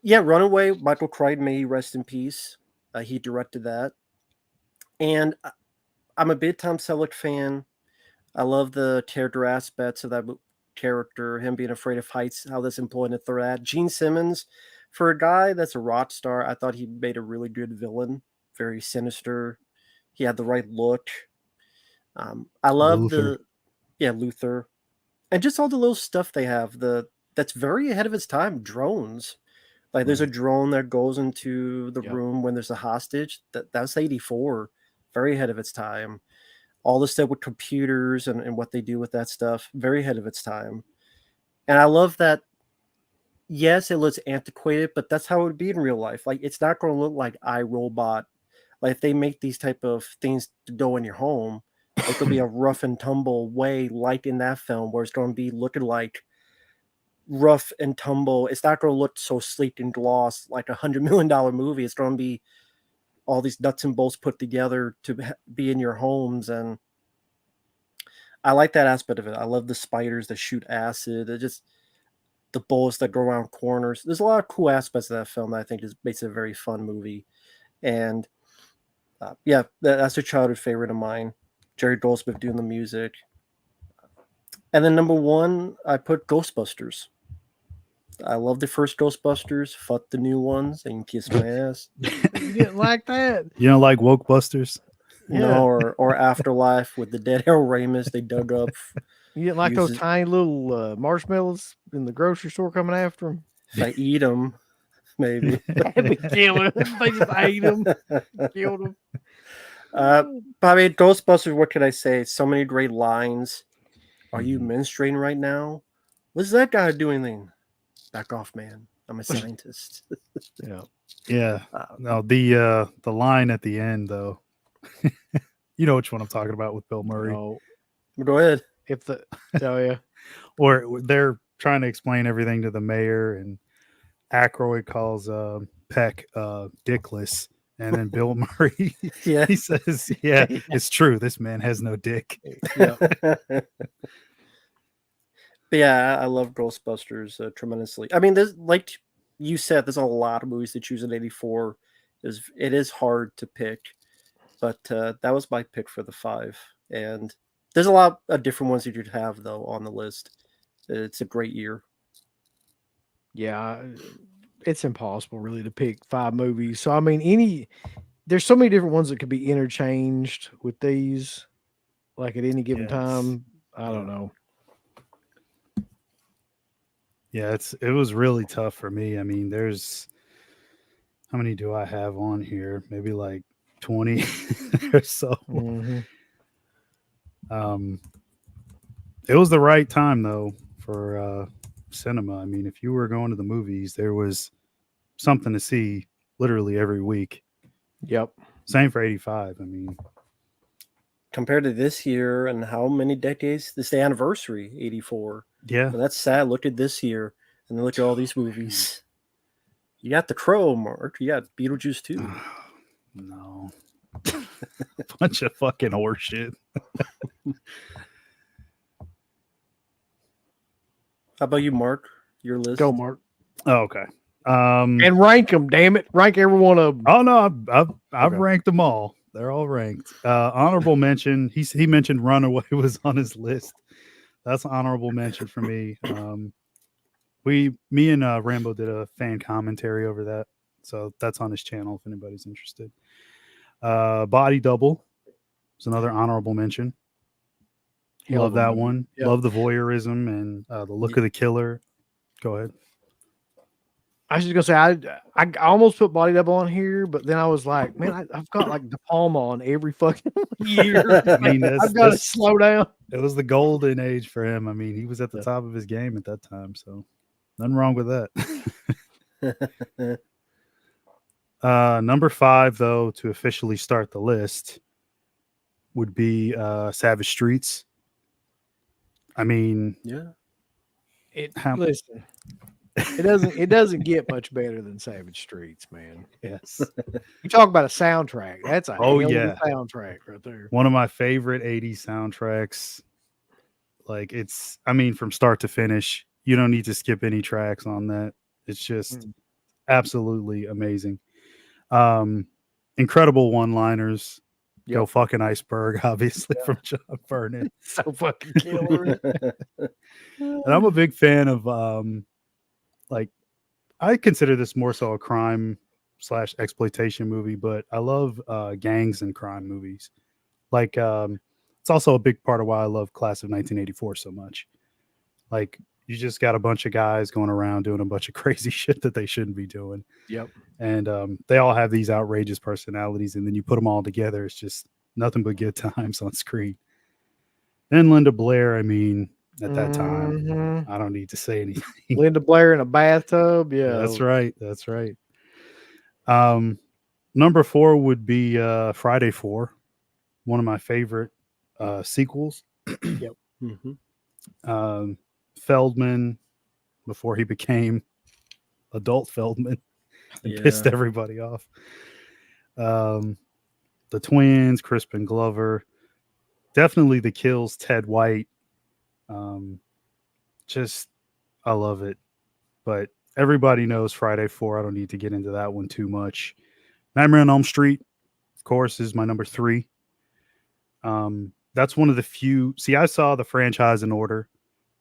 Yeah, Runaway, Michael Crichton, may he rest in peace. He directed that. And I'm a big Tom Selleck fan. I love the character aspects of that character, him being afraid of heights, how that's employed in the thread. Gene Simmons, for a guy that's a rock star, I thought he made a really good villain. Very sinister. He had the right look. I love Luther. Luther. And just all the little stuff they have. That's very ahead of its time. Drones. Like there's a drone that goes into the room when there's a hostage. That's 84. Very ahead of its time. All the stuff with computers and what they do with that stuff. Very ahead of its time. And I love that. Yes, it looks antiquated, but that's how it would be in real life. Like it's not going to look like iRobot. Like if they make these type of things to go in your home, it could be a rough and tumble way like in that film where it's going to be looking like rough and tumble. It's not going to look so sleek and gloss like $100 million movie. It's going to be all these nuts and bolts put together to be in your homes. And I like that aspect of it. I love the spiders that shoot acid. It just, the bullets that go around corners. There's a lot of cool aspects of that film that I think just makes it a very fun movie. And that's a childhood favorite of mine. Jerry Goldsmith doing the music. And then number one, I put Ghostbusters. I love the first Ghostbusters. Fuck the new ones and kiss my ass. You didn't like that? You don't like woke busters? Yeah. No, or Afterlife with the dead Harold Ramis they dug up. You didn't like those Uses- tiny little marshmallows in the grocery store coming after him? If I eat them, maybe. That'd be killer. They just ate him, killed him. But I mean, Ghostbusters, what can I say? So many great lines. Are you menstruating right now? What's that guy doing? Back off, man. I'm a scientist. Yeah. Yeah. No, the line at the end though. You know which one I'm talking about with Bill Murray. No. Go ahead. If the yeah. Or they're trying to explain everything to the mayor, and Aykroyd calls Peck dickless, and then Bill Murray Yeah. he says, "Yeah, it's true. This man has no dick." Yeah. But yeah, I love Ghostbusters tremendously. I mean, there's, like you said, there's a lot of movies to choose in '84. It is hard to pick, but that was my pick for the 5. And there's a lot of different ones you could have though on the list. It's a great year. Yeah. It's impossible really to pick 5 movies. So I mean, there's so many different ones that could be interchanged with these, like at any given Yes. time. I don't know. Yeah, it was really tough for me. I mean, there's how many do I have on here? Maybe like 20 or so. Mhm. It was the right time though for cinema. I mean, if you were going to the movies, there was something to see literally every week. Yep. Same for 85. I mean, Compared to this year and how many decades? This is the anniversary, 84. yeah. And that's sad. Look at this year and then look at all these movies. You got The Crow, Mark. You got Beetlejuice too. No. Bunch of fucking horseshit. How about you, Mark? Your list? Go, Mark. Oh, okay. And rank them, damn it. Rank every one of them. Oh no, I've Okay. ranked them all. They're all ranked. Honorable mention. He mentioned Runaway was on his list. That's an honorable mention for me. Me and Rambo did a fan commentary over that, so that's on his channel if anybody's interested. Body Double is another honorable mention. Hell Love of a that movie. one. Yep. Love the voyeurism and the look of the killer. Go ahead. I was just gonna say I almost put Body Double on here, but then I was like, man, I've got like De Palma on every fucking year. I mean, I've got to slow down. it was the golden age for him. I mean, he was at the Yeah. top of his game at that time, so nothing wrong with that. Number 5, though, to officially start the list would be Savage Streets. I mean, Yeah. Listen, it doesn't get much better than Savage Streets, man. yes, You talk about a soundtrack. That's a Oh, hell of yeah. a soundtrack right there. one of my favorite 80s soundtracks. Like I mean, from start to finish, you don't need to skip any tracks on that. It's just absolutely amazing. Incredible one-liners. Go Yep. fucking iceberg, obviously, from John Vernon. So fucking killer. And I'm a big fan of like I consider this more so a crime / exploitation movie, but I love gangs and crime movies. Like it's also a big part of why I love Class of 1984 so much. Like you just got a bunch of guys going around doing a bunch of crazy shit that they shouldn't be doing. Yep. And they all have these outrageous personalities, and then you put them all together, it's just nothing but good times on screen. And Linda Blair, I mean, at that time, Mhm. I don't need to say anything. Linda Blair in a bathtub. Yeah. That's right. That's right. Number 4 would be Friday 4, one of my favorite sequels. Mhm. Feldman, before he became adult Feldman, and pissed everybody off. The twins, Crispin Glover, definitely the kills, Ted White. Just, I love it. But everybody knows Friday 4. I don't need to get into that one too much. Nightmare on Elm Street, of course, is my number 3. That's one of the few. See, I saw the franchise in order.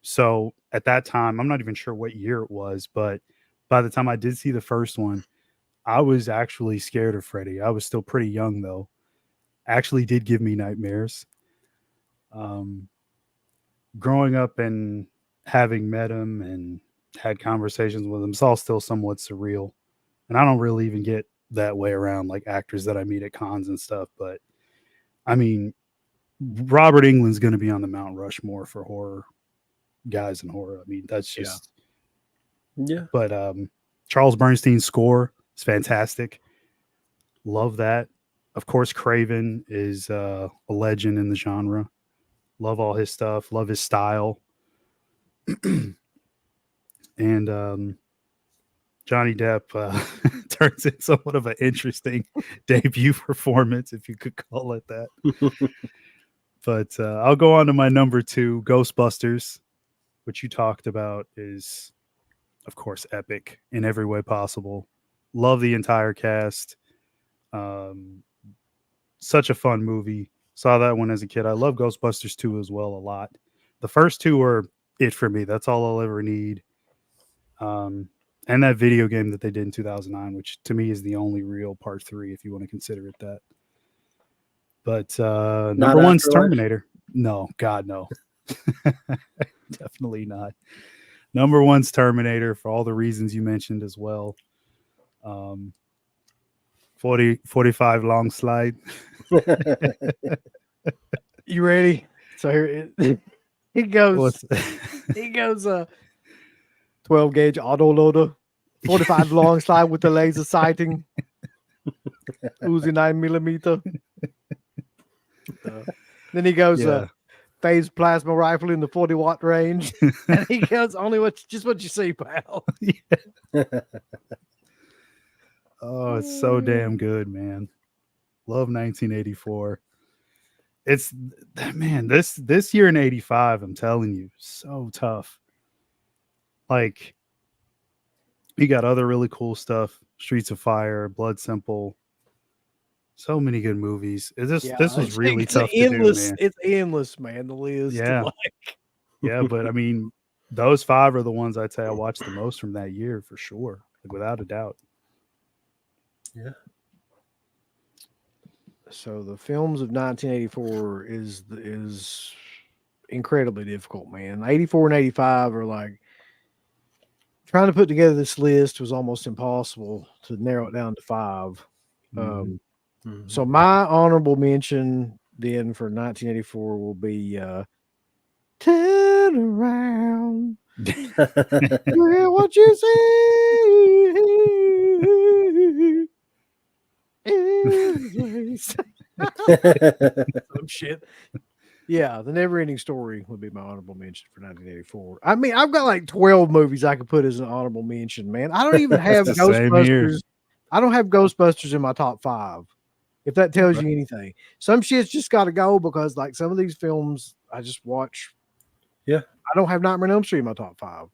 So at that time, I'm not even sure what year it was, but by the time I did see the first one, I was actually scared of Freddy. I was still pretty young though. Actually did give me nightmares. Um, Growing up and having met him and had conversations with him, it's all still somewhat surreal. And I don't really even get that way around like actors that I meet at cons and stuff. But I mean, Robert Englund's going to be on the Mount Rushmore for horror guys in horror. I mean, that's just, Yeah. but Charles Bernstein's score is fantastic. Love that. Of course, Craven is a legend in the genre. Love all his stuff. Love his style. And Johnny Depp turns in somewhat of an interesting debut performance, if you could call it that. But I'll go on to my number 2, Ghostbusters, which you talked about is, of course, epic in every way possible. Love the entire cast. Such a fun movie. Saw that one as a kid. I love Ghostbusters 2 as well a lot. The first 2 are it for me. That's all I'll ever need. And that video game that they did in 2009, which to me is the only real part 3, if you want to consider it that. But number 1's Terminator. No, God, no. Definitely not. Number 1's Terminator for all the reasons you mentioned as well. 45 long slide. You ready? So here it goes. He goes 12 gauge auto loader, 45 long slide with the laser sighting, Uzi 9mm. Then he goes phase plasma rifle in the 40-watt range. And he goes, only just what you see, pal. Oh, it's so damn good, man. Love 1984. It's, man, this year in 85, I'm telling you, so tough. Like, you got other really cool stuff. Streets of Fire, Blood Simple. So many good movies. This was really tough to do, man. It's endless, man, the list. Yeah. Yeah, but I mean, those 5 are the ones I'd say I watched the most from that year for sure. Like, without a doubt. Yeah. So the films of 1984 is incredibly difficult, man. 84 and 85 are like, trying to put together this list was almost impossible to narrow it down to 5. So my honorable mention then for 1984 will be Turn Around. What you see? Some shit. Yeah, The Never Ending Story would be my honorable mention for 1984. I mean, I've got like 12 movies I could put as an honorable mention, man. I don't even have Ghostbusters. I don't have Ghostbusters in my top 5. If that tells you anything. Some shit's just got to go because like some of these films I just watch. Yeah. I don't have Nightmare on Elm Street in my top 5.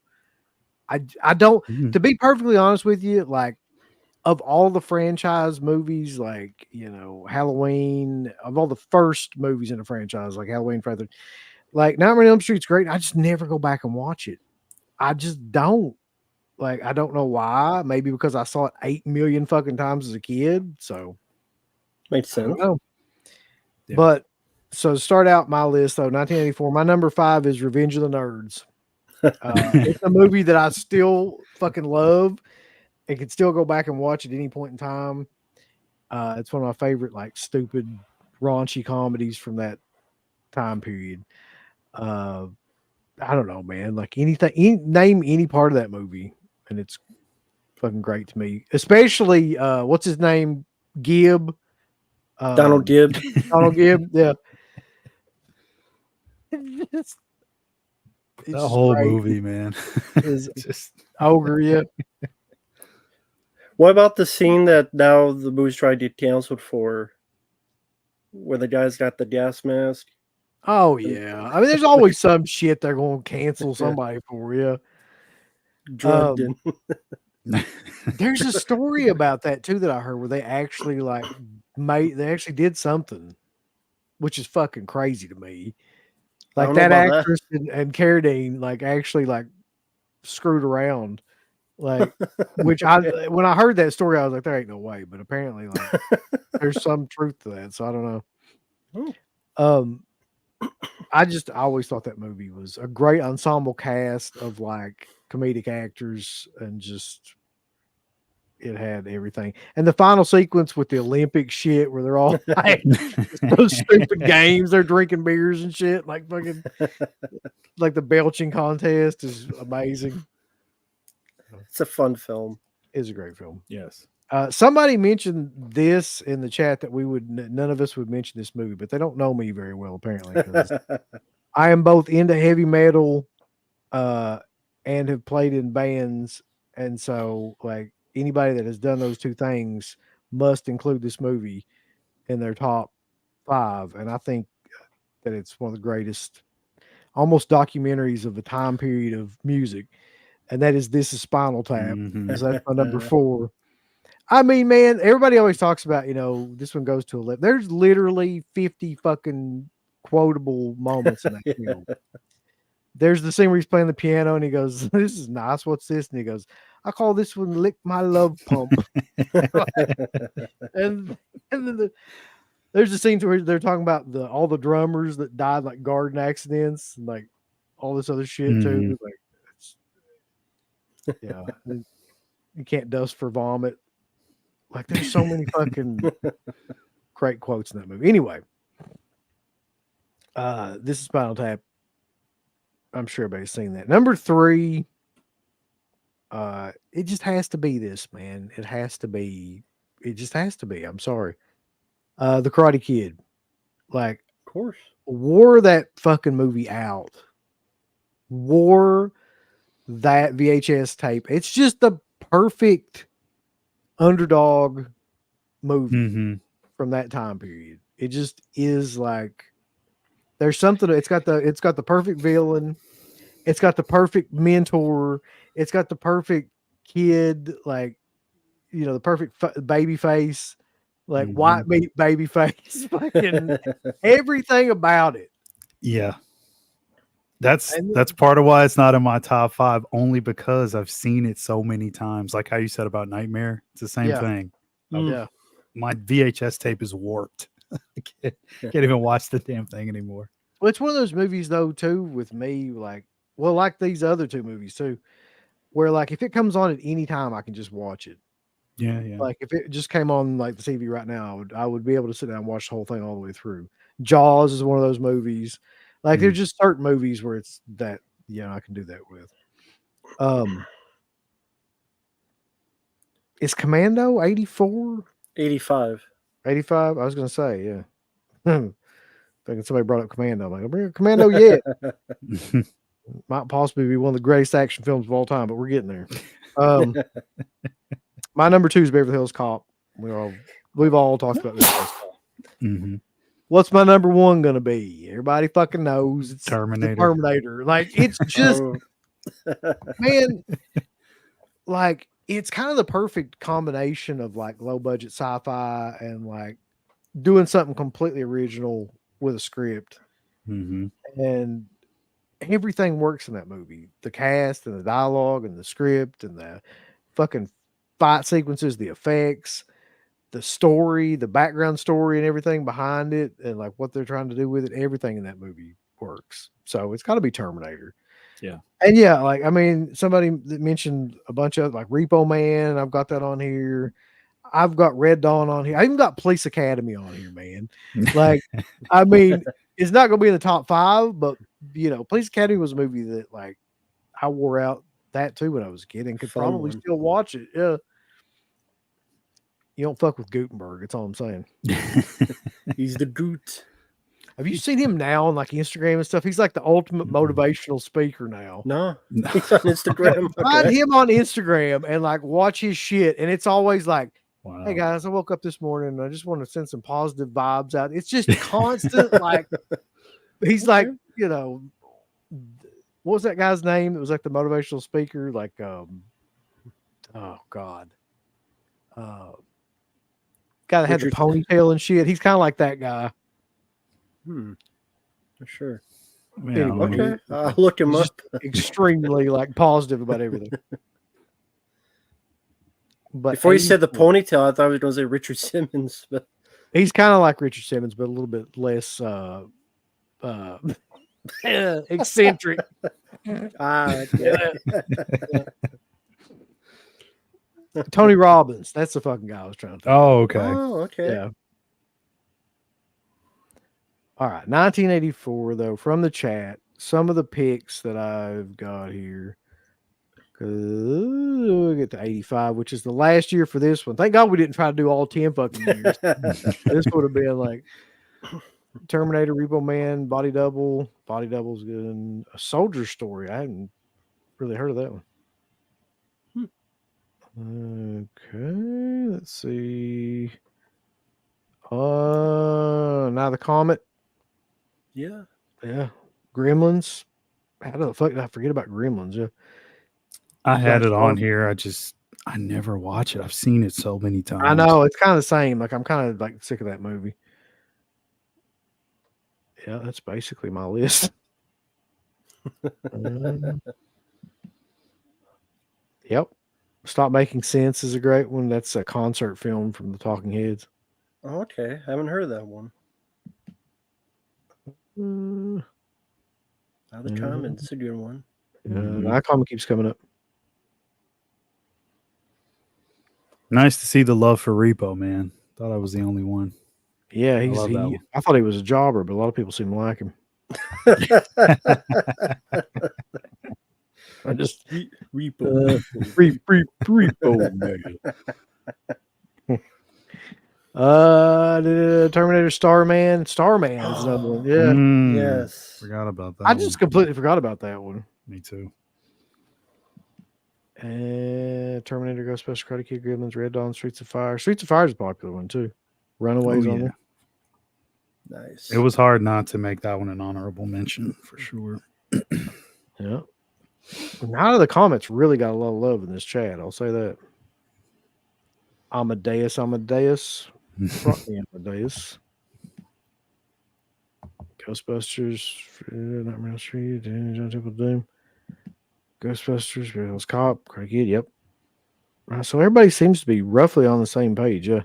I don't, to be perfectly honest with you, like, of all the franchise movies, like, you know, Halloween, of all the first movies in the franchise, like Halloween, Friday, like Nightmare on Elm Street's great. I just never go back and watch it. I just don't. Like, I don't know why. Maybe because I saw it 8 million fucking times as a kid. So makes sense. Yeah. But so to start out my list, though, 1984, my number 5 is Revenge of the Nerds. It's a movie that I still fucking love. I can still go back and watch at any point in time. It's one of my favorite, like, stupid, raunchy comedies from that time period. I don't know, man. Like, name any part of that movie, and it's fucking great to me. Especially, what's his name? Gibb. Donald Gibb. Donald Gibb, yeah. It's the whole great. Movie, man. Is just ogre, yeah. What about the scene that now the movie's tried to get canceled for, where the guy's got the gas mask? Oh yeah, I mean, there's always some shit they're going to cancel somebody for you. Drugged in. There's a story about that too that I heard where they actually they actually did something, which is fucking crazy to me. I Like don't know that about that. actress and Carradine like actually like screwed around. Like which Okay. when I heard that story, I was like, there ain't no way. But apparently like there's some truth to that. So I don't know. Oh. I always thought that movie was a great ensemble cast of like comedic actors and just it had everything. And the final sequence with the Olympic shit where they're all like those stupid games, they're drinking beers and shit, like fucking like the belching contest is amazing. It's a fun film. It's a great film. Yes. Somebody mentioned this in the chat that none of us would mention this movie, but they don't know me very well apparently because I am both into heavy metal and have played in bands, and so like anybody that has done those two things must include this movie in their top 5, and I think that it's one of the greatest almost documentaries of the time period of music, and that is This Is Spinal Tap. Mhm. So that's my number 4. I mean, man, everybody always talks about, this one goes to 11. There's literally 50 fucking quotable moments in that film. There's the scene where he's playing the piano and he goes, "This is nice. What's this?" And he goes, "I call this one Lick My Love Pump." and then there's the scenes where they're talking about all the drummers that died like garden accidents and like all this other shit too. Like, yeah, you can't dust for vomit. Like, there's so many fucking great quotes in that movie. Anyway, This Is Spinal Tap. I'm sure everybody's seen that. Number 3, it just has to be this, man. It has to be. It just has to be. I'm sorry. The Karate Kid. Like, Of course. wore that fucking movie out. Wore that VHS tape. It's just the perfect underdog movie from that time period. It just is like there's something. It's got the perfect villain. It's got the perfect mentor. It's got the perfect kid, like the perfect baby face, like white meat baby face, fucking everything about it. Yeah. That's part of why it's not in my top 5, only because I've seen it so many times. Like how you said about Nightmare, it's the same thing. Yeah. My VHS tape is warped. I can't even watch the damn thing anymore. Well, it's one of those movies though, too, with me, like these other 2 movies too, where like if it comes on at any time, I can just watch it. Yeah. Like if it just came on like the TV right now, I would be able to sit down and watch the whole thing all the way through. Jaws is one of those movies. Like there's just certain movies where it's that, I can do that with. Is Commando 84? 85. 85? I was gonna say, yeah. Thinking somebody brought up Commando. I'm like, I'll bring up Commando yet. Might possibly be one of the greatest action films of all time, but we're getting there. My number 2 is Beverly Hills Cop. We've all talked about Beverly Hills Cop. What's my number 1 gonna be? Everybody fucking knows it's Terminator. The Terminator. Like it's just man, like it's kind of the perfect combination of like low budget sci-fi and like doing something completely original with a script. And everything works in that movie. The cast and the dialogue and the script and the fucking fight sequences, the effects, the story, the background story and everything behind it and like what they're trying to do with it. Everything in that movie works. So it's got to be Terminator. Yeah. And yeah, like, I mean, somebody that mentioned a bunch of like Repo Man. I've got that on here. I've got Red Dawn on here. I even got Police Academy on here, man. Like, I mean, it's not going to be in the top 5, but Police Academy was a movie that like I wore out that too when I was a kid and could probably still watch it. Yeah. You don't fuck with Gutenberg. That's all I'm saying. He's the Goot. Have you seen him now on like Instagram and stuff? He's like the ultimate motivational speaker now. No, he's on Instagram. Find him on Instagram and like watch his shit. And it's always like, wow. Hey guys, I woke up this morning and I just want to send some positive vibes out. It's just constant. Like he's like, what was that guy's name? It was like the motivational speaker. Like, oh God. Guy that had the ponytail and shit. He's kind of like that guy. For sure. Yeah, Anyway. let me- Okay, I'll look him He's up. just extremely like positive about everything. But Before you said the 84 ponytail, I thought he was going to say Richard Simmons. But he's kind of like Richard Simmons, but a little bit less eccentric. okay. Tony Robbins, that's the fucking guy I was trying to think. Oh, okay. Oh, okay. Yeah. All right, 1984 though. From the chat, some of the picks that I've got here. We'll get to 85, which is the last year for this one. Thank God we didn't try to do all 10 fucking years. This would have been like Terminator, Repo Man, Body Double. Body Double's good. And A Soldier Story. I hadn't really heard of that one. Okay, let's see. Now the Comet. Yeah. Yeah. Gremlins. How the fuck did I forget about Gremlins? Yeah. I had it on Stark. here. I never watch it. I've seen it so many times. I know it's kind of the same. Like I'm kind of like sick of that movie. Yeah, that's basically my list. Yep. Stop Making Sense is a great one. That's a concert film from the Talking Heads. Oh, okay. I haven't heard of that one. Uh, Now the Comet's a good one. That comment keeps coming up. Nice to see the love for Repo, man. Thought I was the only one. Yeah, love that one. I thought he was a jobber, but a lot of people seem to like him. I just Repo. Repo man. Terminator Starman. Starman is another one. Yeah. Yes. Forgot about that. I just completely forgot about that one. Me too. Terminator, Ghostbusters, Karate Kid, Gremlins, Red Dawn, Streets of Fire. Streets of Fire is a popular one too. Runaways on there. Nice. It was hard not to make that one an honorable mention for sure. Yeah. Now the comments really got a lot of love in this chat. I'll say that. Amadeus. Front me Amadeus. Ghostbusters, Nightmare on Elm Street, John Temple Doom. Ghostbusters, Beverly Hills Cop, Karate Kid, yep. So everybody seems to be roughly on the same page, yeah.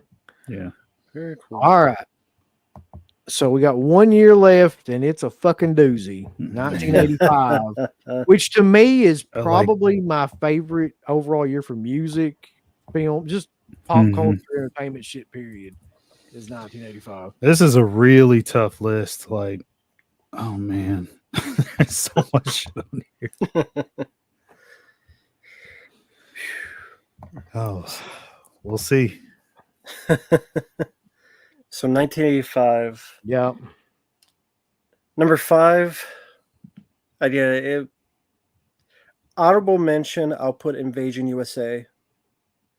Yeah. Very cool. All right. So we got 1 year left, and it's a fucking doozy. 1985, which to me is probably my favorite overall year for music, film, just pop culture, entertainment shit, period, is 1985. This is a really tough list. Like, oh man, there's so much shit on here. Oh, we'll see. So 1985. Yeah. Number 5. Honorable mention, I'll put Invasion USA.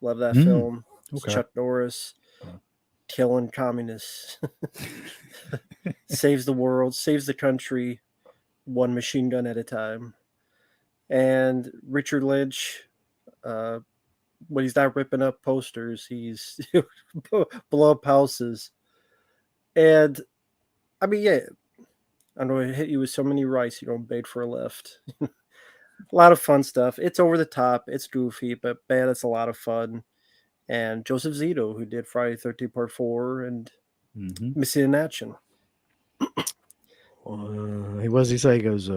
Love that film. It's okay. Chuck Norris killing communists. Saves the world, saves the country, one machine gun at a time. And Richard Lynch, when he's not ripping up posters, he's blow up houses. And I mean, yeah, I know it hit you with so many rice you don't beg for a left. A lot of fun stuff. It's over the top, it's goofy, but man, it's a lot of fun. And Joseph Zito, who did Friday the 13th Part 4 and Missing in Action. What does he say? He goes,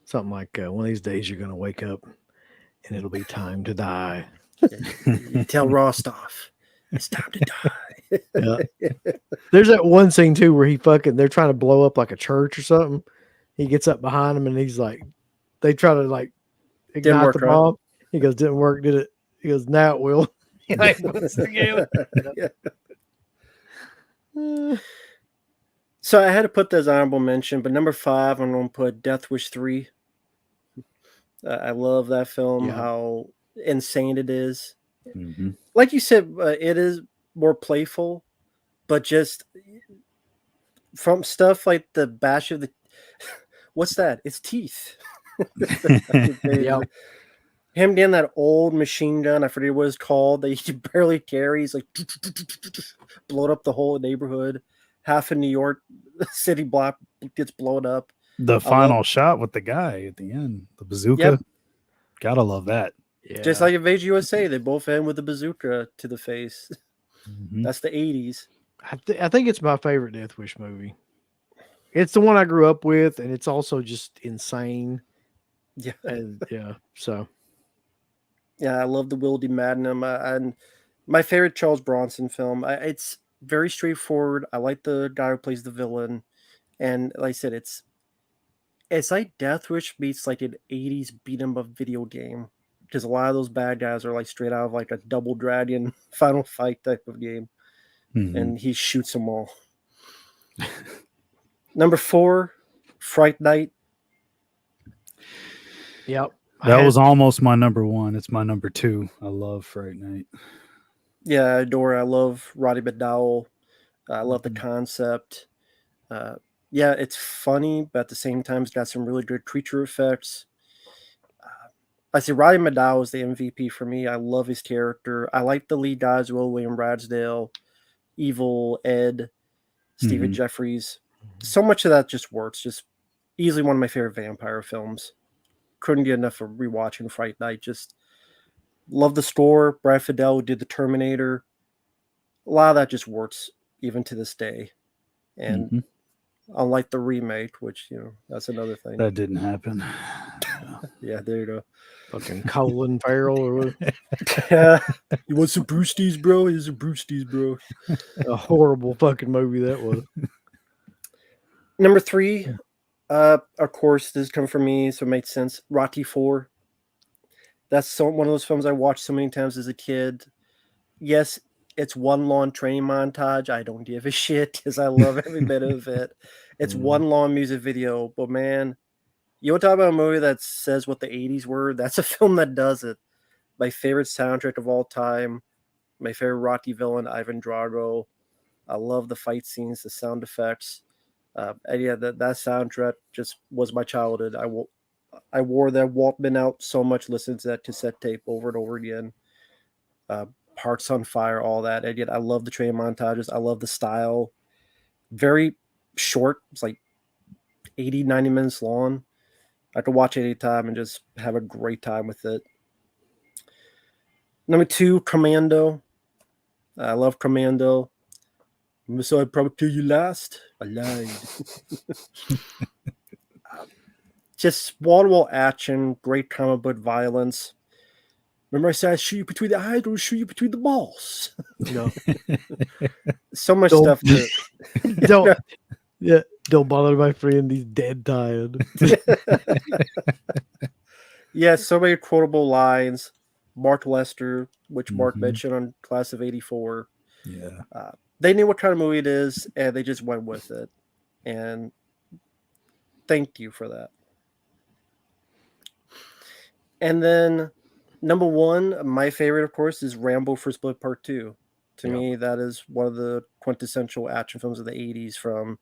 something like, one of these days you're going to wake up and it'll be time to die. You tell Rostov, it's time to die. Yeah. There's that one scene too where they're trying to blow up like a church or something. He gets up behind him and he's like, they try to like ignite the bomb. He goes, didn't work, did it? He goes, now it will. So I had to put that as honorable mention, but number 5, I'm going to put Death Wish 3. I love that film, how insane it is. Like you said, it is more playful, but just from stuff like the bash of the... What's that? It's teeth. Yep. Him getting that old machine gun, I forget what it's called, that he barely carries, like blowed up the whole neighborhood. Half of New York City block gets blown up. The final shot with the guy at the end, the bazooka. Yep. Gotta love that. Yeah. Just like Invasion USA, they both end with a bazooka to the face. Mhm. That's the 80s. I think it's my favorite Death Wish movie. It's the one I grew up with, and it's also just insane. Yeah. And so Yeah, I love the Wildy Magnum. And my favorite Charles Bronson film. It's very straightforward. I like the guy who plays the villain. And like I said, it's like Death Wish meets like an 80s beat 'em up video game. Because a lot of those bad guys are like straight out of like a Double Dragon Final Fight type of game. Mhm. And he shoots them all. Number 4, Fright Night. yep. That was almost my number 1. It's my number 2. I love Fright Night. Yeah, I adore it. I love Roddy McDowell. I love the concept. Yeah, it's funny, but at the same time, it's got some really good creature effects. I say Roddy McDowell is the MVP for me. I love his character. I like the lead guys, William Radsdale, Evil Ed, Stephen Mhm. Jeffries. So much of that just works. Just easily one of my favorite vampire films. Couldn't get enough of rewatching Fright Night. Just love the score. Brad Fiedel did the Terminator. A lot of that just works even to this day. And Mhm. unlike the remake, which, that's another thing. That didn't happen. Yeah, there you go. fucking Colin Farrell or what? Yeah. You want some Brewsties, bro? Here's some Brewsties, bro. A horrible fucking movie that was. Number 3, of course, this come from me, so it makes sense. Rocky 4. That's one of those films I watched so many times as a kid. Yes, it's one long train montage. I don't give a shit because I love every bit of it. It's one long music video, but man, you want to talk about a movie that says what the 80s were? That's a film that does it. My favorite soundtrack of all time. My favorite Rocky villain, Ivan Drago. I love the fight scenes, the sound effects. And yeah, that soundtrack just was my childhood. I wore that Walkman out so much, listening to that cassette tape over and over again. Hearts on Fire, all that. And yet I love the train montages. I love the style. Very short. It's like 80, 90 minutes long. I could watch it anytime and just have a great time with it. Number 2, Commando. I love Commando. So I'd probably kill you last. I lied. Just wall-to-wall action, great comic book violence. Remember I said I shoot you between the eyes, or shoot you between the balls. So much Don't- stuff to don't bother my friend. He's dead tired. Yeah, so many quotable lines. Mark Lester, which Mark Mhm. mentioned on Class of '84. Yeah. They knew what kind of movie it is, and they just went with it. And thank you for that. And then number 1, my favorite, of course, is Rambo: First Blood Part 2. To me, that is one of the quintessential action films of the 80s, from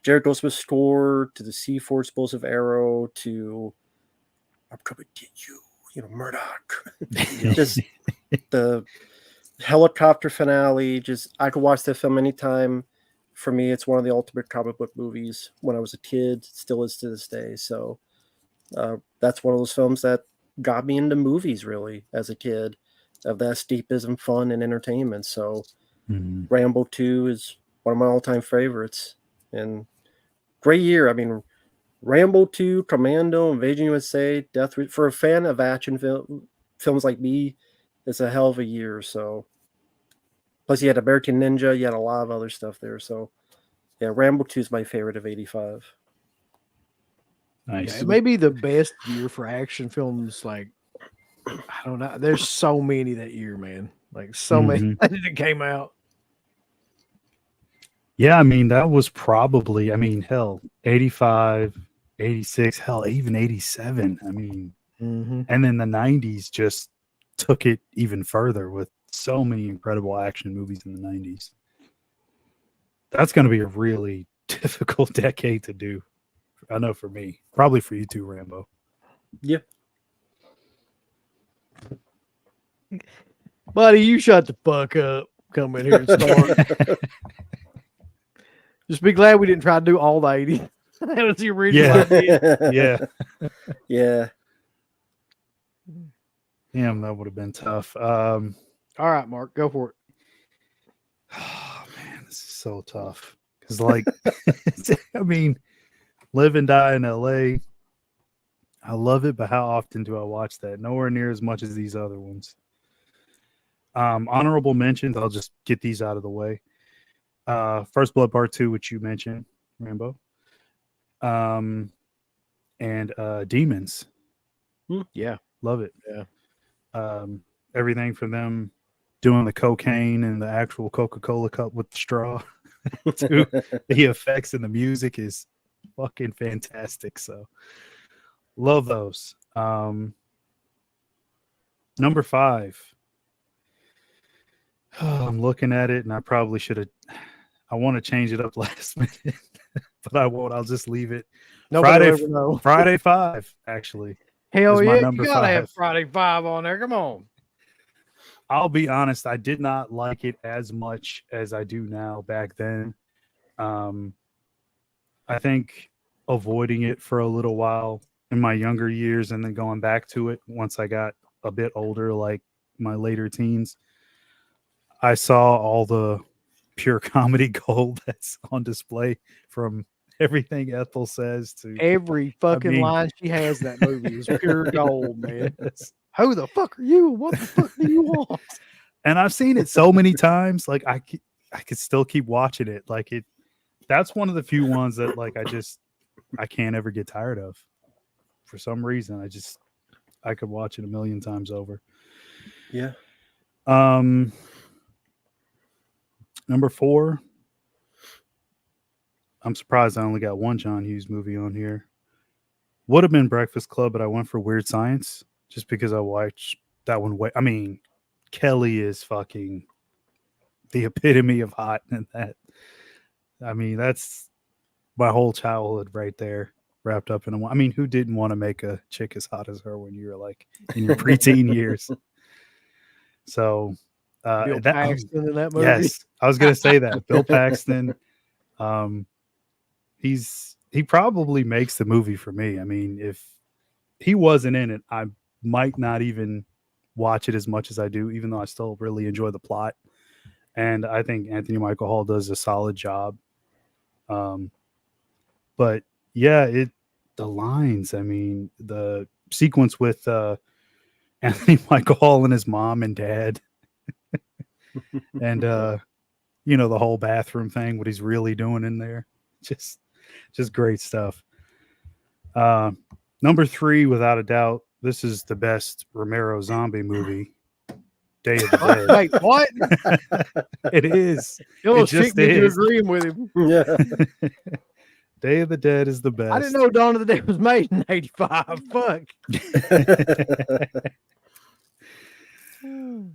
Jared Goldsmith's score to the C4 explosive arrow to I'm coming to get you, Murdoch. Just the helicopter finale. Just I could watch that film anytime. For me, it's one of the ultimate comic book movies when I was a kid. It still is to this day. So that's one of those films that got me into movies really as a kid, of that escapism, fun, and entertainment. So Mhm. Rambo 2 is one of my all-time favorites. And great year. I mean, Rambo 2, Commando, Invasion USA, Death Wish. For a fan of action films like me, it's a hell of a year. So, plus you had American Ninja, you had a lot of other stuff there. So, yeah, Rambo 2 is my favorite of '85. Nice. Yeah, it may be the best year for action films. Like, I don't know. There's so many that year, man. Like, so many that came out. Yeah, I mean, that was probably, I mean, hell, 85, 86, hell, even 87. I mean, Mm-hmm. and then the 90s just took it even further with so many incredible action movies in the 90s. That's going to be a really difficult decade to do. I know for me. Probably for you too, Rambo. Yeah. Buddy, you shut the fuck up. Come in here and start. Just be glad we didn't try to do all the 80. That was the original idea. Yeah. Yeah. Damn, that would have been tough. All right, Mark, go for it. Oh man, this is so tough. Because like I mean, live and die in LA. I love it, but how often do I watch that? Nowhere near as much as these other ones. Honorable mentions, I'll just get these out of the way. First Blood Part 2, which you mentioned, Rambo. And Demons. Yeah. Love it. Yeah. Everything from them doing the cocaine and the actual Coca-Cola cup with the straw to the effects and the music is fucking fantastic. So love those. Number 5. I'm looking at it and I probably should have. I want to change it up last minute, but I won't. I'll just leave it. Nobody will ever know. Friday 5, actually. Hell is my yeah, number you gotta 5. have Friday 5 on there. Come on. I'll be honest, I did not like it as much as I do now back then. I think avoiding it for a little while in my younger years and then going back to it once I got a bit older, like my later teens, I saw all the pure comedy gold that's on display, from everything Ethel says to Every fucking line she has in that movie is pure gold, man. Yes. Who the fuck are you? What the fuck do you want? And I've seen it so many times, like I could still keep watching it. Like that's one of the few ones that like I can't ever get tired of. For some reason, I could watch it a million times over. Yeah. Number 4. I'm surprised I only got one John Hughes movie on here. Would have been Breakfast Club, but I went for Weird Science just because I watched that one. I mean, Kelly is fucking the epitome of hot in that. I mean, that's my whole childhood right there, wrapped up in a. I mean, who didn't want to make a chick as hot as her when you were like in your preteen years? So, Bill Paxton in that movie. Yes, I was gonna say that. Bill Paxton. He probably makes the movie for me. I mean, if he wasn't in it, I might not even watch it as much as I do, even though I still really enjoy the plot. And I think Anthony Michael Hall does a solid job. But yeah, the lines, I mean, the sequence with Anthony Michael Hall and his mom and dad and the whole bathroom thing, what he's really doing in there. Just great stuff. Number 3, without a doubt, this is the best Romero zombie movie. Day of the Dead. Wait, what? It is. You'll It just me to is. agreeing with him. Yeah. Day of the Dead is the best. I didn't know Dawn of the Dead was made in 85. Fuck.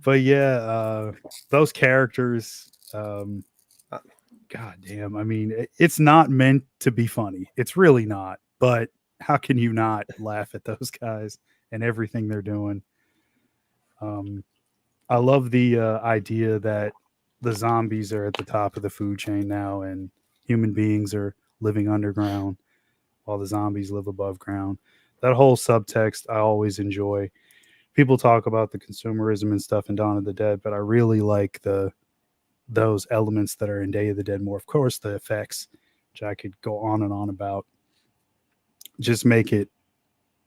But yeah, those characters, God damn. I mean, it's not meant to be funny. It's really not. But how can you not laugh at those guys and everything they're doing? I love the idea that the zombies are at the top of the food chain now and human beings are living underground while the zombies live above ground. That whole subtext I always enjoy. People talk about the consumerism and stuff in Dawn of the Dead, but I really like those elements that are in Day of the Dead more. Of course, the effects, which I could go on and on about, just make it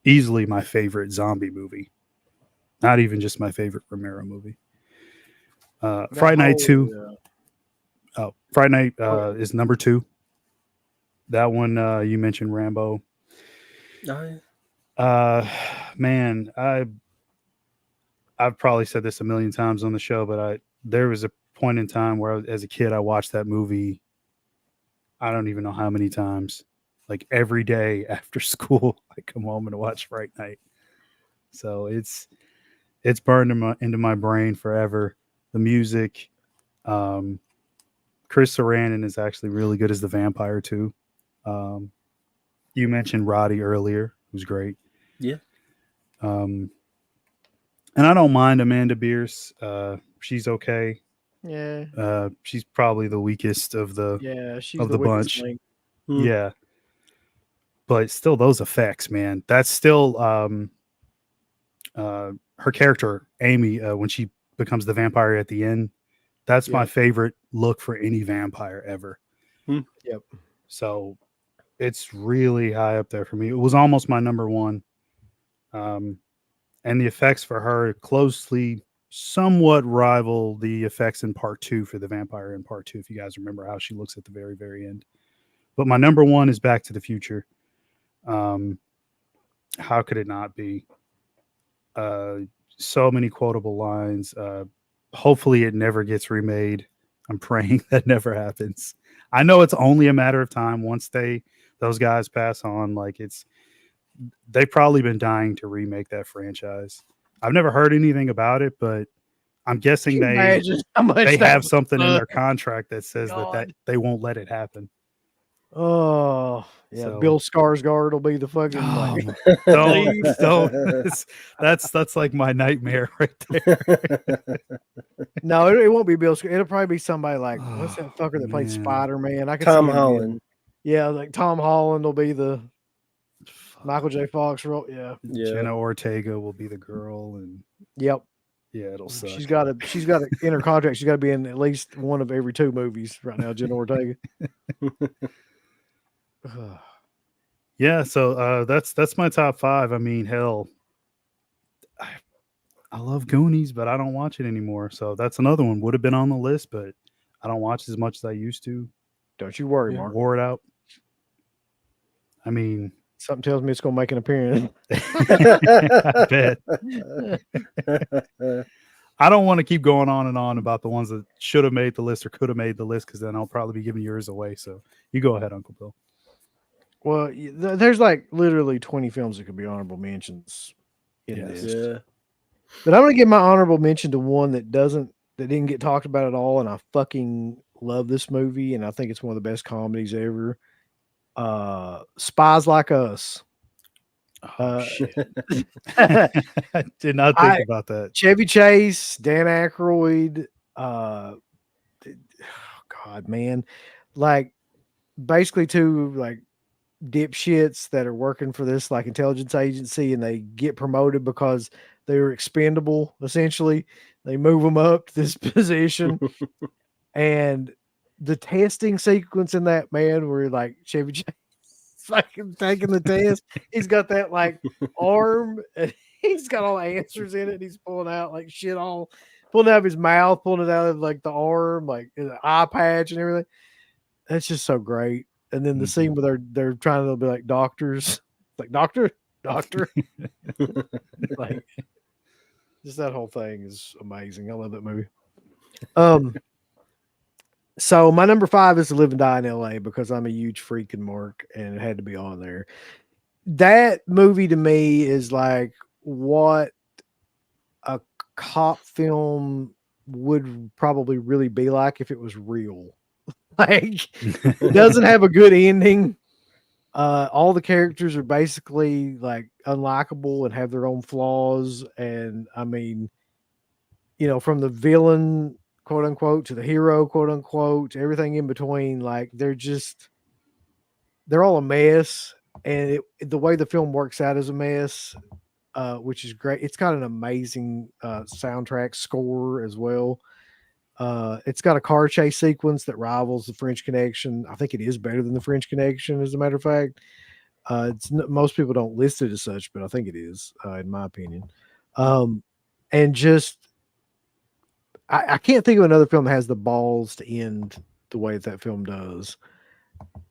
easily my favorite zombie movie. Not even just my favorite Romero movie. Fright Night 2. Fright Night is number 2. That one you mentioned Rambo. Man, I've probably said this a million times on the show, but there was a point in time where as a kid I watched that movie. I don't even know how many times. Like every day after school, I come home and watch Fright Night. So it's burned into my brain forever. The music, Chris Sarandon is actually really good as the vampire too. You mentioned Roddy earlier, who's great. Yeah. And I don't mind Amanda Bierce. She's okay. Yeah. She's probably the weakest of the Yeah, she's of the weakest bunch. link. Yeah. but still, those effects, man, that's still her character Amy when she becomes the vampire at the end. That's my favorite look for any vampire ever. Yep. So it's really high up there for me. It was almost my number one. And the effects for her closely somewhat rival the effects in part 2 for the vampire in part 2, if you guys remember how she looks at the very, very end. But my number one is Back to the Future. How could it not be? So many quotable lines. Hopefully it never gets remade. I'm praying that never happens. I know it's only a matter of time once those guys pass on. Like they've probably been dying to remake that franchise. I've never heard anything about it, but I'm guessing they have something in their contract that says that they won't let it happen. Oh yeah, So, Bill Skarsgård will be the fucking like. Don't. That's like my nightmare right there. No, it won't be Bill. It'll probably be somebody like what's that fucker that played Spider-Man? I can Tom see Holland. Yeah, like Tom Holland will be the Michael J. Fox role. Yeah. Jenna Ortega will be the girl, and yep. Yeah, it'll suck. She's got to in her contract. She's got to be in at least one of every 2 movies right now. Jenna Ortega. Yeah, so that's my top 5. I mean, hell, I love Goonies, but I don't watch it anymore. So that's another one. Would have been on the list, but I don't watch as much as I used to. Don't you worry, Mark. Wore it out. I mean, something tells me it's going to make an appearance. I bet. I don't want to keep going on and on about the ones that should have made the list or could have made the list, because then I'll probably be giving yours away. So you go ahead, Uncle Bill. Well, there's like literally 20 films that could be honorable mentions in this. Yeah. But I'm going to give my honorable mention to one that didn't get talked about at all, and I fucking love this movie, and I think it's one of the best comedies ever. Spies Like Us. Shit. I did not think about that. Chevy Chase, Dan Aykroyd. God, man, like basically 2 like dipshits that are working for this like intelligence agency, and they get promoted because they were expendable. Essentially, they move them up to this position, and the testing sequence in that, man, where like Chevy Chase fucking taking the test, he's got that like arm, and he's got all the answers in it, and he's pulling out like shit, all pulling out of his mouth, pulling it out of like the arm, like the eye patch and everything. That's just so great. And then the scene where they're trying to be like doctors, like doctor, like just that whole thing is amazing. I love that movie. So my number 5 is To Live and Die in LA, because I'm a huge freaking Mark, and it had to be on there. That movie to me is like what a cop film would probably really be like if it was real. Like, it doesn't have a good ending. All the characters are basically like unlikable and have their own flaws. And I mean, from the villain, quote unquote, to the hero, quote unquote, to everything in between, like they're all a mess. And the way the film works out is a mess, which is great. It's got an amazing soundtrack score as well. It's got a car chase sequence that rivals the French Connection. I think it is better than the French Connection, as a matter of fact. Most people don't list it as such, but I think it is, in my opinion. And just, I can't think of another film that has the balls to end the way that film does.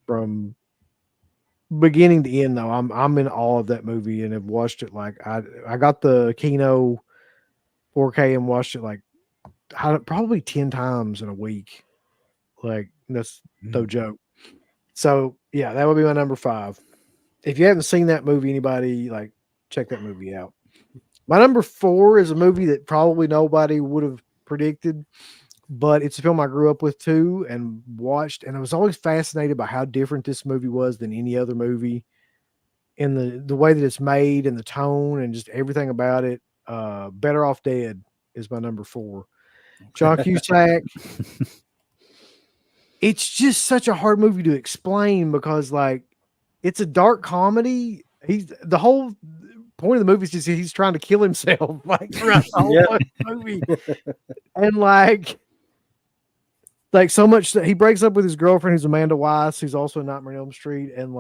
From beginning to end, though, I'm in awe of that movie, and have watched it like I got the Kino 4K and watched it like probably 10 times in a week. Like, that's no joke. So yeah, that would be my number 5. If you haven't seen that movie, anybody, like, check that movie out. My number 4 is a movie that probably nobody would have predicted, but it's a film I grew up with too and watched, and I was always fascinated by how different this movie was than any other movie, in the way that it's made and the tone and just everything about it. Better Off Dead is my number 4. John Cusack. It's just such a hard movie to explain, because like it's a dark comedy. He's the whole point of the movie is just he's trying to kill himself like throughout the whole Yeah. fucking movie, and like so much that he breaks up with his girlfriend who's Amanda Weiss, who's also in Nightmare on Elm Street, and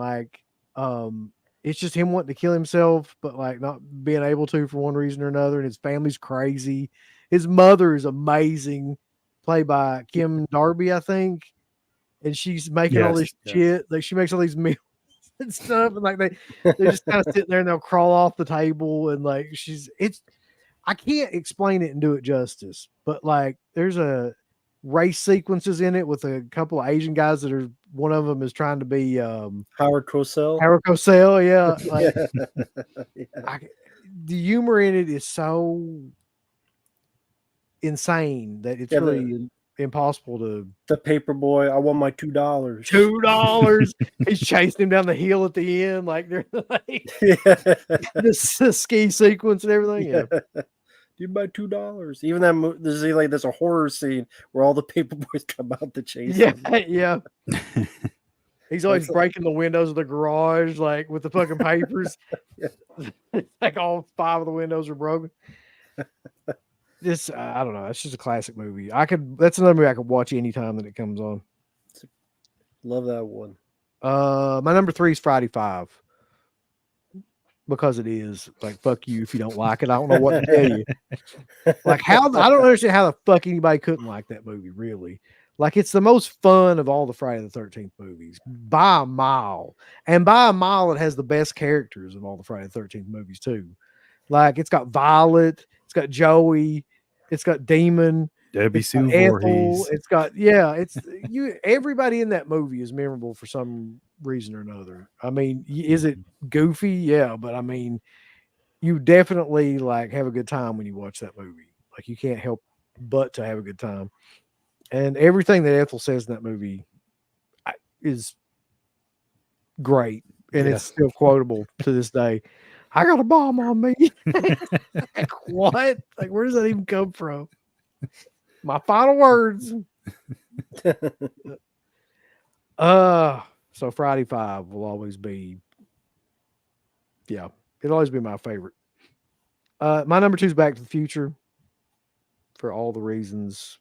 it's just him wanting to kill himself, but like not being able to for one reason or another, and his family's crazy. His mother is amazing, played by Kim Darby, I think, and she's making all this shit. Like she makes all these meals and stuff, and like they're just kind of sitting there and they'll crawl off the table, and like I can't explain it and do it justice, but like there's a race sequences in it with a couple of Asian guys that are one of them is trying to be Howard Cosell. Yeah. Like Yeah. the humor in it is so insane that it's really impossible to. The paper boy, I want my $2. $2. He's chasing him down the hill at the end, like they're like the ski sequence and everything. Yeah. You buy $2. Even that there's a horror scene where all the paper boys come out to chase him. Yeah. He's always breaking the windows of the garage, like with the fucking papers. Like all 5 of the windows are broken. I don't know. It's just a classic movie. That's another movie I could watch anytime that it comes on. Love that one. My number 3 is Friday 5. Because it is like fuck you if you don't like it. I don't know what to tell you. Like I don't understand how the fuck anybody couldn't like that movie, really. Like it's the most fun of all the Friday the 13th movies by a mile. And by a mile, it has the best characters of all the Friday the 13th movies, too. Like it's got Violet, it's got Joey, it's got Demon, Debbie Sue Ethel, it's got everybody in that movie is memorable for some reason or another. I mean, is it goofy? Yeah, but I mean, you definitely like have a good time when you watch that movie. Like you can't help but to have a good time. And everything that Ethel says in that movie is great, and it's still quotable to this day. I got a bomb on me. Like, what? Like, where does that even come from? My final words. So Friday 5 will always be, it'll always be my favorite. My number 2 is Back to the Future for all the reasons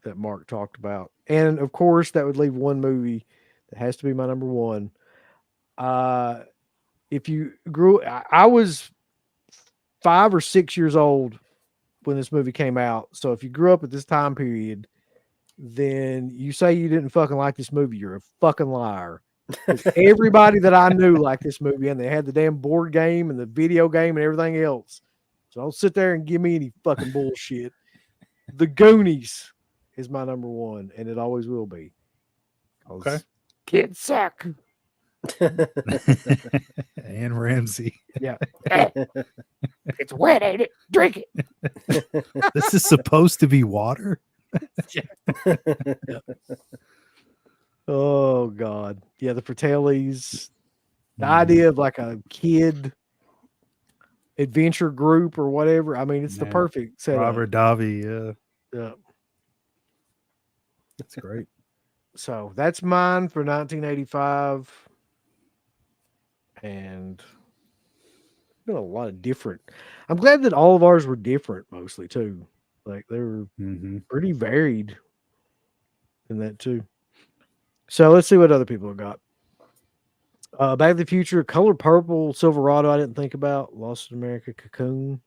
that Mark talked about. And of course, that would leave one movie that has to be my number 1. If you I was 5 or 6 years old when this movie came out. So if you grew up at this time period, then you say you didn't fucking like this movie, you're a fucking liar. Everybody that I knew liked this movie, and they had the damn board game and the video game and everything else. So don't sit there and give me any fucking bullshit. The Goonies is my number 1, and it always will be. Okay. Kids suck. And Ramsey. Yeah. It's wet, ain't it? Drink it. This is supposed to be water? Oh God. Yeah, the Fratellis. The idea of like a kid adventure group or whatever. I mean, it's the perfect setup. Robert Davi, yeah. That's great. So that's mine for 1985. And been a lot of different. I'm glad that all of ours were different mostly too. Like they were pretty varied in that too. So let's see what other people have got. Back to the Future, Color Purple, Silverado, I didn't think about. Lost in America, Cocoon.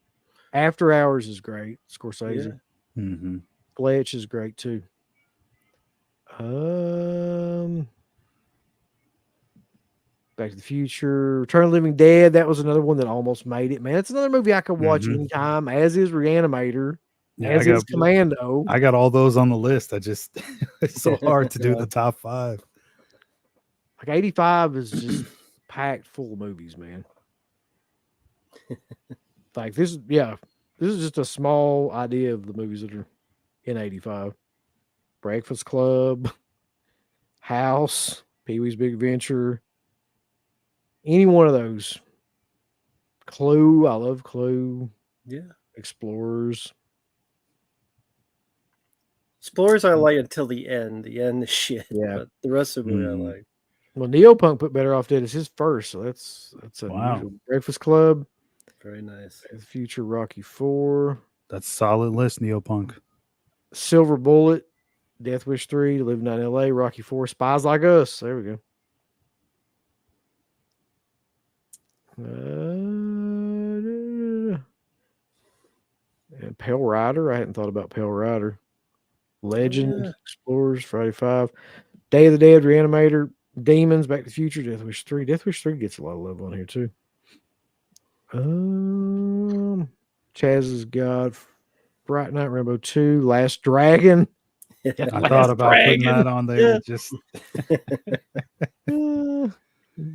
After Hours is great. Scorsese. Yeah. Fletch is great too. Back to the Future, Return of the Living Dead. That was another one that almost made it. Man, it's another movie I could watch anytime, as is Reanimator, as is Commando. I got all those on the list. It's so hard to do the top 5. Like 85 is just packed full of movies, man. Like this is just a small idea of the movies that are in 85. Breakfast Club, House, Pee-wee's Big Adventure. Any one of those. Clue, I love Clue. Yeah. Explorers. Explorers I like until the end. The end is shit. Yeah. But the rest of the movie I like. Well, Neopunk put Better Off Dead as his first, so that's Wow. unusual. Breakfast Club, Very nice. Back to the Future, Rocky 4, That's a solid list, Neopunk. Silver Bullet, Death Wish 3, To Live Not in LA, Rocky 4, Spies Like Us. There we go. And Pale Rider. I hadn't thought about Pale Rider. Legend, Yeah. Explorers, Friday 5, Day of the Dead, Reanimator, Demons, Back to the Future, Death Wish 3. Death Wish 3 gets a lot of love on here too. Chaz's God, Fright Night, Rambo 2, Last Dragon. I Last thought about putting Dragon. that on there. Yeah. Just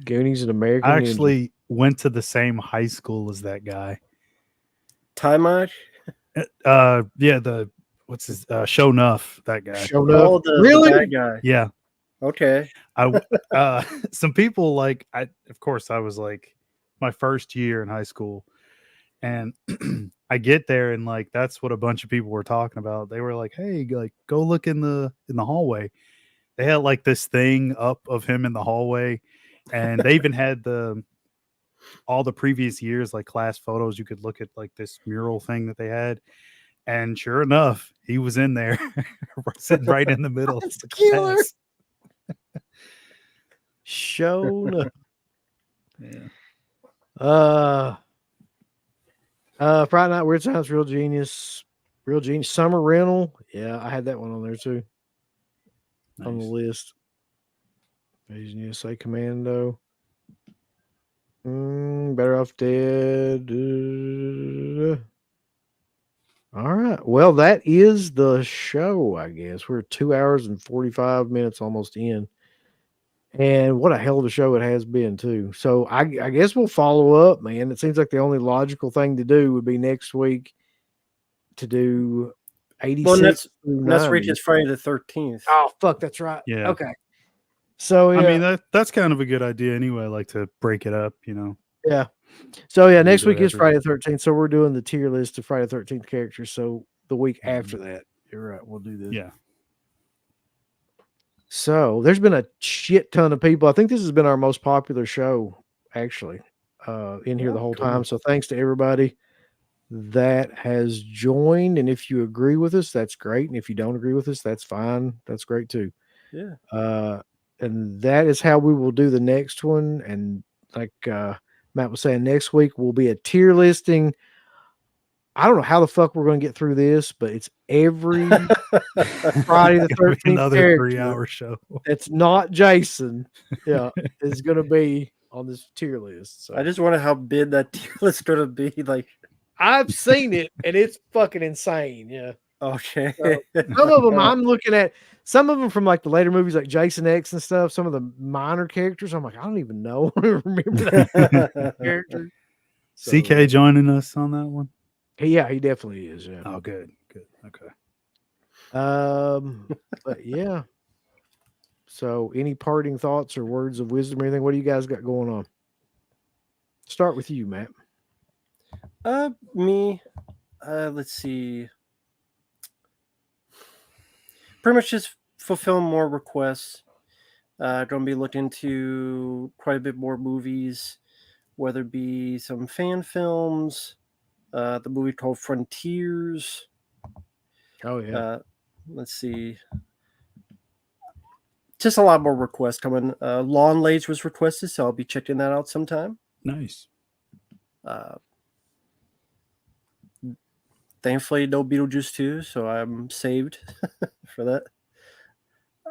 Goonies and American I Ninja. actually went to the same high school as that guy. Time Yeah, the what's his Show Nuff, that guy. Showed up. Oh, the Really? bad guy. Yeah. Okay. Some people of course I was like my first year in high school, and I get there and like that's what a bunch of people were talking about. They were like, hey, like go look in the hallway. They had like this thing up of him in the hallway, and they even had all the previous years like class photos. You could look at like this mural thing that they had, and sure enough, he was in there sitting right in the middle of the killer. class. Shown up. Yeah. Friday Night, Weird Science, Real Genius, Summer Rental. Yeah, I had that one on there too. On the Nice. list. Asian USA Commando. Better Off Dead. All right. Well, that is the show, I guess. We're 2 hours and 45 minutes almost in. And what a hell of a show it has been, too. So I guess we'll follow up, man. It seems like the only logical thing to do would be next week to do 86. Well, through next week 90. is Friday the 13th. Oh, fuck. That's right. Yeah. Okay. So, yeah. I mean, that's kind of a good idea anyway, like to break it up, Yeah. So yeah, next do it week is every Friday the 13th. So we're doing the tier list of Friday the 13th characters. So the week after that, you're right, we'll do this. Yeah. So there's been a shit ton of people. I think this has been our most popular show, actually, in here the whole time. So thanks to everybody that has joined. And if you agree with us, that's great. And if you don't agree with us, that's fine. That's great too. Yeah. And that is how we will do the next one. And like Matt was saying, next week will be a tier listing. I don't know how the fuck we're going to get through this, but it's every Friday the 13th another 3-hour show. It's not Jason. Yeah, is going to be on this tier list. So I just wonder how big that tier list is going to be. Like, I've seen it, and it's fucking insane. Yeah. okay. So, some of them I'm looking at. Some of them from like the later movies, like Jason X and stuff. Some of the minor characters, I'm like, I don't even know. I don't remember that character. So, CK joining us on that one. Yeah, he definitely is. Yeah. Oh, good. Okay. But yeah. So, any parting thoughts or words of wisdom or anything? What do you guys got going on? Start with you, Matt. Me. Let's see. Pretty much just fulfill more requests. Going to be looking into quite a bit more movies, whether it be some fan films, the movie called Frontiers. Oh yeah. Let's see. Just a lot more requests coming. Lawn Lades was requested, so I'll be checking that out sometime. Nice. Thankfully, no Beetlejuice 2, so I'm saved for that.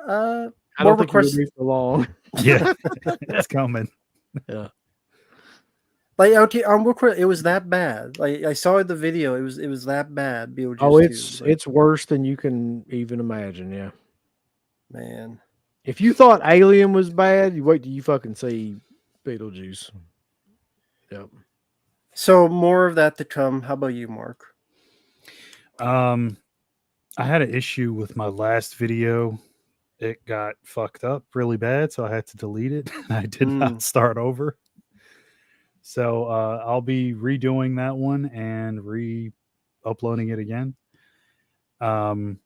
I More don't think requests. you'll be for long. Yeah, it's coming. Yeah. Like, okay, it was that bad. Like, I saw the video. It was that bad. Beetlejuice. Oh, 2. it's worse than you can even imagine. Yeah. Man. If you thought Alien was bad, you wait till you fucking see Beetlejuice. Yep. So more of that to come. How about you, Mark? I had an issue with my last video. It got fucked up really bad, so I had to delete it. I did not start over. So I'll be redoing that one and re-uploading it again. But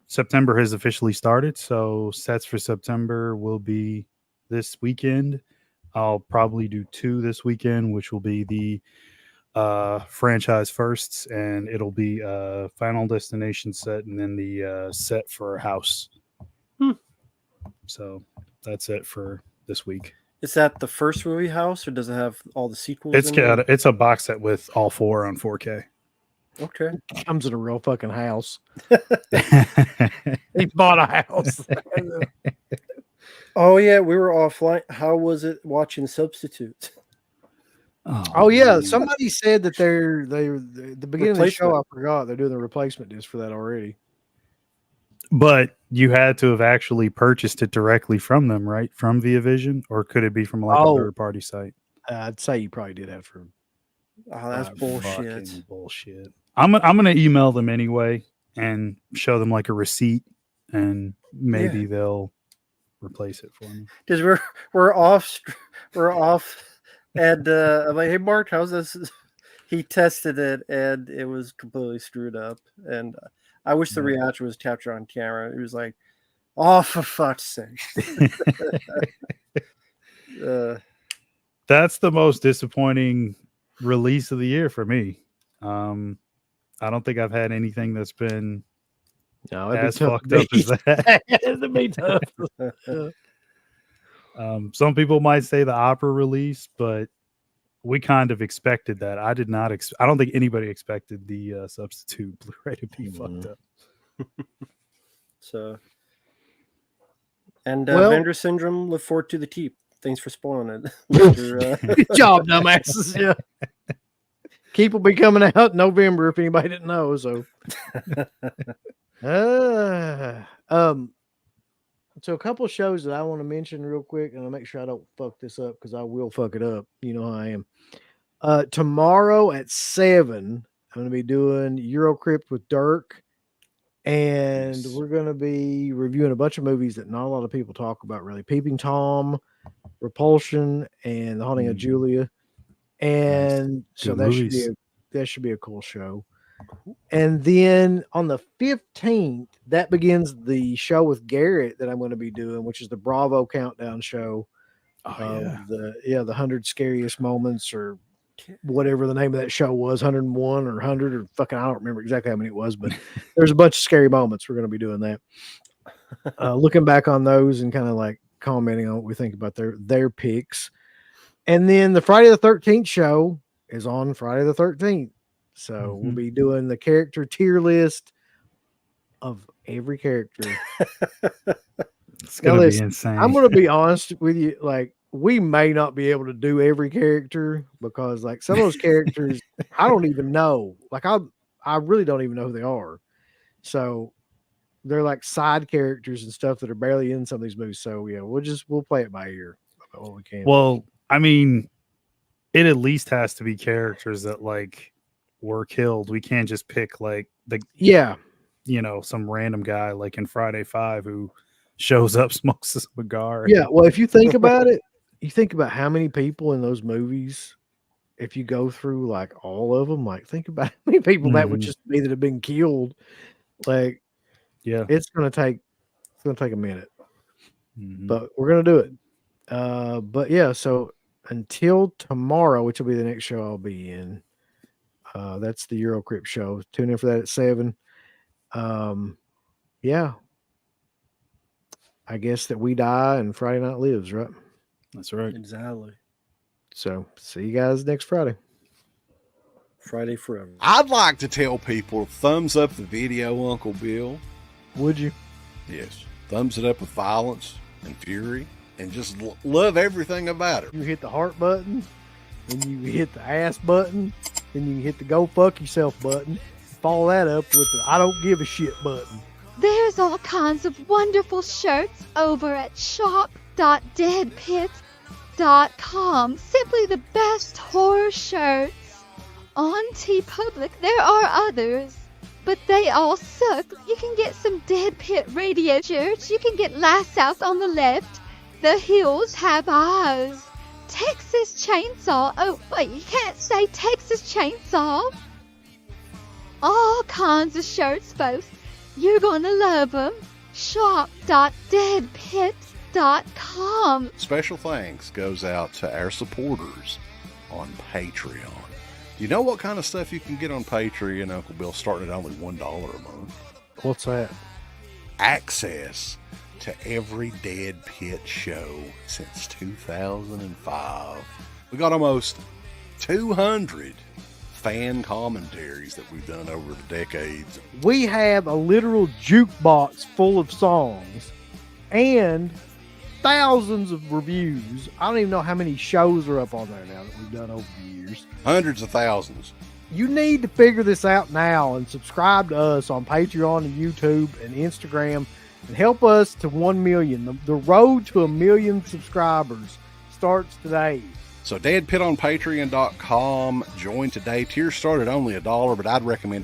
September has officially started, so sets for September will be this weekend. I'll probably do 2 this weekend, which will be the franchise firsts, and it'll be a Final Destination set and then the set for a house. So that's it for this week. Is that the first movie house, or does it have all the sequels? It's a box set with all 4 on 4K. Okay. Comes in a real fucking house. He bought a house. Oh yeah, we were offline. How was it watching Substitute? Oh yeah, somebody said that they're at the beginning of the show. I forgot they're doing the replacement disc for that already. But you had to have actually purchased it directly from them, right? From ViaVision, or could it be from like a third-party site? I'd say you probably did have for. Oh, that's bullshit. Bullshit. I'm gonna email them anyway and show them like a receipt, and maybe they'll replace it for me. Because we're off, and I'm like, hey Mark, how's this? He tested it and it was completely screwed up, and I wish the reaction was captured on camera. It was like, oh, for fuck's sake. That's the most disappointing release of the year for me. I don't think I've had anything that's been as fucked up as that. It'd be tough. Some people might say the opera release, but we kind of expected that. I did not. I don't think anybody expected the Substitute Blu-ray to be fucked up. So, and Vendor Syndrome. Look forward to the teep. Thanks for spoiling it. Good job, dumbasses. Yeah. Keep will be coming out in November if anybody didn't know. So, so a couple of shows that I want to mention real quick, and I'll make sure I don't fuck this up because I will fuck it up. You know how I am. Tomorrow at 7, I'm going to be doing Eurocrypt with Dirk, and we're going to be reviewing a bunch of movies that not a lot of people talk about, really. Peeping Tom, Repulsion, and The Haunting of Julia. And so that should be a cool show. And then on the 15th, that begins the show with Garrett that I'm going to be doing, which is the Bravo Countdown show. The 100 Scariest Moments, or whatever the name of that show was, 101 or 100 or fucking, I don't remember exactly how many it was, but there's a bunch of scary moments. We're going to be doing that. Looking back on those and kind of like commenting on what we think about their picks. And then the Friday the 13th show is on Friday the 13th. So we'll be doing the character tier list of every character. It's going to be insane. I'm going to be honest with you. Like, we may not be able to do every character because like some of those characters, I don't even know. Like I really don't even know who they are. So they're like side characters and stuff that are barely in some of these movies. So yeah, we'll play it by ear about what we can. Well, I mean, it at least has to be characters that like were killed. We can't just pick like some random guy like in Friday 5 who shows up, smokes a cigar. Yeah, well, if you think about it, you think about how many people in those movies, if you go through like all of them, like think about how many people that would just be that have been killed. Like, yeah, it's gonna take a minute. But we're gonna do it. But yeah, so until tomorrow, which will be the next show I'll be in. That's the Eurocrypt show. Tune in for that at 7. Yeah. I guess that we die and Friday Night Lives, right? That's right. Exactly. So see you guys next Friday. Friday forever. I'd like to tell people, thumbs up the video, Uncle Bill. Would you? Yes. Thumbs it up with violence and fury and just love everything about it. You hit the heart button, then you hit the ass button, then you hit the go fuck yourself button. Follow that up with the I don't give a shit button. There's all kinds of wonderful shirts over at shop.deadpit.com. Simply the best horror shirts. On TeePublic, there are others, but they all suck. You can get some Dead Pit Radio shirts. You can get Last South on the Left. The Hills Have Eyes. Texas Chainsaw. Oh, wait, you can't say Texas Chainsaw. All kinds of shirts, folks. You're gonna love them. Shop.deadpit.com. Special thanks goes out to our supporters on Patreon. Do you know what kind of stuff you can get on Patreon, Uncle Bill, starting at only $1 a month? What's that? Access to every Dead Pit show since 2005. We got almost 200 fan commentaries that we've done over the decades. We have a literal jukebox full of songs and thousands of reviews. I don't even know how many shows are up on there now that we've done over the years. Hundreds of thousands. You need to figure this out now and subscribe to us on Patreon and YouTube and Instagram and help us to 1 million. The road to 1 million subscribers starts today. So deadpitonpatreon.com. Join today. Tiers start at only $1, but I'd recommend